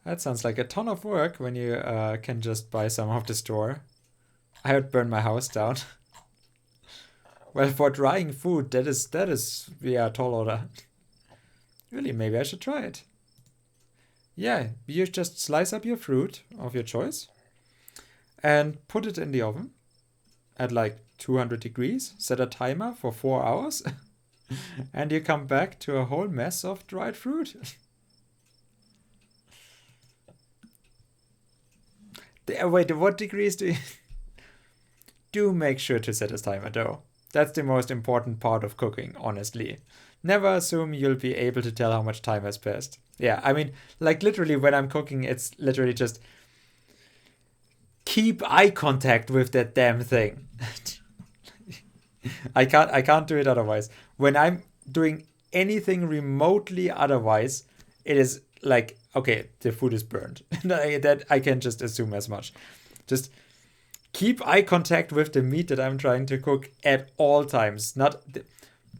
That sounds like a ton of work when you can just buy some off the store. I would burn my house down. Well, for drying food, that is yeah, tall order. Really, maybe I should try it. Yeah, you just slice up your fruit of your choice and put it in the oven at like 200 degrees, set a timer for 4 hours, and you come back to a whole mess of dried fruit. Wait, what degrees do you... Do make sure to set a timer though. That's the most important part of cooking, honestly. Never assume you'll be able to tell how much time has passed. Yeah, I mean, like literally when I'm cooking, it's literally just keep eye contact with that damn thing. I can't do it otherwise. When I'm doing anything remotely otherwise, it is like, okay, the food is burned. That I can just assume as much. Just keep eye contact with the meat that I'm trying to cook at all times. Not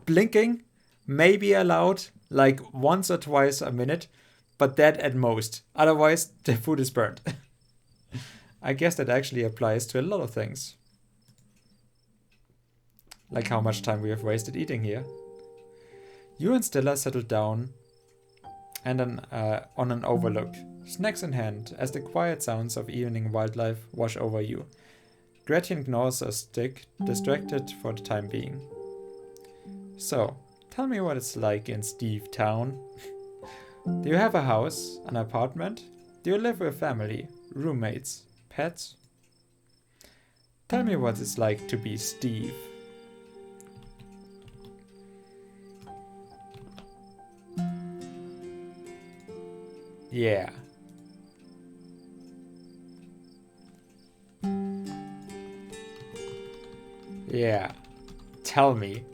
blinking may be allowed like once or twice a minute, but that at most. Otherwise, the food is burned. I guess that actually applies to a lot of things. Like how much time we have wasted eating here. You and Stella settle down and on an overlook, snacks in hand, as the quiet sounds of evening wildlife wash over you. Gretchen gnaws a stick, distracted for the time being. So, tell me what it's like in Steve Town. Do you have a house, an apartment? Do you live with family, roommates, pets? Tell me what it's like to be Steve. Yeah. Yeah. Tell me.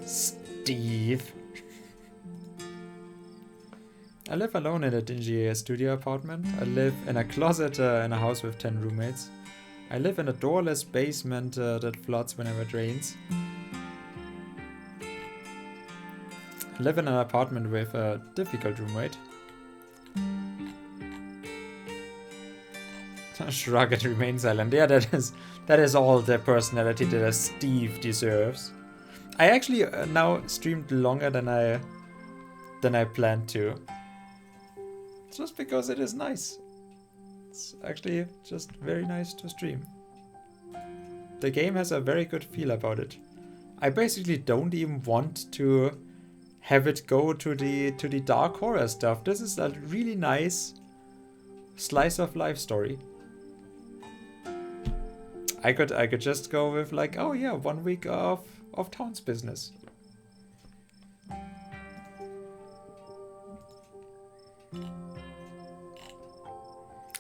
Steve. I live alone in a dingy studio apartment. I live in a closet in a house with 10 roommates. I live in a doorless basement that floods whenever it rains. I live in an apartment with a difficult roommate. Shrug and remain silent. Yeah, that is all the personality that a Steve deserves. I actually now streamed longer than I planned to. Just because it is nice. It's actually just very nice to stream. The game has a very good feel about it. I basically don't even want to have it go to the dark horror stuff. This is a really nice slice of life story. I could just go with like, oh yeah, 1 week of town's business.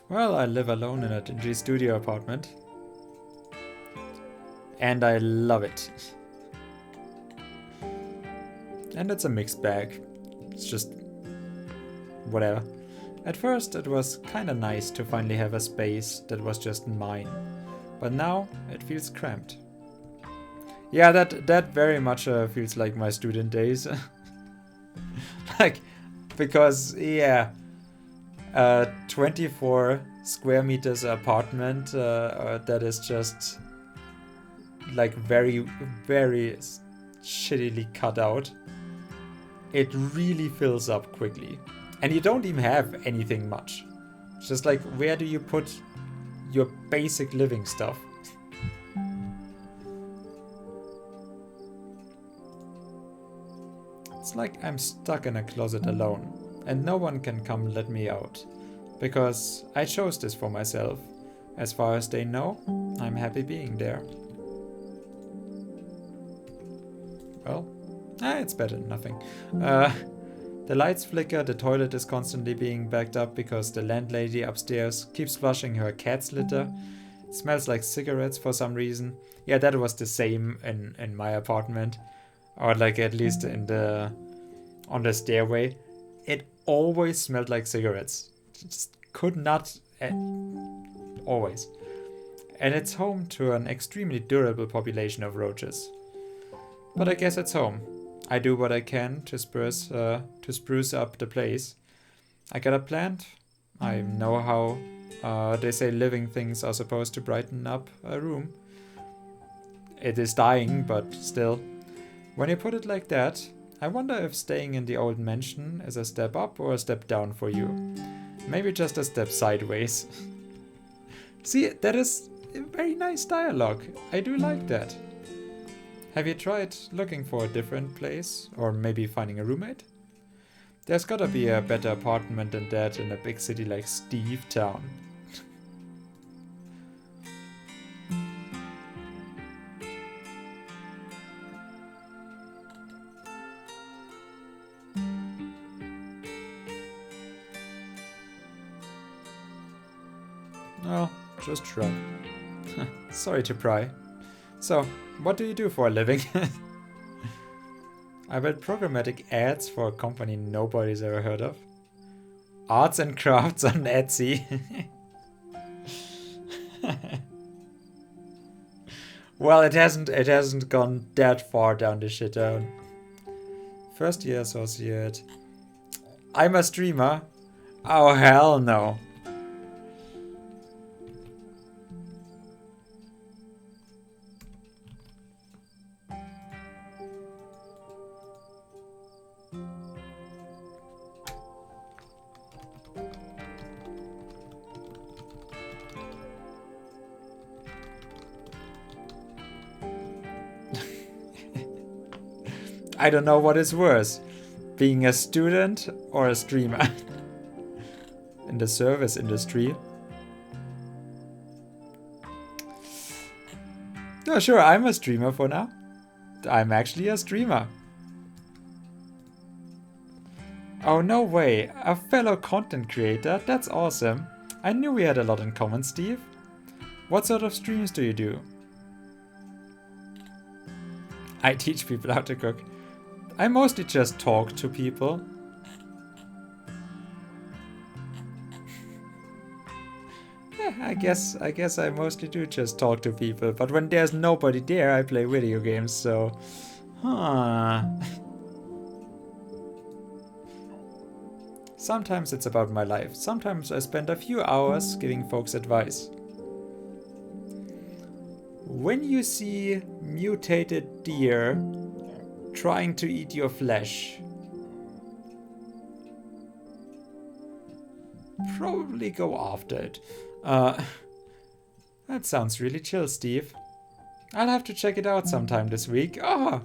Well, I live alone in a dingy studio apartment. And I love it. And it's a mixed bag. It's just whatever. At first it was kinda nice to finally have a space that was just mine. But now it feels cramped. Yeah, that very much feels like my student days. Like, because, yeah, 24 square meters apartment that is just like very, very shittily cut out. It really fills up quickly. And you don't even have anything much. It's just like, where do you put your basic living stuff? It's like I'm stuck in a closet alone, and no one can come let me out. Because I chose this for myself. As far as they know, I'm happy being there. Well, it's better than nothing. The lights flicker, the toilet is constantly being backed up because the landlady upstairs keeps flushing her cat's litter. It smells like cigarettes for some reason. Yeah, that was the same in my apartment. Or like at least on the stairway. It always smelled like cigarettes. Just could not... always. And it's home to an extremely durable population of roaches. But I guess it's home. I do what I can to spruce up the place. I got a plant. I know how they say living things are supposed to brighten up a room. It is dying, but still. When you put it like that, I wonder if staying in the old mansion is a step up or a step down for you. Maybe just a step sideways. See, that is a very nice dialogue. I do like that. Have you tried looking for a different place? Or maybe finding a roommate? There's gotta be a better apartment than that in a big city like Steve Town. Oh, just shrug. Sorry to pry. So, what do you do for a living? I build programmatic ads for a company nobody's ever heard of. Arts and crafts on Etsy. Well, it hasn't gone that far down the shit down. First year associate. I'm a streamer. Oh hell no. I don't know what is worse, being a student or a streamer. In the service industry. No, sure, I'm a streamer for now. I'm actually a streamer. Oh, no way. A fellow content creator? That's awesome. I knew we had a lot in common, Steve. What sort of streams do you do? I teach people how to cook. I mostly just talk to people. Yeah, I guess I mostly do just talk to people, but when there's nobody there, I play video games, so... Huh... Sometimes it's about my life. Sometimes I spend a few hours giving folks advice. When you see mutated deer trying to eat your flesh, probably go after it. That sounds really chill, Steve. I'll have to check it out sometime this week. Oh.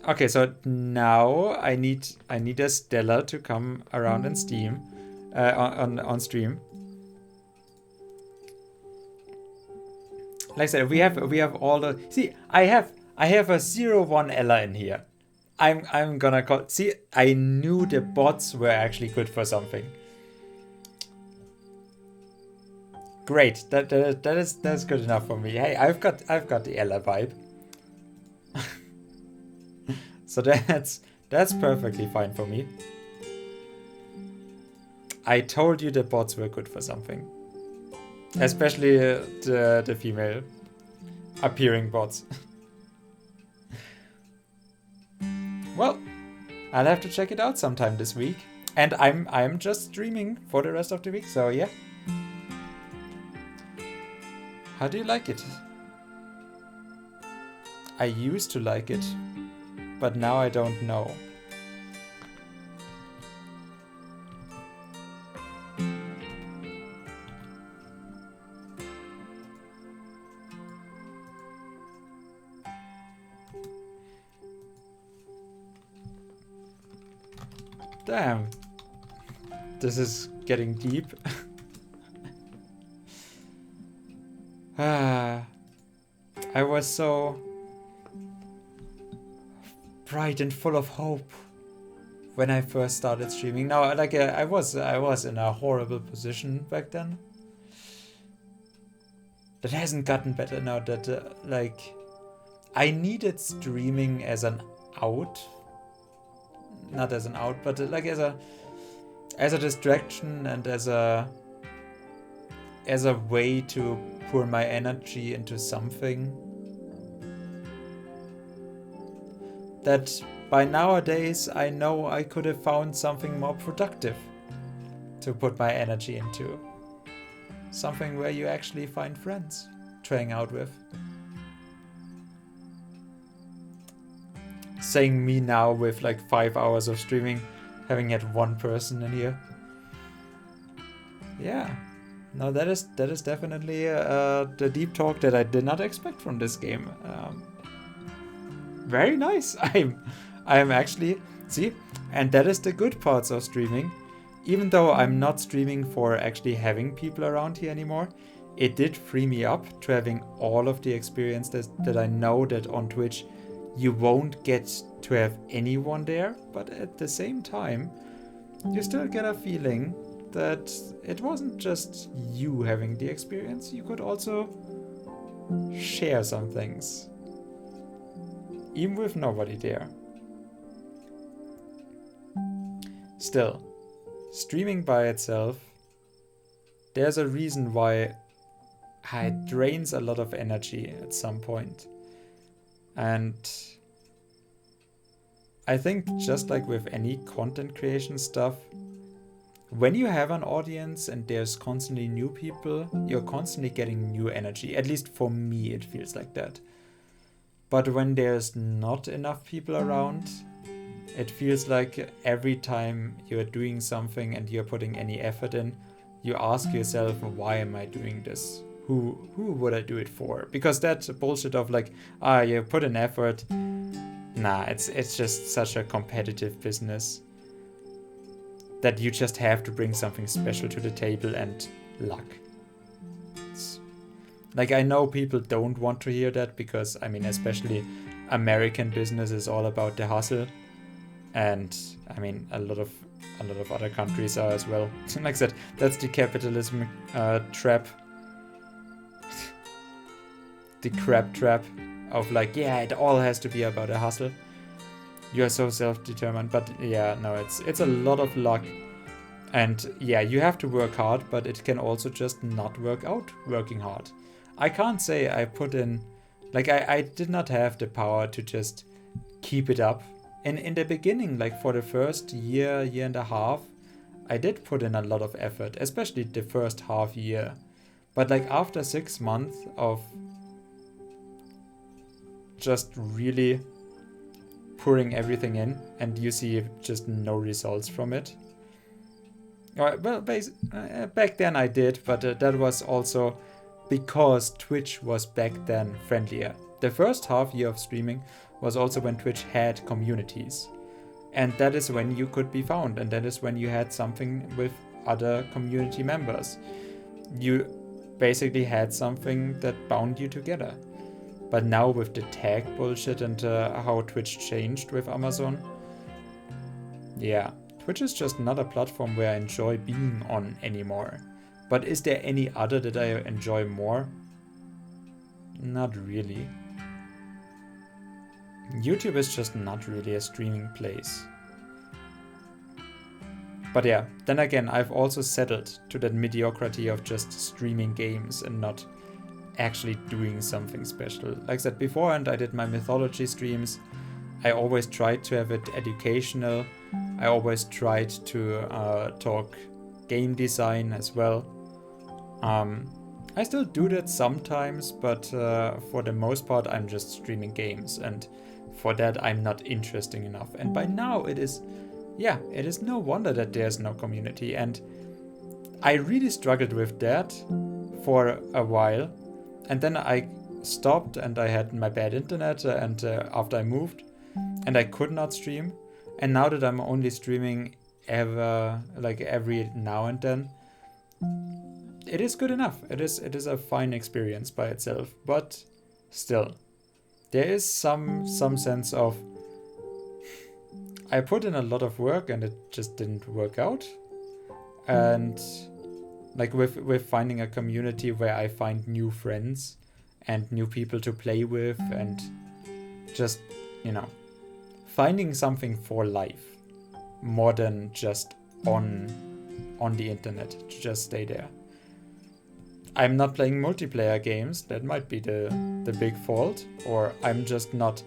Okay, so now I need a Stella to come around and Steam, on stream. Like I said, we have all the... See, I have a 0-1 Ella in here. I'm gonna call... See, I knew the bots were actually good for something. Great, that's good enough for me. Hey, I've got the Ella vibe. So that's perfectly fine for me. I told you the bots were good for something. Especially the female appearing bots. Well, I'll have to check it out sometime this week. And I'm just streaming for the rest of the week, so yeah. How do you like it? I used to like it, but now I don't know. Damn. This is getting deep. I was so bright and full of hope when I first started streaming. Now, like I was in a horrible position back then. That hasn't gotten better now. That like I needed streaming as an out, not as an out, but like as a distraction and as a way to pour my energy into something that by nowadays I know I could have found something more productive to put my energy into. Something where you actually find friends to hang out with. Saying me now with like 5 hours of streaming, having had one person in here. Yeah. No, that is definitely the deep talk that I did not expect from this game. Very nice. I'm actually, see, and that is the good parts of streaming. Even though I'm not streaming for actually having people around here anymore, it did free me up to having all of the experiences that I know that on Twitch you won't get to have anyone there, but at the same time, you still get a feeling that it wasn't just you having the experience, you could also share some things, even with nobody there. Still, streaming by itself, there's a reason why it drains a lot of energy at some point. And I think just like with any content creation stuff, when you have an audience and there's constantly new people, you're constantly getting new energy. At least for me, it feels like that. But when there's not enough people around, it feels like every time you're doing something and you're putting any effort in, you ask yourself, why am I doing this? Who would I do it for? Because that bullshit of like, you put in effort. Nah, it's just such a competitive business that you just have to bring something special to the table and luck. Like, I know people don't want to hear that because, I mean, especially American business is all about the hustle. And, I mean, a lot of other countries are as well. Like I said, that's the capitalism trap. The crab trap of like, yeah, it all has to be about a hustle. You are so self-determined, but yeah, no, it's a lot of luck. And yeah, you have to work hard, but it can also just not work out working hard. I can't say I put in, like I did not have the power to just keep it up. And in the beginning, like for the first year and a half, I did put in a lot of effort, especially the first half year. But like after 6 months of just really pouring everything in and you see just no results from it. Well, back then I did, but that was also because Twitch was back then friendlier. The first half year of streaming was also when Twitch had communities. And that is when you could be found, and that is when you had something with other community members. You basically had something that bound you together. But now with the tag bullshit and how Twitch changed with Amazon, yeah, Twitch is just not a platform where I enjoy being on anymore. But is there any other that I enjoy more? Not really. YouTube is just not really a streaming place. But yeah, then again, I've also settled to that mediocrity of just streaming games and not actually doing something special. Like I said before, and I did my mythology streams, I always tried to have it educational. I always tried to talk game design as well. I still do that sometimes, but for the most part I'm just streaming games, and for that I'm not interesting enough. And by now it is no wonder that there's no community, and I really struggled with that for a while. And then I stopped and I had my bad internet and after I moved, and I could not stream. And now that I'm only streaming every now and then, it is good enough. It is a fine experience by itself, but still, there is some sense of I put in a lot of work and it just didn't work out. And like with finding a community where I find new friends and new people to play with, and just, you know, finding something for life more than just on the internet to just stay there. I'm not playing multiplayer games. That might be the big fault, or I'm just not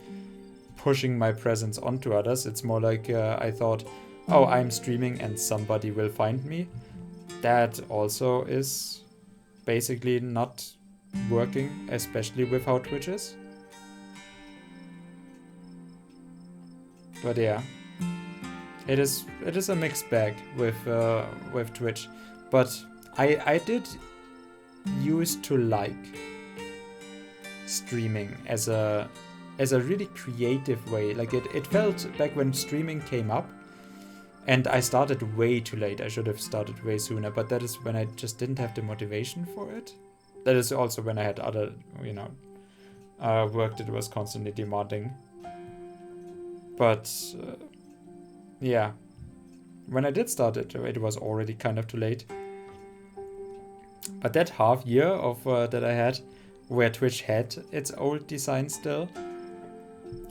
pushing my presence onto others. It's more like I thought, oh, I'm streaming and somebody will find me. That also is basically not working, especially with how Twitch is. But yeah, it is a mixed bag with Twitch. But I did used to like streaming as a really creative way. Like it felt back when streaming came up, and I started way too late. I should have started way sooner, but that is when I just didn't have the motivation for it. That is also when I had other, you know, work that was constantly demanding. But yeah, when I did start it, it was already kind of too late. But that half year of that I had, where Twitch had its old design still,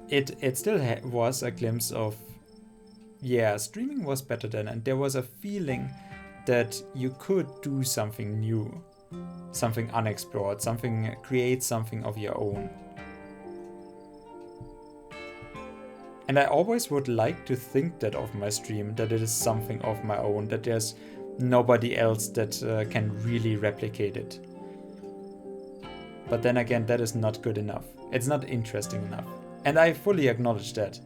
it still was a glimpse of, yeah, streaming was better then, and there was a feeling that you could do something new, something unexplored, create something of your own. And I always would like to think that of my stream, that it is something of my own, that there's nobody else that can really replicate it. But then again, that is not good enough. It's not interesting enough. And I fully acknowledge that.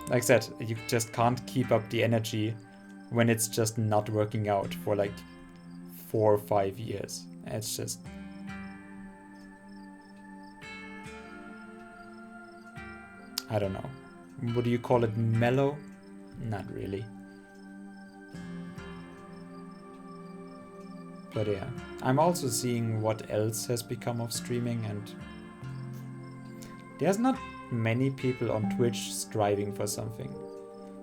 Like I said, you just can't keep up the energy when it's just not working out for like 4 or 5 years. It's just... I don't know. Would you call it mellow? Not really. But yeah, I'm also seeing what else has become of streaming, and there's not many people on Twitch striving for something.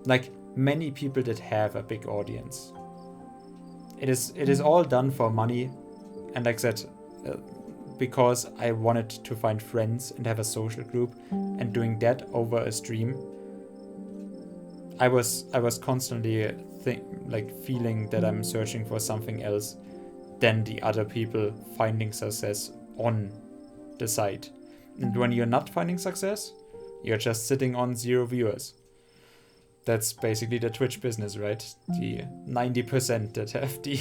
Like, many people that have a big audience. It is all done for money, and like I said, because I wanted to find friends and have a social group, and doing that over a stream, I was constantly feeling that I'm searching for something else than the other people finding success on the site. And when you're not finding success, you're just sitting on 0 viewers. That's basically the Twitch business, right? The 90% that have the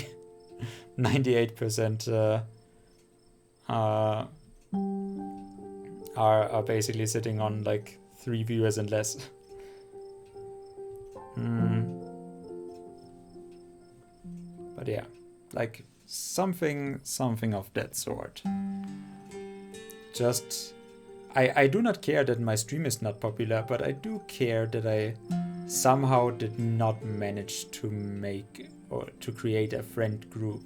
98% are basically sitting on like 3 viewers and less. But yeah, like something of that sort. Just I do not care that my stream is not popular, but I do care that I somehow did not manage to make or to create a friend group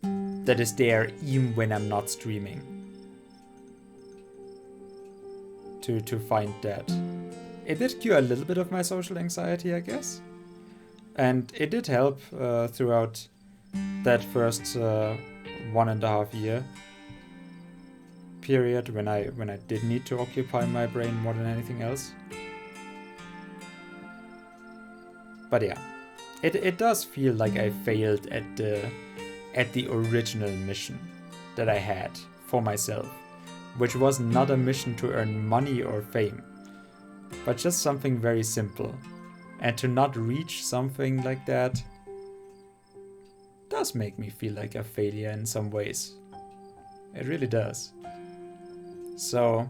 that is there even when I'm not streaming. To find that. It did cure a little bit of my social anxiety, I guess. And it did help throughout that first 1.5 year period when I did need to occupy my brain more than anything else. But yeah, it does feel like I failed at the original mission that I had for myself, which was not a mission to earn money or fame, but just something very simple. And to not reach something like that does make me feel like a failure in some ways. It really does. So,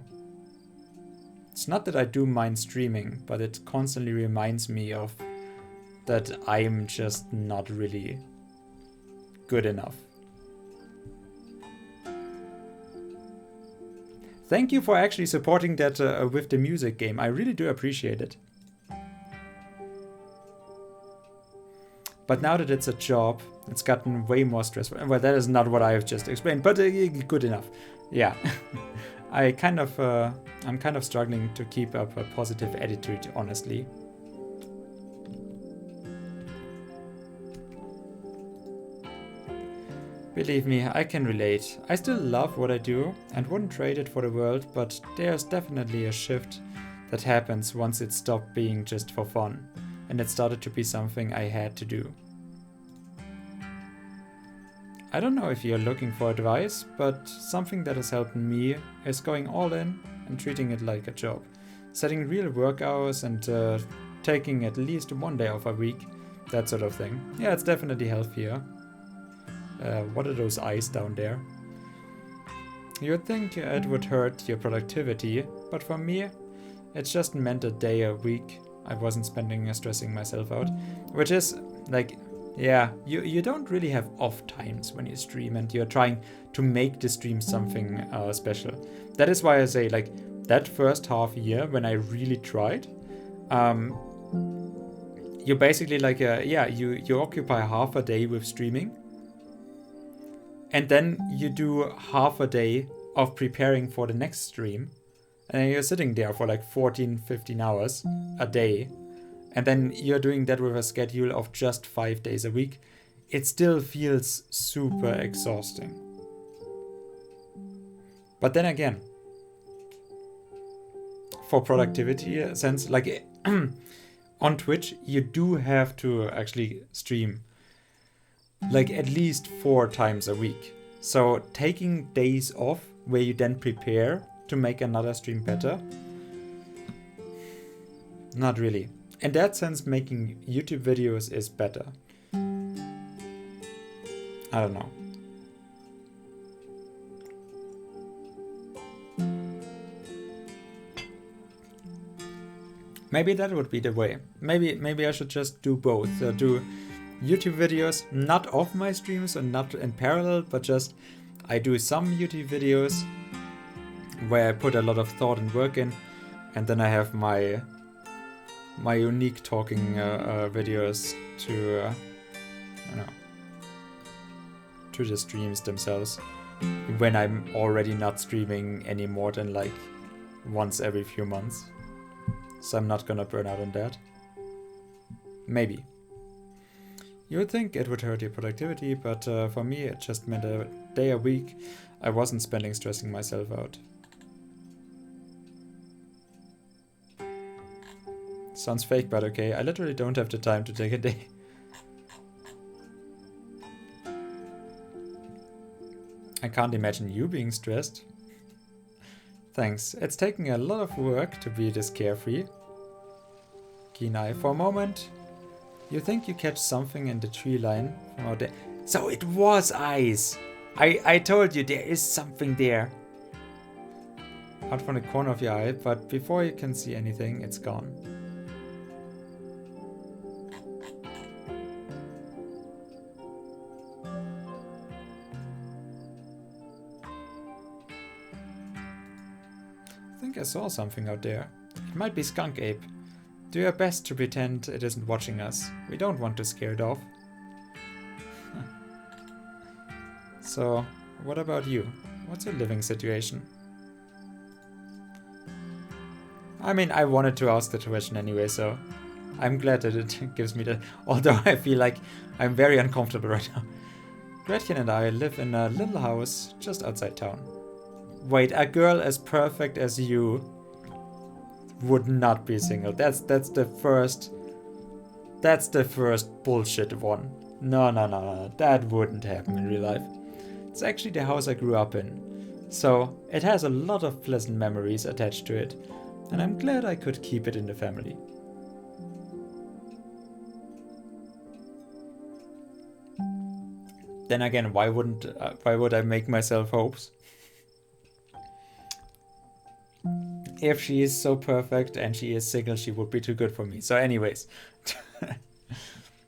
it's not that I do mind streaming, but it constantly reminds me of that I'm just not really good enough. Thank you for actually supporting that with the music game. I really do appreciate it. But now that it's a job, it's gotten way more stressful. Well, that is not what I've just explained, but good enough. Yeah. I'm kind of struggling to keep up a positive attitude, honestly. Believe me, I can relate. I still love what I do and wouldn't trade it for the world, but there's definitely a shift that happens once it stopped being just for fun and it started to be something I had to do. I don't know if you're looking for advice, but something that has helped me is going all in and treating it like a job. Setting real work hours and taking at least one day off a week, that sort of thing. Yeah, it's definitely healthier. What are those eyes down there? You'd think it would hurt your productivity, but for me, it just meant a day a week I wasn't spending stressing myself out. Which is, like, yeah, you don't really have off times when you stream and you're trying to make the stream something special. That is why I say, like, that first half year when I really tried, you basically like, you occupy half a day with streaming. And then you do half a day of preparing for the next stream. And you're sitting there for like 14, 15 hours a day. And then you're doing that with a schedule of just 5 days a week. It still feels super exhausting. But then again, for productivity sense, like on Twitch, you do have to actually stream like at least 4 times a week. So taking days off where you then prepare to make another stream better, not really. In that sense, making YouTube videos is better. I don't know. Maybe that would be the way. Maybe I should just do both. Do YouTube videos, not of my streams and not in parallel, but just I do some YouTube videos where I put a lot of thought and work in, and then I have my unique talking videos to to the streams themselves when I'm already not streaming any more than like once every few months. So I'm not gonna burn out on that. Maybe. You would think it would hurt your productivity, but for me it just meant a day a week I wasn't spending stressing myself out. Sounds fake, but okay. I literally don't have the time to take a day. I can't imagine you being stressed. Thanks. It's taking a lot of work to be this carefree. Keen eye. For a moment, you think you catch something in the tree line from out there. So it was ice! I told you there is something there. Out from the corner of your eye, but before you can see anything, it's gone. I think I saw something out there. It might be Skunk Ape. Do your best to pretend it isn't watching us. We don't want to scare it off. So, what about you? What's your living situation? I mean, I wanted to ask the question anyway, so I'm glad that it gives me that. Although I feel like I'm very uncomfortable right now. Gretchen and I live in a little house just outside town. Wait, a girl as perfect as you would not be single. That's the first bullshit one. No. That wouldn't happen in real life. It's actually the house I grew up in. So it has a lot of pleasant memories attached to it. And I'm glad I could keep it in the family. Then again, why would I make myself hopes? If she is so perfect and she is single, she would be too good for me. So anyways,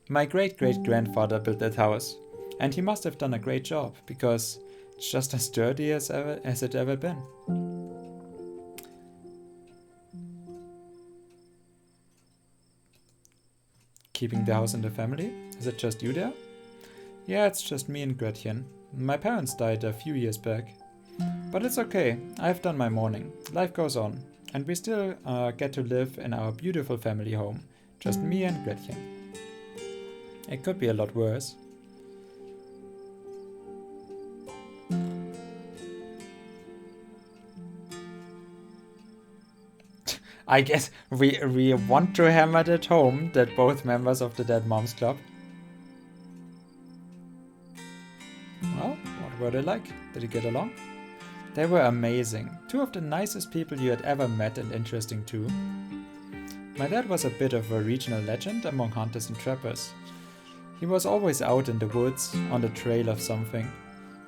my great-great-grandfather built that house, and he must have done a great job, because it's just as sturdy as it ever been. Keeping the house in the family? Is it just you there? Yeah, it's just me and Gretchen. My parents died a few years back. But it's okay, I've done my mourning. Life goes on. And we still get to live in our beautiful family home. Just me and Gretchen. It could be a lot worse. I guess we want to hammer that home that both members of the Dead Moms Club. Well, what were they like? Did you get along? They were amazing. Two of the nicest people you had ever met and interesting too. My dad was a bit of a regional legend among hunters and trappers. He was always out in the woods, on the trail of something.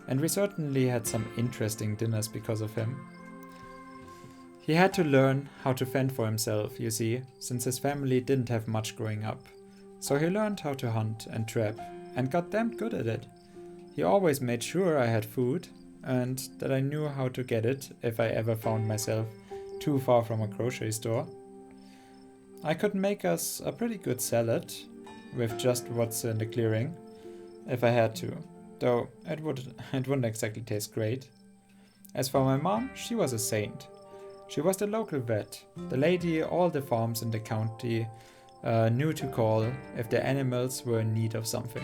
And we certainly had some interesting dinners because of him. He had to learn how to fend for himself, you see, since his family didn't have much growing up. So he learned how to hunt and trap, and got damned good at it. He always made sure I had food, and that I knew how to get it if I ever found myself too far from a grocery store. I could make us a pretty good salad, with just what's in the clearing, if I had to, though it wouldn't exactly taste great. As for my mom, she was a saint. She was the local vet, the lady all the farms in the county knew to call if their animals were in need of something.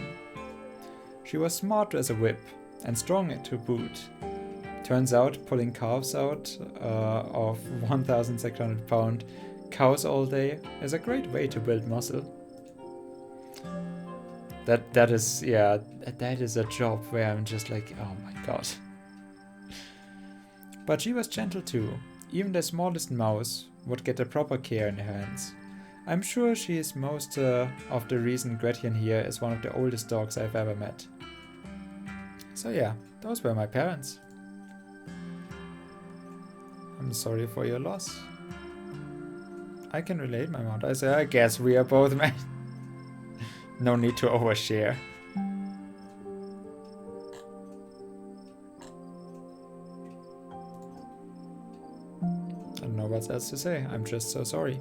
She was smart as a whip, and strong to boot. Turns out pulling calves out of 1,600 pound cows all day is a great way to build muscle. That is a job where I'm just like, oh my god. But she was gentle too. Even the smallest mouse would get a proper care in her hands. I'm sure she is most of the reason Gretchen here is one of the oldest dogs I've ever met. So yeah, those were my parents. I'm sorry for your loss. I can relate, my mom. I guess we are both men. No need to overshare. I don't know what else to say. I'm just so sorry.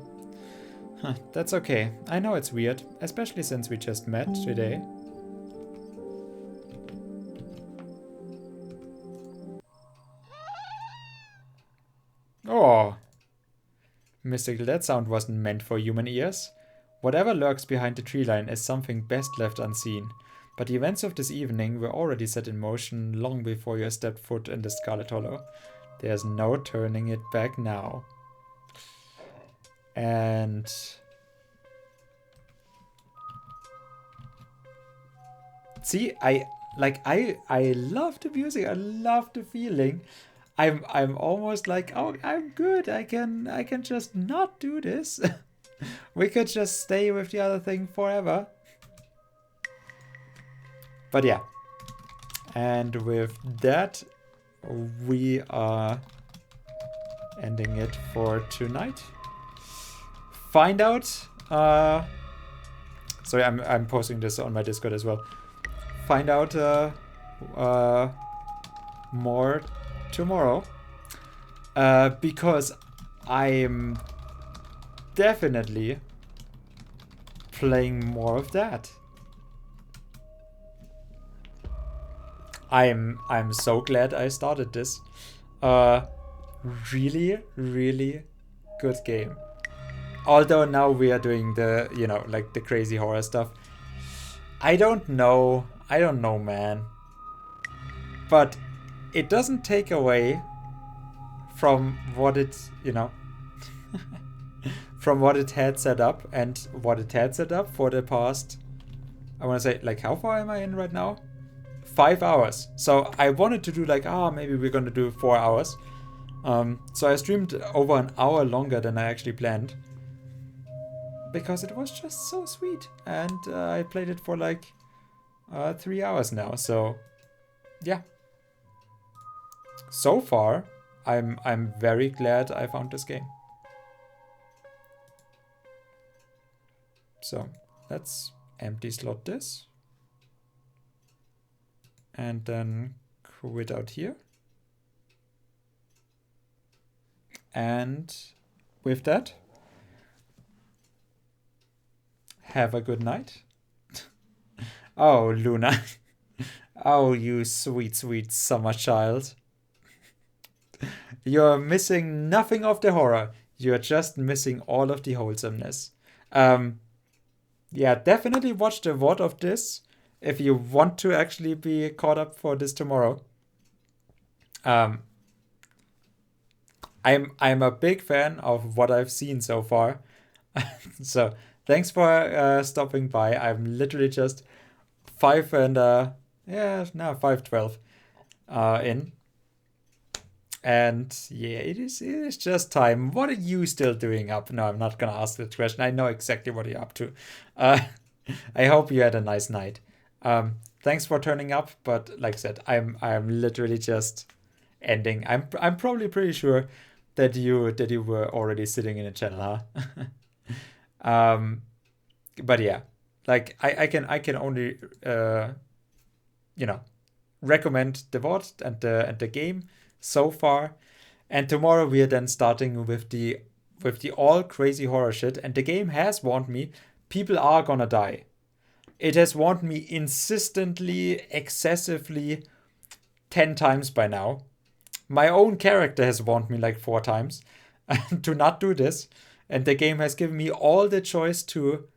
Huh, that's okay. I know it's weird, especially since we just met today. Oh! Mystical, that sound wasn't meant for human ears. Whatever lurks behind the tree line is something best left unseen. But the events of this evening were already set in motion long before you stepped foot in the Scarlet Hollow. There's no turning it back now. And... see, I love the music, I love the feeling. I'm almost like, oh, I'm good. I can just not do this. We could just stay with the other thing forever. But yeah. And with that, we are ending it for tonight. Find out. Sorry, I'm posting this on my Discord as well. Find out more tomorrow, because I'm definitely playing more of that. I'm so glad I started this. Really, really good game. Although now we are doing the, you know, like the crazy horror stuff. I don't know, man. But it doesn't take away from what it, you know, from what it had set up and what it had set up for the past, I want to say, like, how far am I in right now? 5 hours. So I wanted to do like, maybe we're going to do 4 hours. So I streamed over an hour longer than I actually planned. Because it was just so sweet. And I played it for like 3 hours now. So yeah. So far, I'm very glad I found this game. So let's empty slot this. And then quit out here. And with that, have a good night. Oh, Luna. Oh, you sweet, sweet summer child. You're missing nothing of the horror. You're just missing all of the wholesomeness. Um, yeah, definitely watch the VOD of this if you want to actually be caught up for this tomorrow. Um, I'm a big fan of what I've seen so far. So thanks for stopping by. I'm literally just 5:12 in. And yeah, it is just time. What are you still doing up? No, I'm not gonna ask that question. I know exactly what you're up to. Uh, I hope you had a nice night. Thanks for turning up, but like I said, I'm literally just ending. I'm probably pretty sure that you were already sitting in a channel, huh? um, but yeah, like I can only you know recommend the VOD and the game so far. And tomorrow we are then starting with the all crazy horror shit. And the game has warned me, people are gonna die. It has warned me insistently, excessively, 10 times by now. My own character has warned me like 4 times to not do this. And the game has given me all the choice to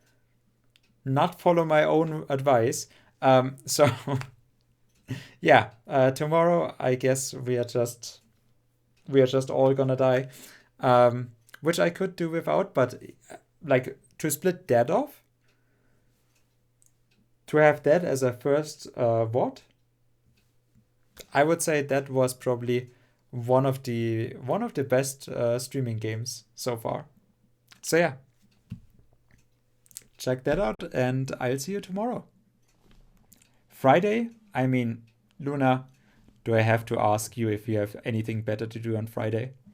not follow my own advice. So yeah, tomorrow I guess we are just all gonna die, which I could do without. But like to split that off, to have that as a first VOD, I would say that was probably one of the best streaming games so far. So yeah, check that out, and I'll see you tomorrow. Friday, I mean, Luna, do I have to ask you if you have anything better to do on Friday?